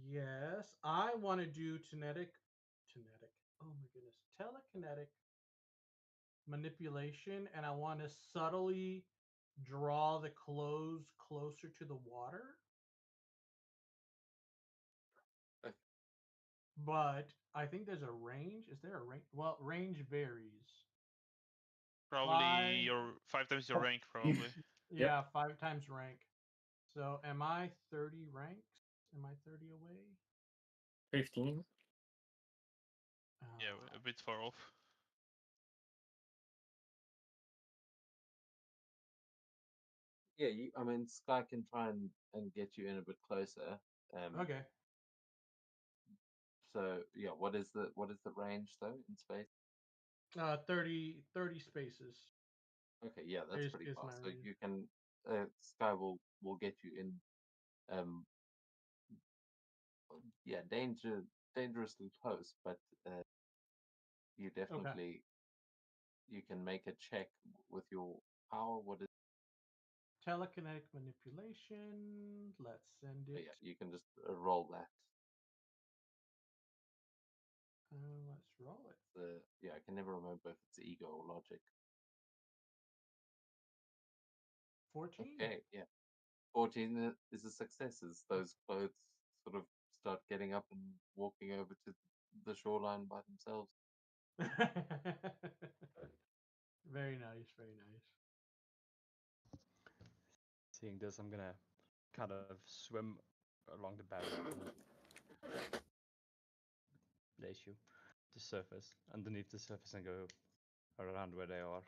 C: Yes, I want to do telekinetic. Oh my goodness, telekinetic manipulation, and I want to subtly draw the clothes closer to the water.
D: Okay.
C: But I think there's a range. Is there a range? Well, range varies.
A: Probably
C: Five.
A: your 5 times your rank, probably.
C: Yeah, 5 times rank. So am I 30 ranks? Am I 30 away?
B: 15.
A: Yeah, a bit far off.
D: Yeah, I mean, Sky can try and get you in a bit closer.
C: Okay.
D: So yeah, what is the range though in space?
C: 30 spaces.
D: Okay, yeah, that's
C: Is-
D: pretty
C: is
D: far.
C: my
D: So
C: range.
D: you can Sky will get you in. Yeah, dangerously close, but you definitely you can make a check with your power. What is?
C: Telekinetic manipulation. Let's send it.
D: Yeah, you can just roll that.
C: Let's roll it.
D: Yeah, I can never remember if it's ego or logic.
C: 14.
D: Okay, yeah. 14 is a success as those clothes sort of start getting up and walking over to the shoreline by themselves.
C: Very nice, very nice.
F: Seeing this, I'm gonna kind of swim along the barrier and place you the surface, underneath the surface, and go around where they are.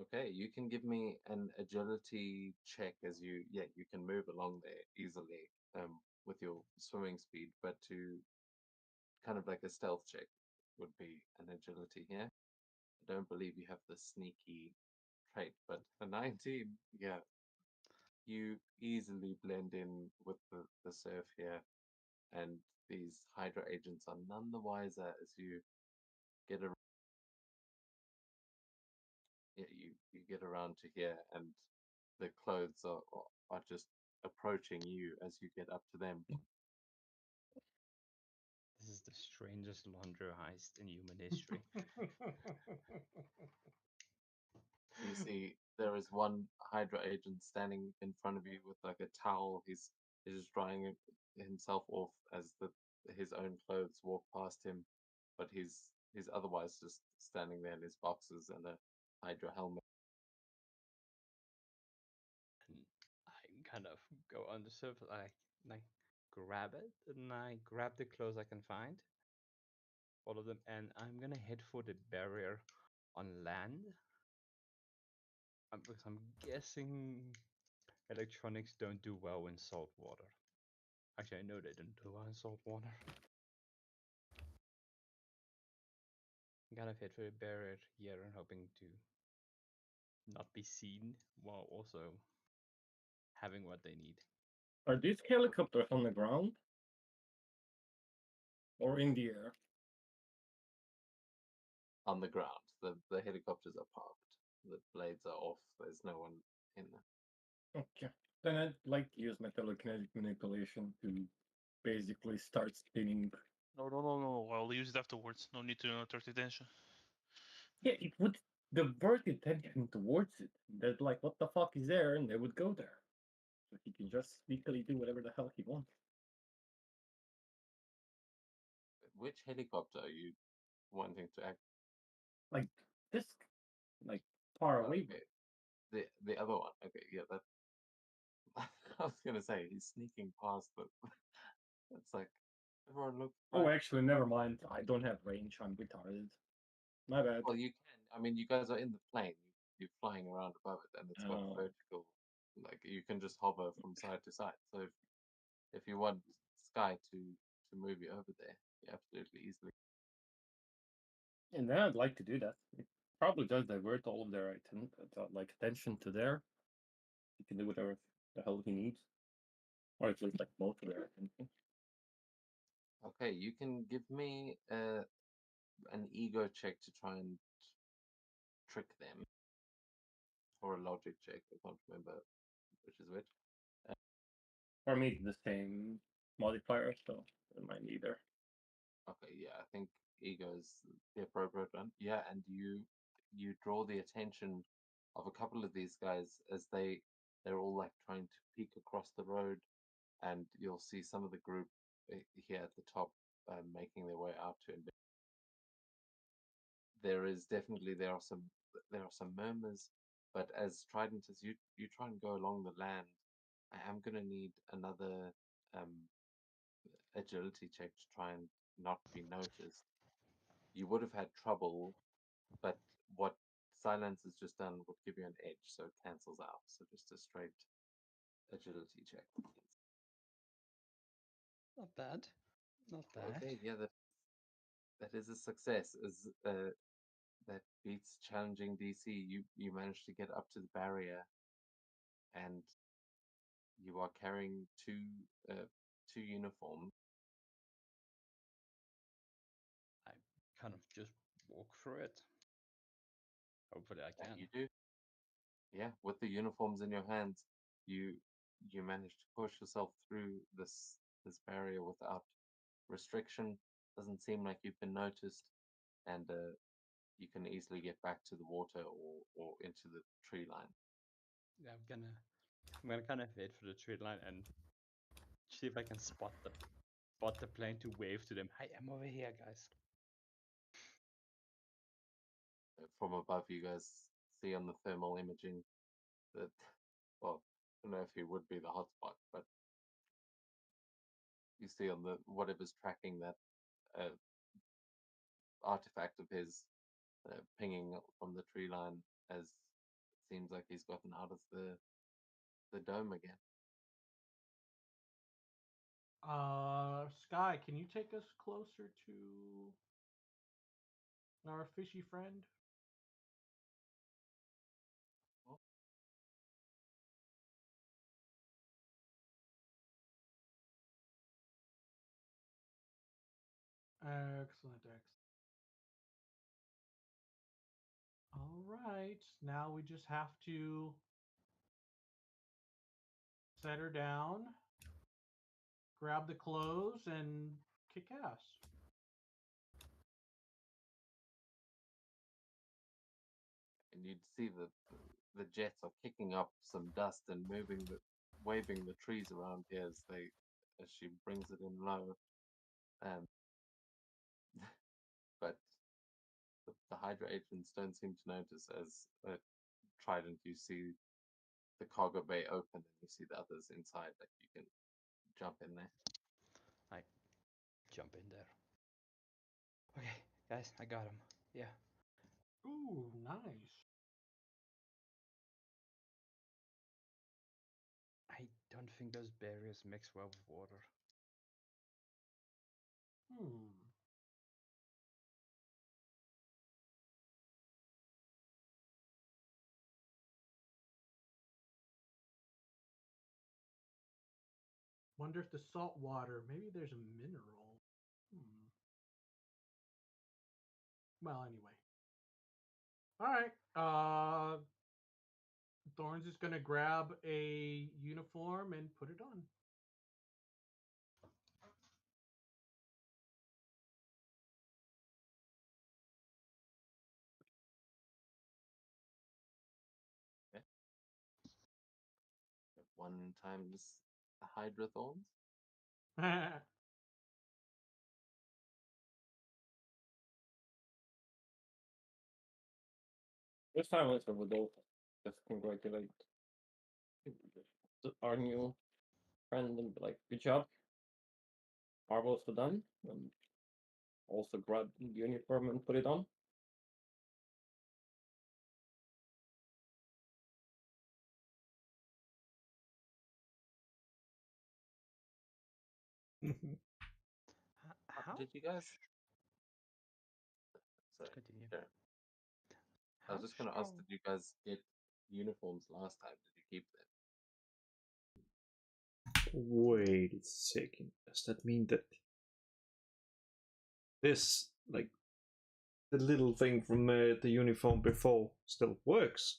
D: Okay, you can give me an agility check as you can move along there easily with your swimming speed, but to kind of like a stealth check would be an agility here. I don't believe you have the sneaky trait, but a 19, yeah, you easily blend in with the surf here, and these Hydra agents are none the wiser as you get around. Yeah, you get around to here, and the clothes are just approaching you as you get up to them.
F: This is the strangest laundry heist in human history.
D: You see, there is one Hydra agent standing in front of you with like a towel. He's just drying himself off as his own clothes walk past him, but he's otherwise just standing there in his boxers and a Hydra helmet.
F: And I kind of go on the surface, I grab it, and I grab the clothes I can find, all of them, and I'm gonna head for the barrier on land. Because I'm guessing electronics don't do well in salt water. Actually, I know they don't do well in salt water. I'm gonna head for the barrier here and hoping to not be seen while also having what they need.
B: Are these helicopters on the ground? Or in the air?
D: On the ground. The helicopters are parked. The blades are off. There's no one in there.
B: Okay. Then I'd like to use my telekinetic manipulation to basically start spinning.
A: No. I'll use it afterwards. No need to attract attention.
B: Yeah, it would divert attention towards it. They're like, what the fuck is there? And they would go there. So he can just sneakily do whatever the hell he wants.
D: Which helicopter are you wanting to act?
B: Like this, like far away.
D: Okay. The other one. Okay, yeah, that. I was gonna say he's sneaking past, but it's like everyone look.
B: Oh, actually, never mind. I don't have range. I'm retarded. My bad.
D: Well, you can. I mean, you guys are in the plane. You're flying around above it, and it's got
B: Oh.
D: vertical. Like you can just hover from side to side. So if you want Sky to move you over there, you absolutely easily.
B: And then I'd like to do that. It probably does divert all of their like attention to there. He can do whatever the hell he needs, or at least like most of their attention.
D: Okay, you can give me an ego check to try and trick them, or a logic check. I can't remember which is which.
B: For me, it's the same modifier, so I don't mind either.
D: Okay, yeah, I think ego is the appropriate one. Yeah, and you draw the attention of a couple of these guys as they're all like trying to peek across the road, and you'll see some of the group here at the top making their way out to it. There are some murmurs, but as Trident, as you try and go along the land, I am gonna need another agility check to try and not be noticed. You would have had trouble, but what silence has just done would give you an edge, so it cancels out. So just a straight agility check, please.
F: Not bad. Not bad.
D: Okay, yeah, that is a success. That beats challenging DC. You managed to get up to the barrier, and you are carrying two uniforms.
F: I kind of just walk through it. Hopefully I
D: That
F: can.
D: you do. Yeah, with the uniforms in your hands, you manage to push yourself through this barrier without restriction. Doesn't seem like you've been noticed, and you can easily get back to the water or into the tree line.
F: Yeah, I'm gonna kind of wait for the tree line and see if I can spot the plane to wave to them. Hi, I'm over here, guys.
D: From above, you guys see on the thermal imaging that, well, I don't know if he would be the hotspot, but you see on the whatever's tracking that artifact of his pinging from the tree line, as it seems like he's gotten out of the dome again.
C: Sky, can you take us closer to our fishy friend? Excellent, excellent. All right, now we just have to set her down, grab the clothes, and kick ass.
D: And you'd see that the jets are kicking up some dust and waving the trees around here as she brings it in low. But the Hydra agents don't seem to notice as Trident. You see the cargo bay open and you see the others inside that you can jump in there.
F: I jump in there. Okay, guys, I got him. Yeah.
C: Ooh, nice.
F: I don't think those barriers mix well with water.
C: Wonder if the salt water, maybe there's a mineral. Well, anyway. All right. Thorns is gonna grab a uniform and put it on.
D: Okay. 1 times the Hydra thorns.
B: This time let's go with Dolph. Just congratulate our new friend and be like, good job. Marvelous done. And also grab the uniform and put it on.
F: How
D: Did you guys? Sorry,
F: continue?
D: Darren. I was just going to ask, did you guys get uniforms last time? Did you keep them?
E: Wait a second. Does that mean that this, like, the little thing from the uniform before still works.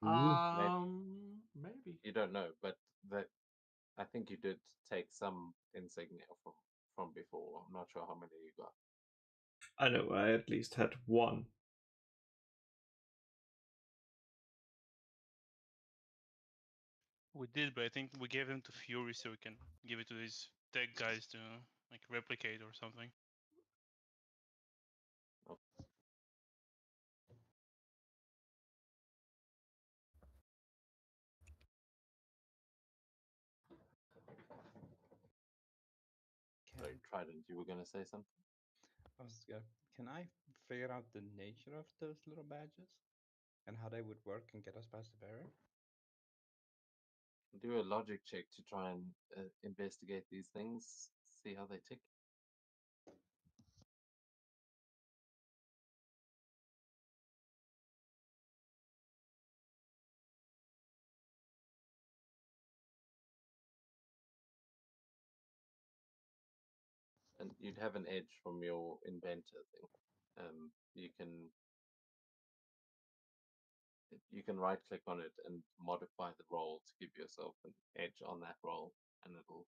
C: Maybe.
D: You don't know, but that I think you did take some insignia from before. I'm not sure how many you got.
E: I know I at least had one.
A: We did, but I think we gave them to Fury so we can give it to these tech guys to like replicate or something.
D: Sorry, Trident, you were gonna say something?
F: Can I figure out the nature of those little badges and how they would work and get us past the barrier?
D: Do a logic check to try and investigate these things, see how they tick. And you'd have an edge from your inventor thing. You can right click on it and modify the roll to give yourself an edge on that roll, and it'll.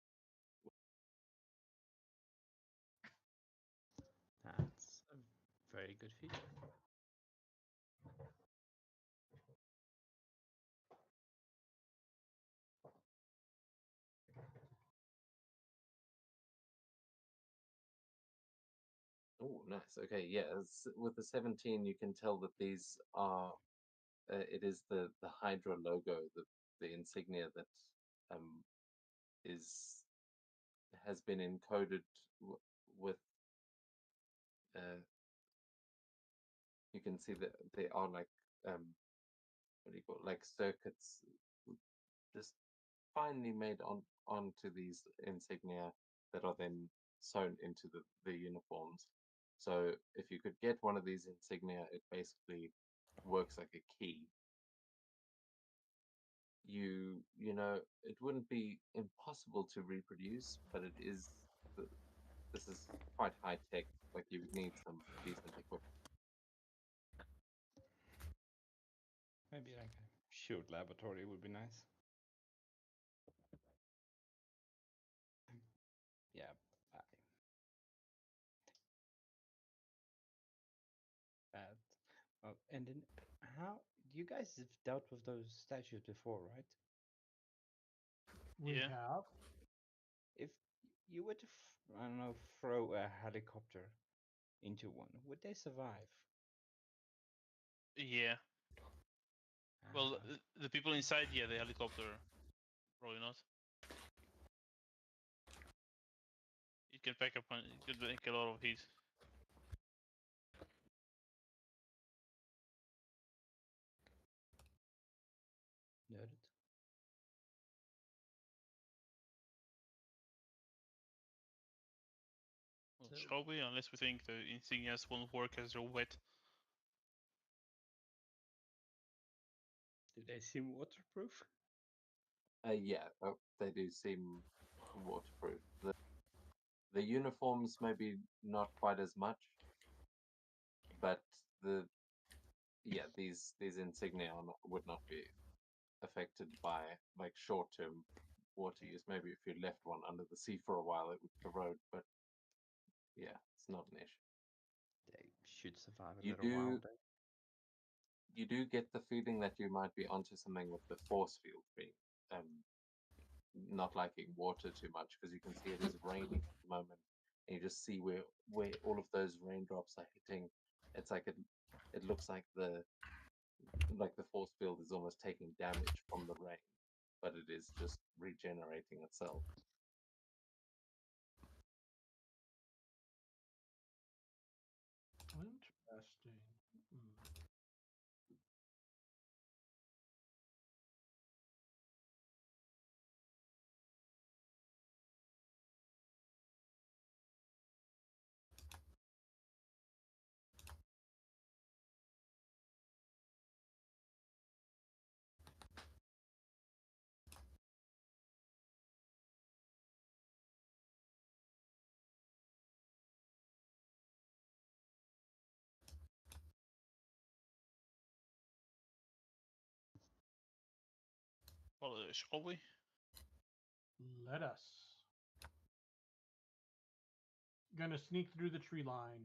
F: That's a very good feature.
D: Oh, nice. Okay, yeah. With the 17, you can tell that these are. It is the Hydra logo, the insignia that has been encoded with. You can see that they are like what do you call it? Like circuits, just finely made onto these insignia that are then sewn into the uniforms. So if you could get one of these insignia, it basically works like a key. You know, it wouldn't be impossible to reproduce, but it is. This is quite high tech. Like you would need some decent equipment.
F: Maybe like a shield laboratory would be nice. Yeah. Bad. And then how you guys have dealt with those statues before, right?
C: We
A: Yeah.
C: have.
F: If you were to, I don't know, throw a helicopter into one, would they survive?
A: Yeah. Well,
F: Ah,
A: the people inside, yeah, the helicopter, probably not. It can pack up, it could make a lot of heat.
F: noted.
A: Well,
F: So-
A: shall we? Unless we think the insignias won't work as they're wet.
F: Do they seem waterproof?
D: Yeah, they do seem waterproof. The uniforms maybe not quite as much, but these insignia would not be affected by like short-term water use. Maybe if you left one under the sea for a while, it would corrode, but yeah, it's not an issue.
F: They should survive a
D: You
F: little while. Then.
D: You do get the feeling that you might be onto something with the force field being not liking water too much, because you can see it is raining at the moment, and you just see where all of those raindrops are hitting. It's like it looks like the force field is almost taking damage from the rain, but it is just regenerating itself.
C: Interesting.
A: Well, shall we?
C: Let us. Gonna sneak through the tree line.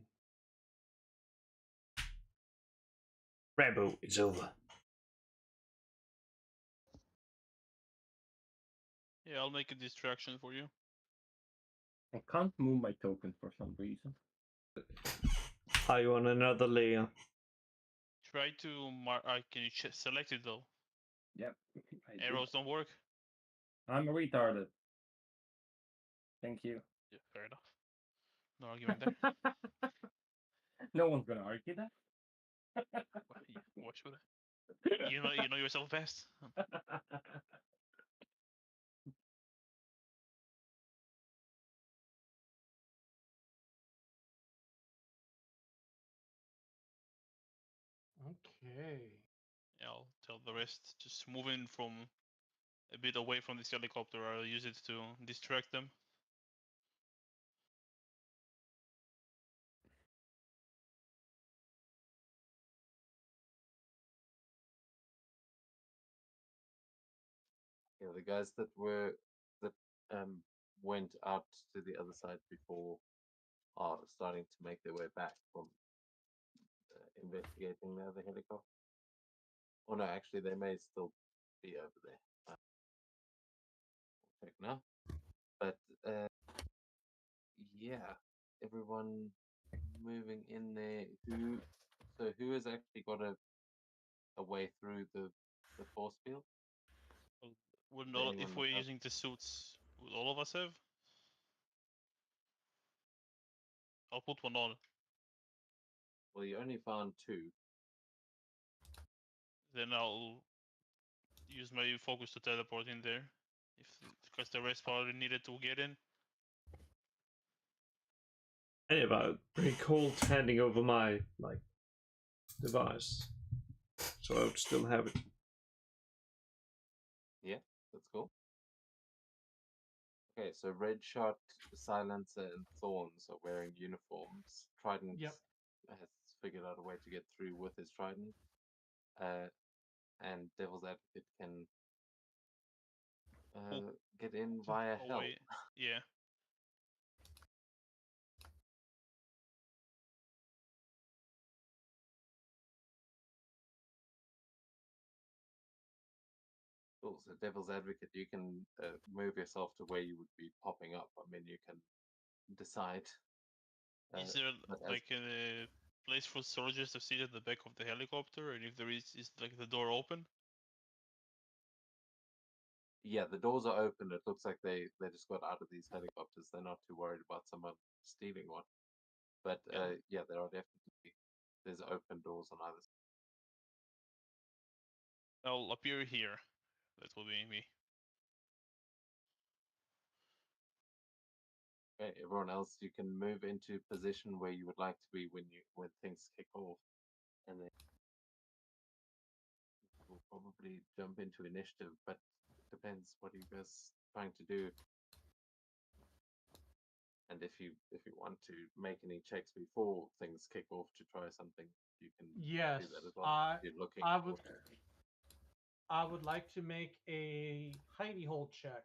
E: Rambo, it's over.
A: Yeah, I'll make a distraction for you.
B: I can't move my token for some reason.
E: Are you on another layer?
A: Try to mark. Can you select it though?
B: Yep. I did.
A: Arrows don't work.
B: I'm retarded. Thank you.
A: Yeah, fair enough. No argument there.
B: No one's gonna argue that.
A: What should I? You know yourself best.
C: Okay.
A: Yeah, I'll tell the rest. Just move in from a bit away from this helicopter. I'll use it to distract them.
D: Yeah, the guys that went out to the other side before are starting to make their way back from investigating the other helicopter. Oh no, actually, they may still be over there. Check now. But yeah, everyone moving in there. Who has actually got a way through the force field?
A: Wouldn't
D: Does
A: all,
D: anyone
A: if we're
D: have-
A: using the suits, would all of us have? I'll put one on.
D: Well, you only found 2.
A: Then I'll use my focus to teleport in there, because the rest probably needed to get in.
E: Anyway, pretty cold handing over my device, so I would still have it.
D: Yeah, that's cool. Okay, so Red Shot, Silencer, and Thorns are wearing uniforms. Trident
C: Yep.
D: has figured out a way to get through with his trident. And Devil's Advocate can get in via
A: Oh
D: hell.
A: wait, yeah.
D: Cool. So Devil's Advocate, you can move yourself to where you would be popping up. I mean, you can decide.
A: Is there
D: but as-
A: like a place for soldiers to sit at the back of the helicopter, and if there is like the door open?
D: Yeah, the doors are open. It looks like they just got out of these helicopters. They're not too worried about someone stealing one. But yeah, there are there's open doors on either side.
A: I'll appear here. That will be me.
D: Okay, everyone else, you can move into position where you would like to be when things kick off, and then we'll probably jump into initiative. But it depends what you guys trying to do. And if you want to make any checks before things kick off to try something, you can
C: Yes,
D: do that as well.
C: I
D: You're looking.
C: I would like to make a hidey hole check,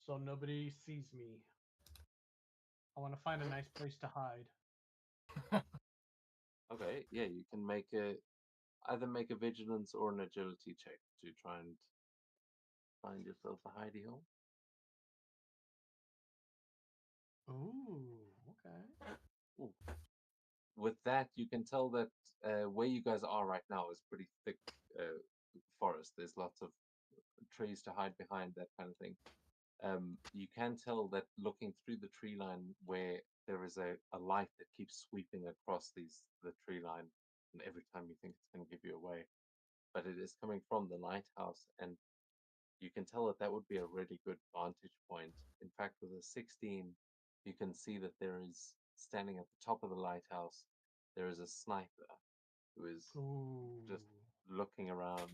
C: so nobody sees me. I want to find a nice place to hide.
D: Okay, yeah, you can either make a vigilance or an agility check to try and find yourself a hidey hole.
C: Ooh, okay.
D: With that, you can tell that where you guys are right now is pretty thick forest. There's lots of trees to hide behind, that kind of thing. You can tell that looking through the tree line where there is a light that keeps sweeping across the tree line, and every time you think it's going to give you away, but it is coming from the lighthouse, and you can tell that would be a really good vantage point. In fact, with a 16, you can see that there is, standing at the top of the lighthouse, there is a sniper who is just looking around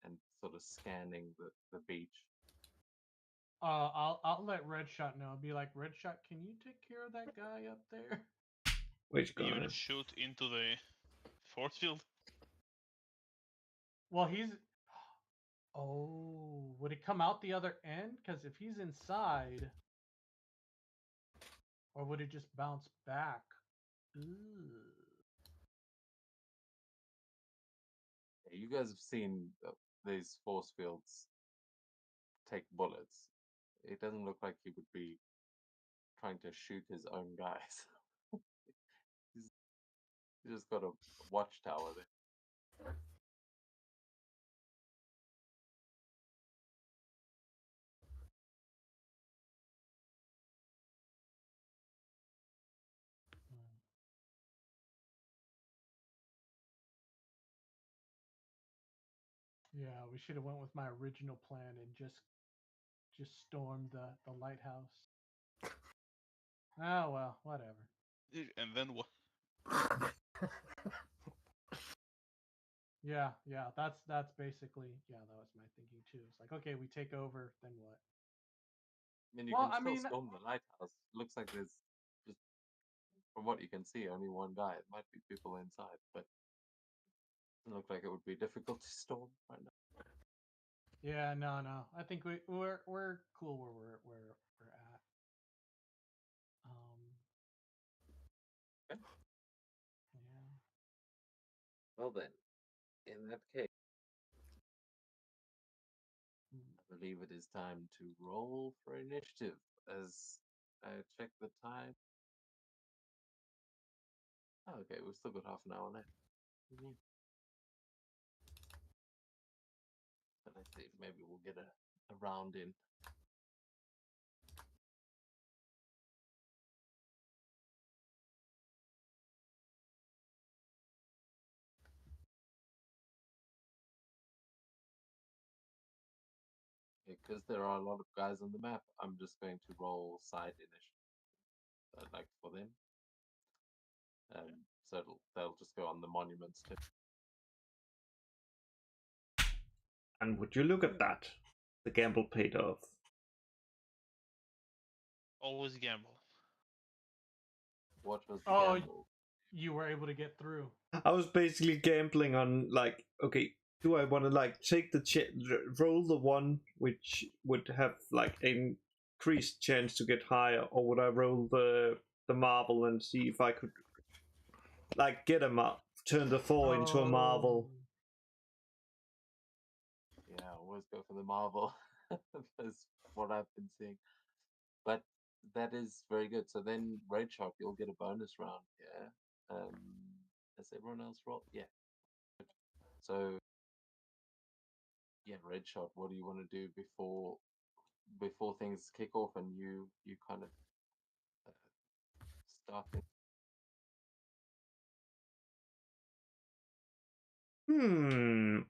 D: and sort of scanning the beach.
C: I'll let Red Shot know. I'll be like, Red Shot, can you take care of that guy up there?
E: Which
A: Are you
E: guy?
A: gonna shoot into the force field?
C: Well, he's. Oh, would it come out the other end? Because if he's inside, or would it just bounce back? Ooh.
D: Yeah, you guys have seen these force fields take bullets. It doesn't look like he would be trying to shoot his own guys. he's just got a watchtower there.
C: Yeah, we should have went with my original plan and just stormed the lighthouse. Oh well, whatever.
A: And then what?
C: Yeah, that's basically that was my thinking too. It's like, okay, we take over, then what?
D: I mean, you
C: Well,
D: can still storm the lighthouse. Looks like there's just, from what you can see, only one guy. It might be people inside, but it doesn't look like it would be difficult to storm right now.
C: Yeah, no. I think we're cool where we're at.
D: Okay.
C: Yeah.
D: Well then, in that case, I believe it is time to roll for initiative as I check the time. Oh, okay, we've still got half an hour left. So let's see if maybe we'll get a round in. Because there are a lot of guys on the map, I'm just going to roll side initiative, like for them. So they'll just go on the monuments too.
E: And would you look at that? The gamble paid off.
A: Always gamble.
D: What was the
C: Oh,
D: gamble?
C: you were able to get through.
E: I was basically gambling on like, okay, do I want to like take the roll the one which would have like an increased chance to get higher, or would I roll the marble and see if I could like get turn the 4 into a marble?
D: Yeah, always go for the marble. That's what I've been seeing. But that is very good. So then, Raid Shot, you'll get a bonus round. Yeah. Has everyone else rolled? Yeah. So, yeah, Raid Shot. What do you want to do before things kick off and you kind of start?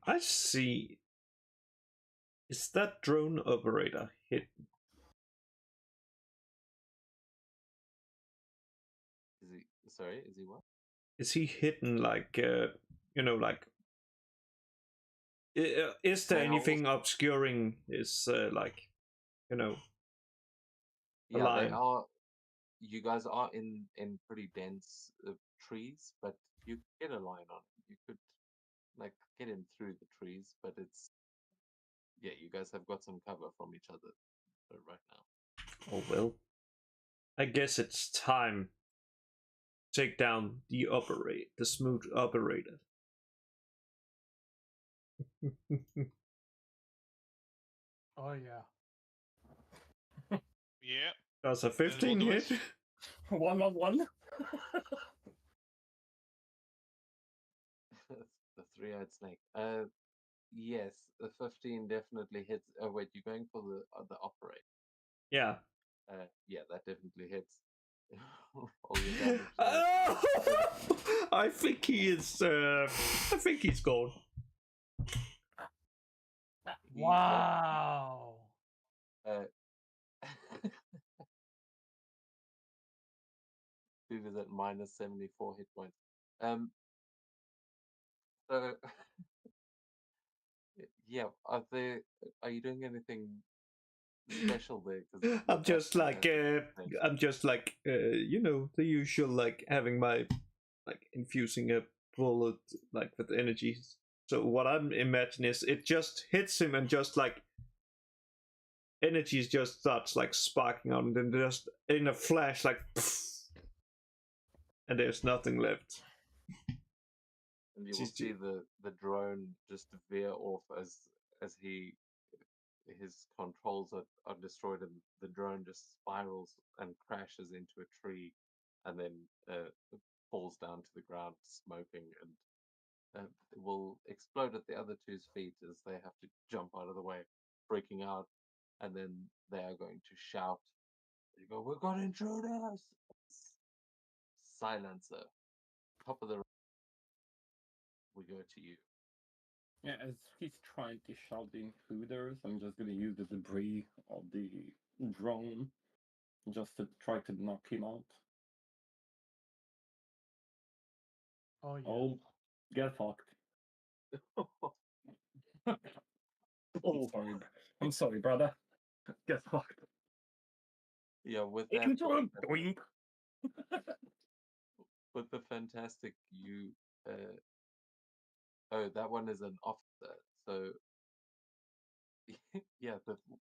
E: I see. Is that drone operator hidden?
D: Is he? Sorry, is he what?
E: Is he hidden like like? Is there anything obscuring his like,
D: Yeah,
E: line?
D: they are. You guys are in pretty dense trees, but you get a line on it. You could like get in through the trees, but it's you guys have got some cover from each other right now.
E: Oh well. I guess it's time. Take down the smooth operator.
C: Oh yeah.
A: Yeah.
E: Does a 15 hit?
B: 1-on-1.
D: The three-eyed snake. Yes, the 15 definitely hits. Oh wait, you're going for the operate.
E: Yeah.
D: Yeah, that definitely hits. All your damage.
E: Oh! I think he is. I think he's gone.
C: Wow.
D: Dude is at minus 74 hit points. So yeah, are you doing anything special there?
E: I'm just like the usual, like having my like infusing a bullet like with energies So what I'm imagining is it just hits him and just like energy just starts like sparking out, and then just in a flash, like, and there's nothing left.
D: And you will see the drone just veer off as his controls are destroyed, and the drone just spirals and crashes into a tree, and then falls down to the ground, smoking, and it will explode at the other two's feet as they have to jump out of the way, freaking out, and then they are going to shout. You go, "We've got intruders!" Silencer, top of the. We go to you.
B: Yeah, as he's trying to shout the intruders, I'm just gonna use the debris of the drone just to try to knock him out.
C: Oh yeah.
B: Oh, get fucked. Oh, sorry. I'm sorry, brother. Get fucked.
D: Yeah, with that.
B: Doink.
D: With the fantastic, you. Oh, that one is an officer. So. Yeah,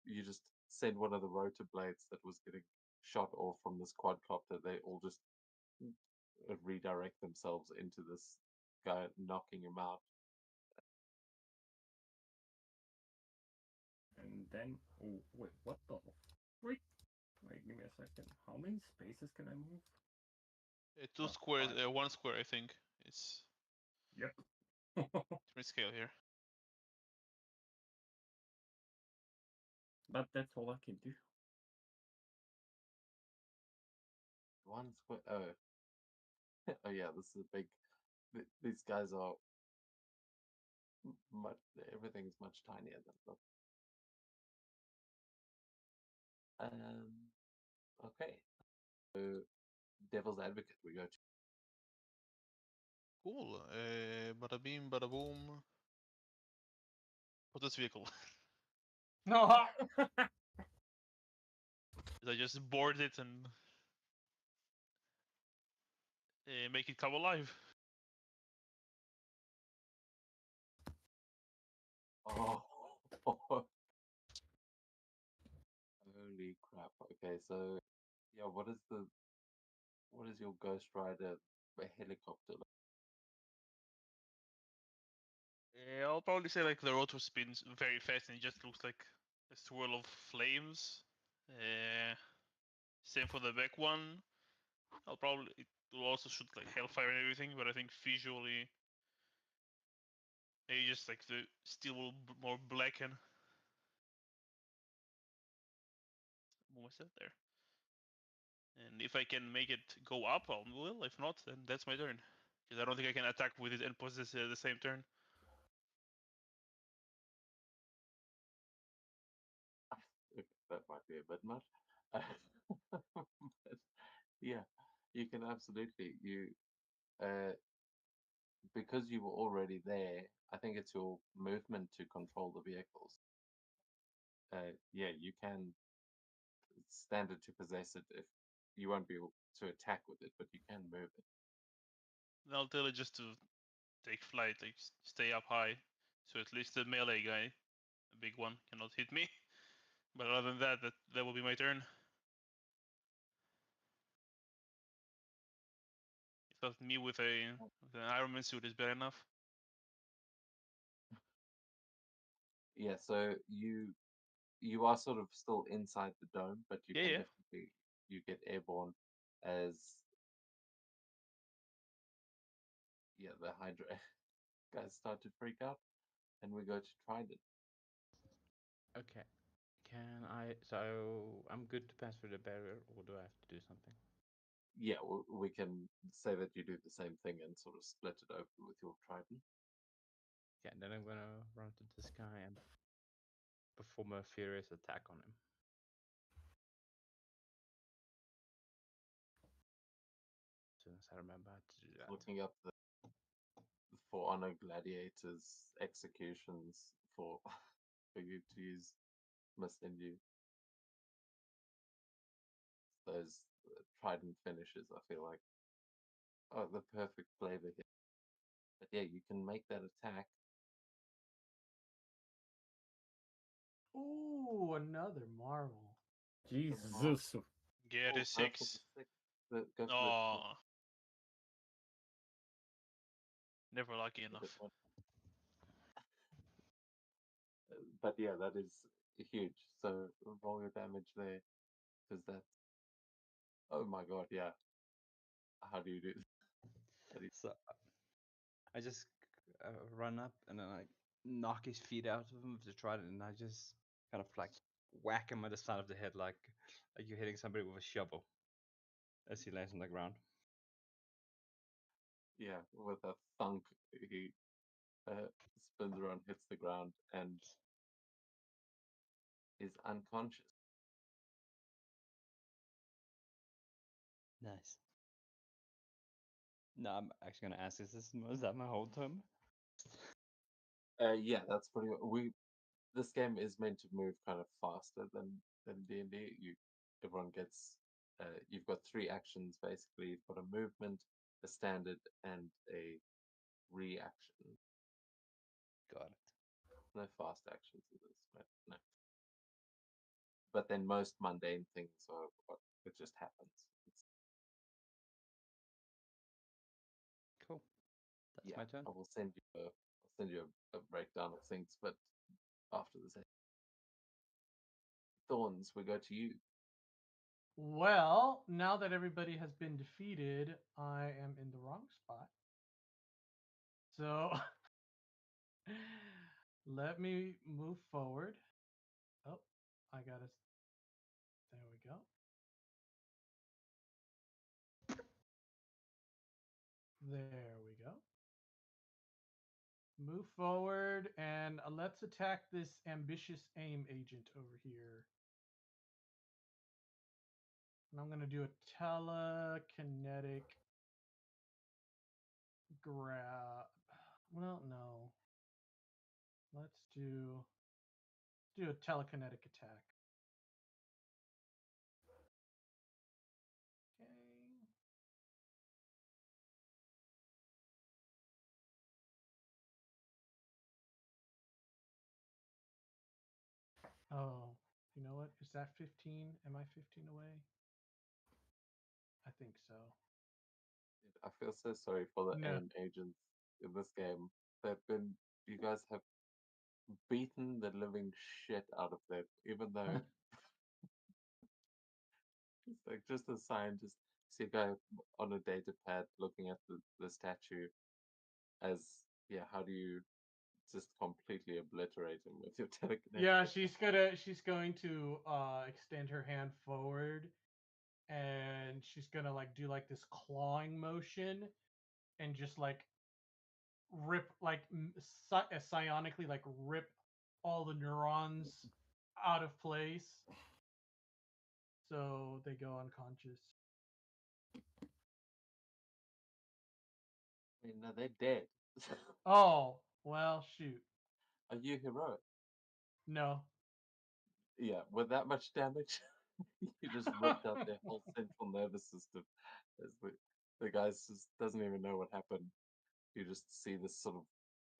D: you just send one of the rotor blades that was getting shot off from this quadcopter. They all just redirect themselves into this guy, knocking him out.
B: And then, oh wait, what the freak? Wait, give me a second. How many spaces can I move?
A: Two
B: Oh,
A: squares,
B: fine.
A: 1 square, I think. It's
B: Yep.
A: different scale here.
B: But that's all I can do.
D: One square. Oh, oh yeah, this is a big. These guys are much. Everything's much tinier than them. Okay. So, Devil's Advocate, we go to.
A: Cool. Bada beam, bada boom. What's this vehicle?
C: No.
A: I just board it and make it come alive.
D: Oh. Holy crap. Okay, so yeah, what is your Ghost Rider helicopter like?
A: I'll probably say like the rotor spins very fast and it just looks like a swirl of flames. Same for the back one. It will also shoot like hellfire and everything, but I think visually, maybe just like the steel will more blacken. Move myself there. And if I can make it go up, I will. If not, then that's my turn. Because I don't think I can attack with it and possess it at the same turn.
D: Okay, that might be a bit much. But yeah, you can absolutely because you were already there. I think it's your movement to control the vehicles. Yeah, you can stand it to possess it if you won't be able to attack with it, but you can move it.
A: And I'll tell it just to take flight, like stay up high, so at least the melee guy, the big one, cannot hit me. But other than that, that will be my turn. I thought me with an Iron Man suit is better enough.
D: Yeah, so you are sort of still inside the dome, but you
A: Yeah,
D: can
A: yeah.
D: definitely you get airborne as the Hydra guys start to freak out, and we go to Trident.
F: Okay. Can I? So I'm good to pass through the barrier, or do I have to do something?
D: Yeah, we can say that you do the same thing and sort of split it open with your Trident.
F: Yeah, then I'm gonna run to this guy and perform a furious attack on him. As soon as I remember how to do that.
D: Looking up the For Honor Gladiators executions for for you to use must end you. Those Trident finishes, I feel like, the perfect flavor here. But yeah, you can make that attack.
C: Ooh, another Marvel.
B: Jesus.
A: Get a
D: Go for
A: 6.
D: the 6. Go for the
A: Oh. Never lucky
D: good
A: enough.
D: one. But yeah, that is huge. So roll your damage there, because that's. Oh my god, yeah. How do you do?
F: So I just run up and then I knock his feet out of him to try it, and I just kind of like whack him at the side of the head, like you're hitting somebody with a shovel, as he lands on the ground.
D: Yeah, with a thunk, he spins around, hits the ground, and is unconscious.
F: Nice. No, I'm actually gonna ask: is that my whole turn?
D: Yeah, that's pretty. This game is meant to move kind of faster than D&D. Everyone gets. You've got 3 actions basically. You've got a movement, a standard, and a reaction.
F: Got it.
D: No fast actions in this. No. But then most mundane things are what it just happens.
F: Cool. That's
D: Yeah,
F: my turn.
D: I will send you a breakdown of things, but after the session. Thorns, we go to you.
C: Well, now that everybody has been defeated, I am in the wrong spot. So let me move forward. Oh, I got it. There we go. There we go. Move forward and let's attack this ambitious aim agent over here. And I'm going to do a telekinetic grab. Well, no. Let's do a telekinetic attack. Okay. Oh, you know what? Is that 15? Am I 15 away? I think so.
D: I feel so sorry for the
C: No.
D: AIM agents in this game. You guys have beaten the living shit out of them, even though it's like just a scientist. See a guy on a data pad looking at the statue as, yeah, how do you just completely obliterate him with your telekinetic?
C: Yeah, she's going to extend her hand forward and she's gonna like do like this clawing motion and just like rip like psionically like rip all the neurons out of place so they go unconscious.
D: I mean, no, they're dead.
C: Oh, well, shoot.
D: Are you heroic?
C: No.
D: Yeah, with that much damage, you just ripped out their whole central nervous system. As the guy just doesn't even know what happened. You just see this sort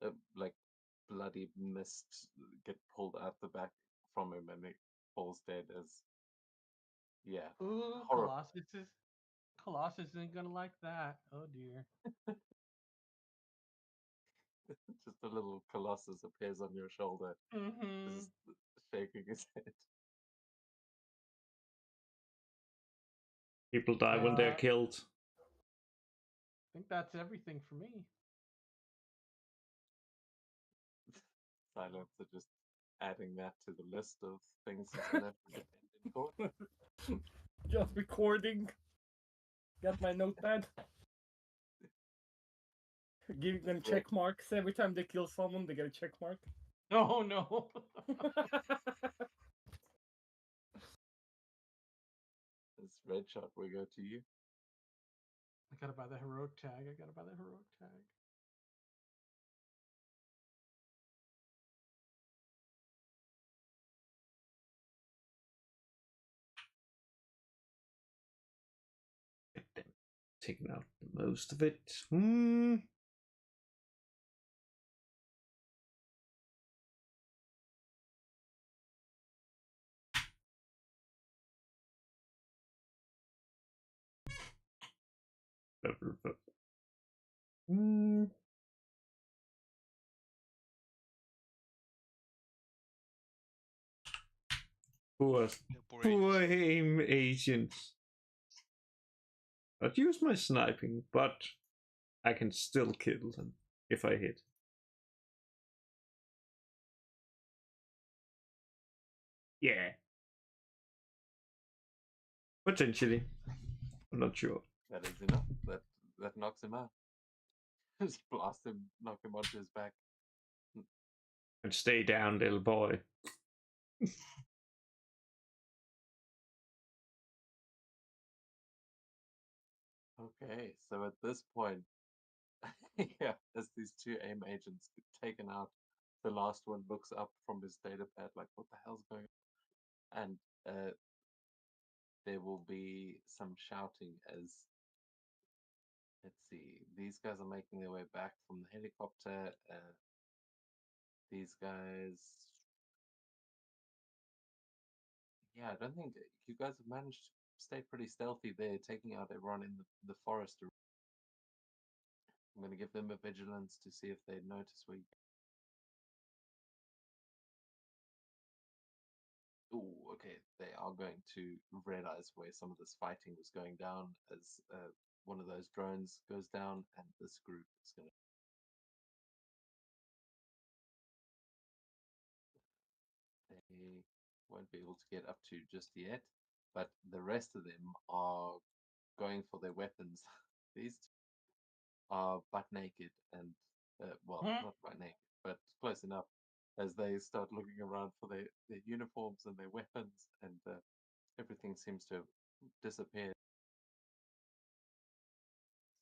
D: of like bloody mist get pulled out the back from him, and he falls dead. As yeah,
C: Ooh,
D: horrible.
C: Colossus isn't gonna like that. Oh dear.
D: Just a little colossus appears on your shoulder,
C: Mm-hmm.
D: just shaking his head.
E: People die when they're
C: Uh,
E: killed.
C: I think that's everything for me.
D: Silencer just adding that to the list of things he's gonna have to defend in court.
B: Just recording. Got my notepad. Giving them check marks every time they kill someone. They get a check mark.
C: Oh no.
D: This red shot, we go to you.
C: I gotta buy the heroic tag.
E: Taking out the most of it. Hmm. Poor,
A: The poor
E: poor
A: agents.
E: aim agents. I'd use my sniping, but I can still kill them if I hit. Yeah. Potentially. I'm not sure.
D: That is enough. That knocks him out. Just blast him, knock him onto his back.
E: And stay down, little boy.
D: Okay, so at this point, yeah, as these two AIM agents get taken out, the last one looks up from his data pad like, what the hell's going on? And there will be some shouting as, let's see, these guys are making their way back from the helicopter. These guys, yeah, I don't think you guys have managed to stay pretty stealthy there, taking out everyone in the forest. I'm going to give them a vigilance to see if they notice where you... Ooh, okay, they are going to realize where some of this fighting was going down as one of those drones goes down, and this group is going to... They won't be able to get up to just yet, but the rest of them are going for their weapons. These two are butt naked and, well, not butt naked, but close enough, as they start looking around for their uniforms and their weapons, and everything seems to have disappeared.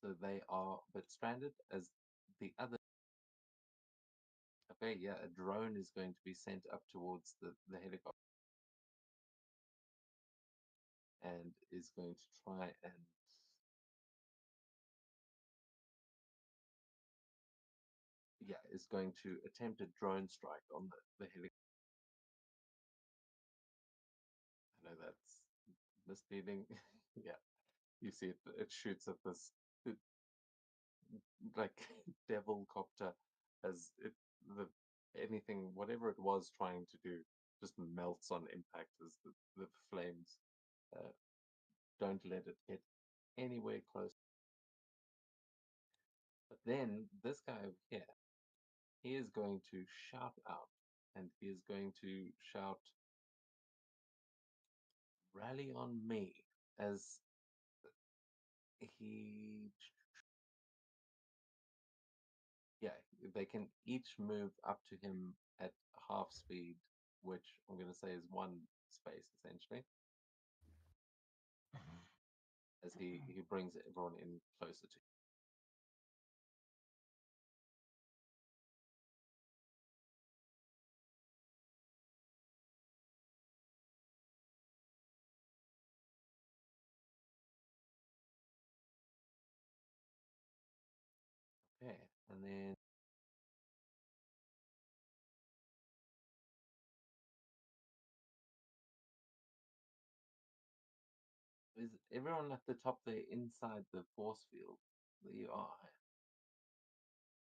D: So they are a bit stranded as the other... Okay, yeah, a drone is going to be sent up towards the helicopter and is going to try and... Yeah, is going to attempt a drone strike on the helicopter. I know that's misleading. Yeah, you see it shoots at this like devil copter as the anything, whatever it was trying to do, just melts on impact as the flames don't let it get anywhere close. But then this guy over here, he is going to shout out, and he is going to shout, "Rally on me," as he... Yeah, they can each move up to him at half speed, which I'm going to say is one space essentially, as he brings everyone in closer to him. Okay, and then is everyone at the top there inside the force field? There you are.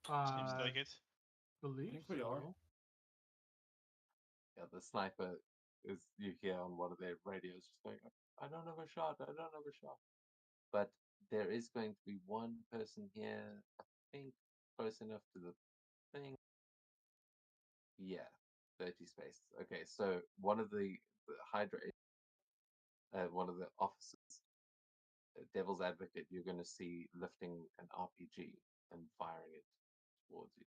A: Seems
C: I
A: like it.
C: believe
B: think we are.
C: so.
D: Yeah, the sniper is, you hear on one of their radios just going, "I don't have a shot, I don't have a shot." But there is going to be one person here, I think, close enough to the thing. Yeah, 30 spaces. Okay, so one of the Hydra, one of the officers, Devil's Advocate, you're going to see lifting an RPG and firing it towards you.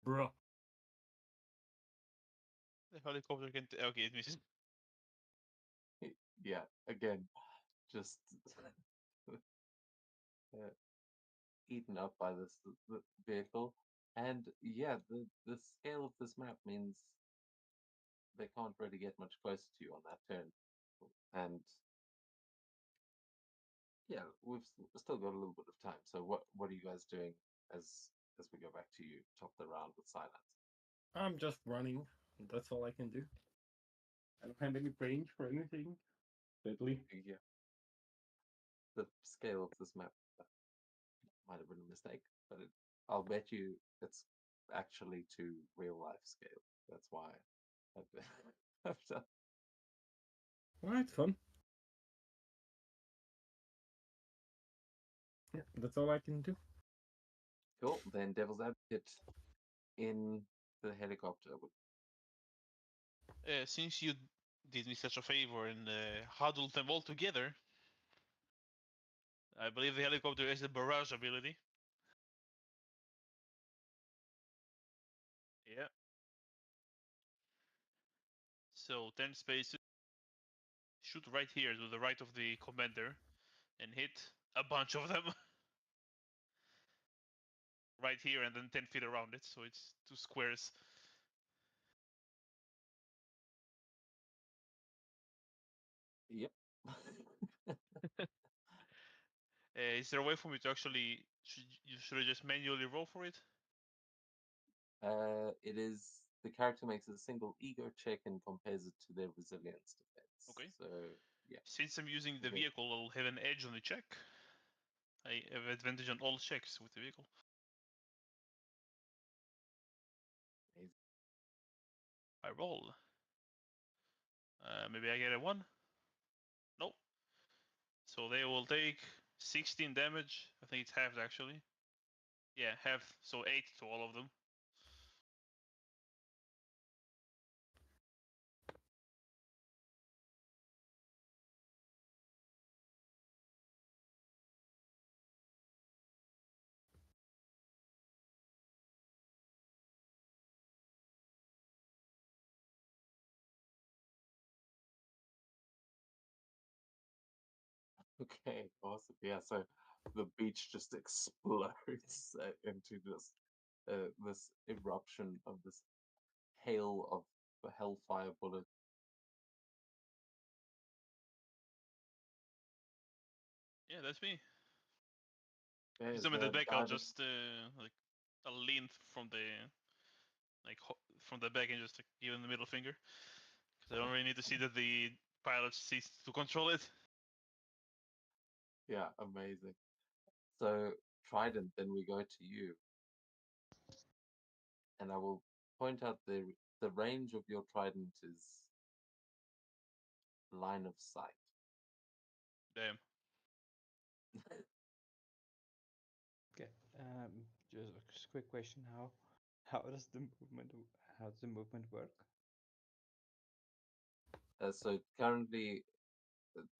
B: Bro.
A: The helicopter can. Okay, it misses.
D: Yeah, again, just eaten up by this vehicle. And yeah, the scale of this map means they can't really get much closer to you on that turn. And yeah, we've still got a little bit of time. So what are you guys doing as we go back to you top the round with Silence?
B: I'm just running. That's all I can do. I don't have any range for anything. Deadly.
D: Yeah. The scale of this map. That might have been a mistake, but I'll bet you it's actually to real life scale. That's why I've done.
B: Alright, fun. Yeah, that's all I can do.
D: Cool. Then Devil's Advocate in the helicopter.
A: Since you did me such a favor and huddled them all together, I believe the helicopter has the barrage ability. Yeah. So 10 spaces. Shoot right here to the right of the commander and hit a bunch of them. Right here and then 10 feet around it, so it's 2 squares.
D: Yep.
A: Is there a way for me to actually? Should I just manually roll for it?
D: It is the character makes a single ego check and compares it to their resilience defense.
A: Okay.
D: So yeah.
A: Since I'm using the
D: Okay.
A: vehicle, I'll have an edge on the check. I have advantage on all checks with the vehicle. I roll. Maybe I get a 1. Nope. So they will take 16 damage. I think it's halved actually. Yeah, halved. So 8 to all of them.
D: Okay, awesome. Yeah, so the beach just explodes into this eruption of this hail of hellfire bullets.
A: Yeah, that's me.
D: There's
A: Since I'm in the back, I'll
D: diving-
A: just like I'll lean from the from the back and just like, give him the middle finger. Because I don't really need to see that the pilot ceased to control it.
D: Yeah, amazing. So Trident, then we go to you, and I will point out the range of your Trident is line of sight.
A: Damn.
F: Okay. Just a quick question: how does the movement work?
D: So currently,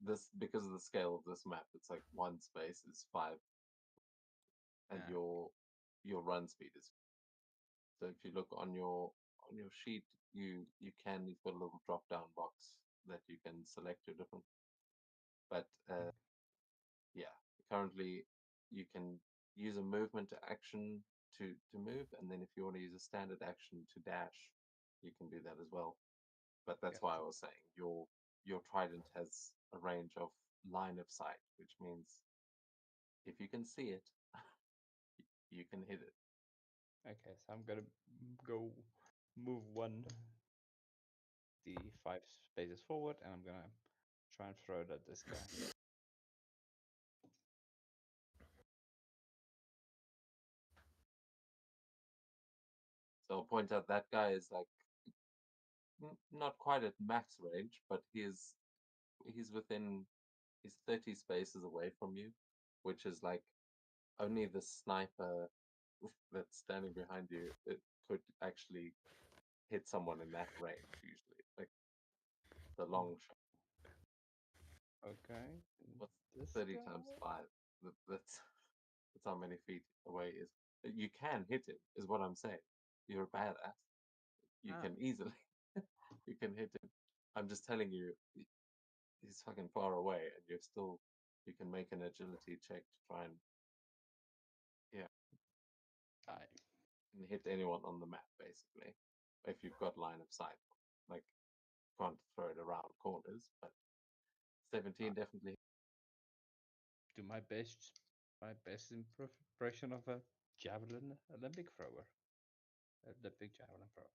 D: this because of the scale of this map, it's like one space is 5, and
F: Ah.
D: your run speed is. So if you look on your sheet, you've got a little drop down box that you can select your different. But yeah, currently you can use a movement action to move, and then if you want to use a standard action to dash, you can do that as well. But that's why I was saying your Trident has a range of line of sight, which means if you can see it, you can hit it.
F: Okay, so I'm gonna go move the 5 spaces forward, and I'm gonna try and throw it at this guy.
D: So I'll point out that guy is like not quite at max range, but he's within he's 30 spaces away from you, which is like only the sniper that's standing behind you it could actually hit someone in that range usually, like the long shot.
F: Okay.
D: What's
F: This
D: 30
F: guy?
D: times 5? That's how many feet away is. You can hit him, is what I'm saying. You're a badass. You
F: Ah.
D: can easily, you can hit him. I'm just telling you, he's fucking far away, and you can make an agility check to try and
F: Aye.
D: hit anyone on the map, basically. If you've got line of sight, like can't throw it around corners, but 17 definitely.
F: Do my best impression of a javelin Olympic thrower. The big javelin thrower.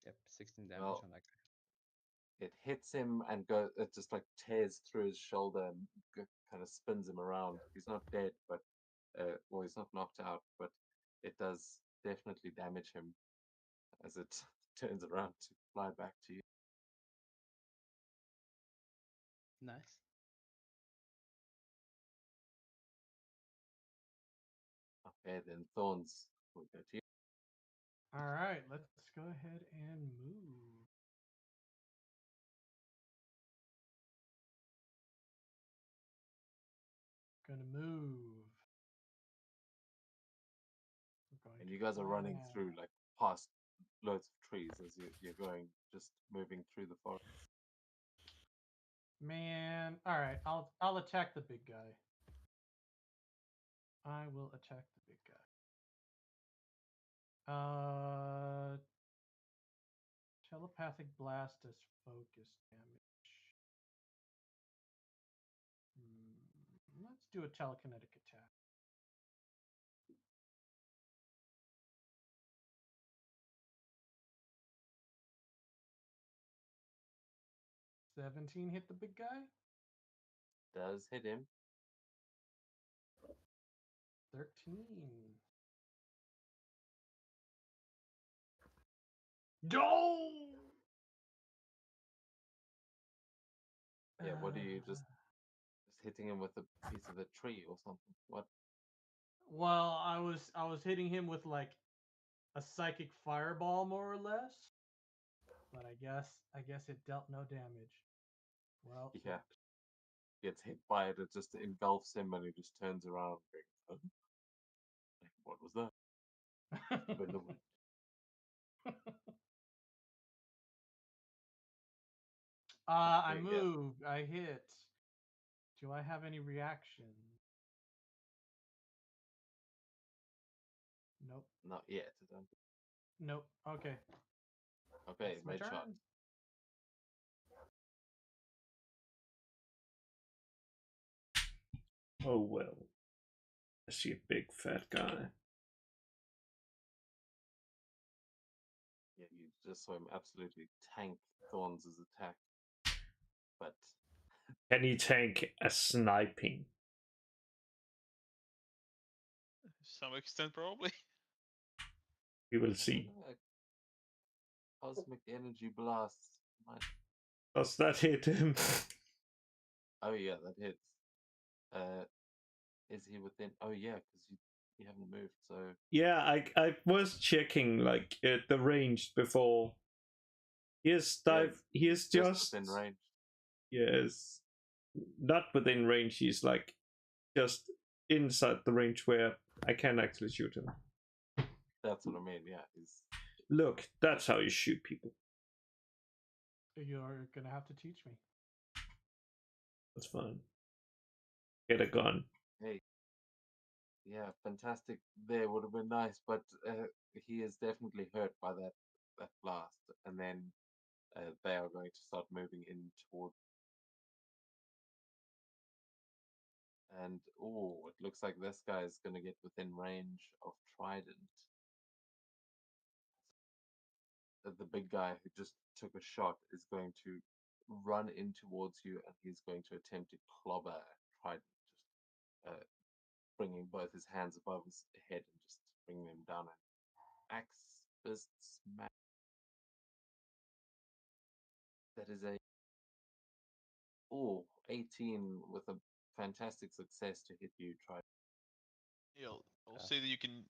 F: Yep, 16 damage
D: Well,
F: on that guy.
D: it hits him and it just like tears through his shoulder and kind of spins him around. He's not dead, but well, he's not knocked out, but it does definitely damage him as it turns around to fly back to you.
F: Nice.
D: Okay, then Thorns will go to you.
C: All right, let's go ahead and move. Gonna move. We're going
D: And
C: to
D: you guys are running
C: fly.
D: through like past loads of trees as you're going, just moving through the forest.
C: Man, all right, I'll attack the big guy. I will attack the big guy. Telepathic blast does focus damage. Let's do a telekinetic attack. $17 hit the big guy.
D: Does hit him.
C: 13. No!
D: Yeah, what do you just hitting him with a piece of a tree or something? What?
C: Well, I was hitting him with like a psychic fireball more or less. But I guess it dealt no damage. Well,
D: Yeah. Gets hit by it, it just engulfs him and he just turns around going, "Huh? Like, what was that?" In the wind.
C: I
D: Okay, yeah.
C: moved. I hit. Do I have any reaction? Nope.
D: Not yet. I don't think.
C: Nope. Okay.
D: Okay,
C: It's my
D: mid shot.
C: turn.
E: Oh well. I see a big fat guy.
D: Yeah, you just saw him absolutely tank Thorns' attack. But
E: Can he tank a sniping?
A: Some extent, probably.
E: We will see.
D: Cosmic energy blasts.
E: Does that hit him?
D: Oh yeah, that hits. Is he within? Oh yeah, because you haven't moved. So
E: Yeah, I was checking like the range before. He is he is just
D: within range.
E: Yes, not within range. He's like just inside the range where I can actually shoot him.
D: That's what I mean. Yeah, he's.
E: Look, that's how you shoot people.
C: You're gonna have to teach me.
E: That's fine. Get a gun.
D: Hey. Yeah, fantastic. There would have been nice, but he is definitely hurt by that blast, and then they are going to start moving in toward. And oh, it looks like this guy is going to get within range of Trident. The big guy who just took a shot is going to run in towards you, and he's going to attempt to clobber Trident, just bringing both his hands above his head and just bringing him down. And axe fist smack. That is a 18 with a fantastic success to hit you. Try.
A: Yeah, I'll say that you can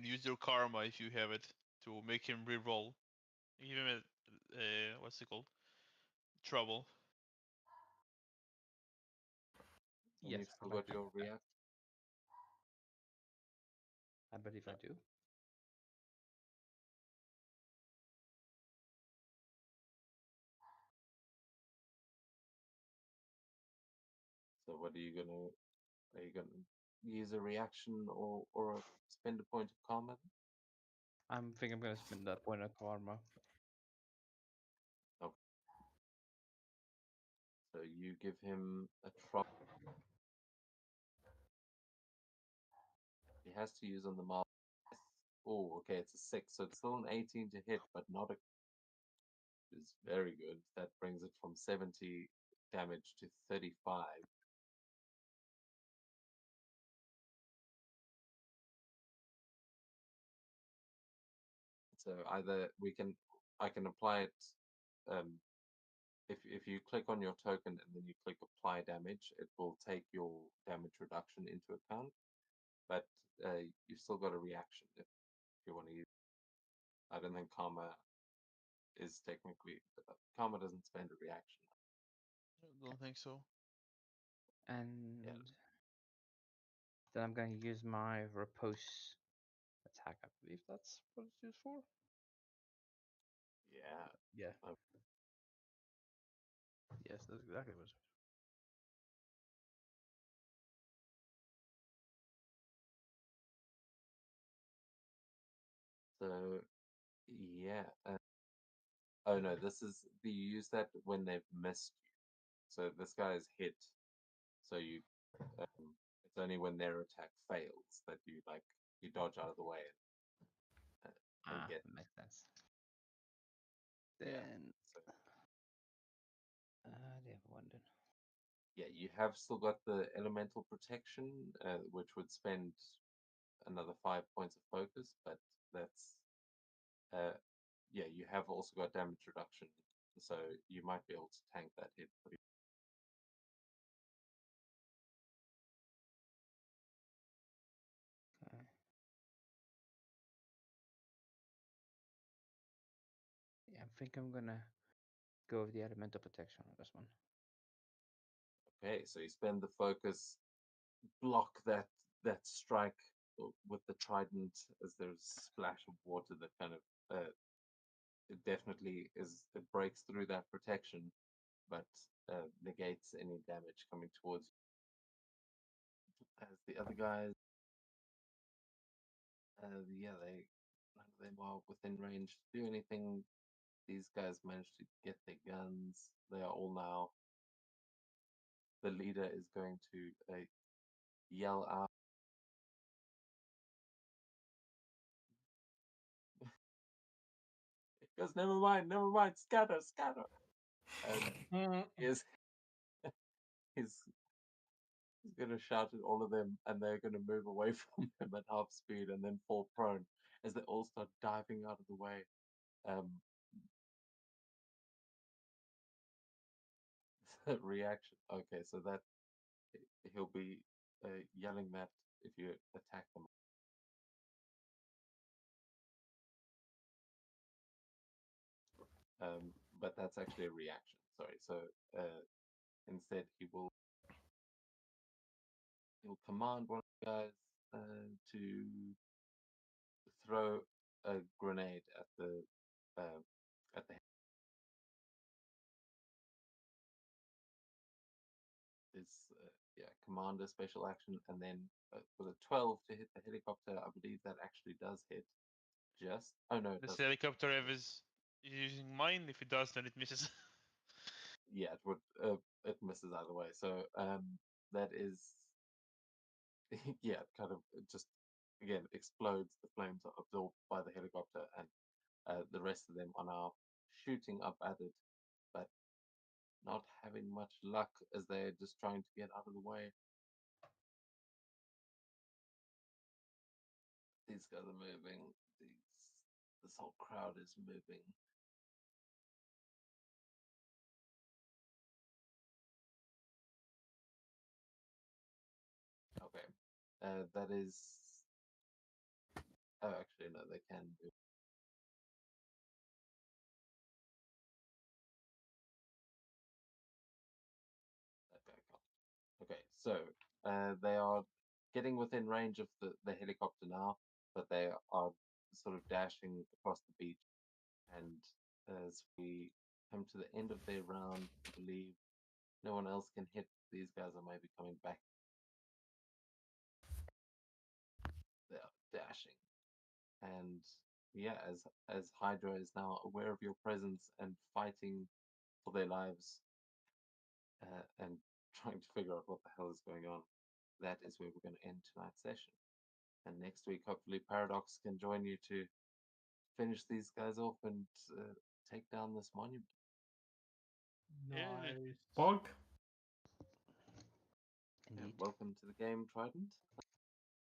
A: use your karma if you have it to make him re-roll. Give him a what's it called? Trouble.
D: And
F: Yes,
D: you've
F: I'd
D: still
F: like
D: got
F: to
D: your
F: do that.
D: react.
F: I believe I do.
D: So what are you gonna? Are you gonna use a reaction or spend a point of karma?
F: I'm thinking I'm gonna spend that point of karma.
D: Okay. So you give him a trouble. He has to use on the mark. Oh, okay, it's a 6, so it's still an 18 to hit, but not a is very good. That brings it from 70 damage to 35. So either I can apply it. If you click on your token and then you click apply damage, it will take your damage reduction into account. But you've still got a reaction if you want to use. I don't think karma is technically karma doesn't spend a reaction.
A: I don't think so.
F: And then I'm going to use my repose attack. I believe that's what it's used for.
D: Yeah.
F: Yeah.
D: Oh.
F: Yes, that's exactly what it's.
D: So yeah. Oh no, this is you use that when they've missed you. So this guy is hit. So you, it's only when their attack fails that you dodge out of the way and get.
F: That makes sense.
D: Yeah.
F: Then
D: So,
F: they have one then.
D: yeah, you have still got the elemental protection, which would spend another 5 points of focus, but that's yeah, you have also got damage reduction, so you might be able to tank that hit pretty.
F: Okay. Yeah, I think I'm gonna go with the elemental protection on this one.
D: Okay, so you spend the focus, block that strike with the trident as there's a splash of water that kind of it definitely is, it breaks through that protection, but negates any damage coming towards you. As the other guys, yeah, none of them are within range to do anything. These guys managed to get their guns. They are all now. The leader is going to yell out. It goes, never mind, scatter, scatter. And is he's gonna shout at all of them, and they're gonna move away from him at half speed and then fall prone as they all start diving out of the way. Reaction. Okay, so that he'll be yelling that if you attack them. But that's actually a reaction. Sorry. So instead, he'll command one of the guys to throw a grenade at the is yeah, commander special action, and then with a 12 to hit the helicopter, I believe that actually does hit. Just no, it
A: This
D: doesn't.
A: helicopter Ev is using mine. If it does, then it misses.
D: Yeah, it would it misses either way. So that is yeah, kind of just again explodes. The flames are absorbed by the helicopter, and the rest of them are now shooting up at it, but not having much luck as they're just trying to get out of the way. These guys are moving. This whole crowd is moving. Okay, that is. Oh, actually, no, they can move. Okay, okay, so they are getting within range of the helicopter now, but they are sort of dashing across the beach. And as we come to the end of their round, I believe no one else can hit. These guys are maybe coming back. They are dashing. And yeah, as Hydra is now aware of your presence and fighting for their lives and trying to figure out what the hell is going on, that is where we're going to end tonight's session. And next week, hopefully, Paradox can join you to finish these guys off and take down this monument.
A: Yeah.
C: Nice.
B: Bog.
D: Yeah,
F: Indeed.
D: welcome to the game, Trident.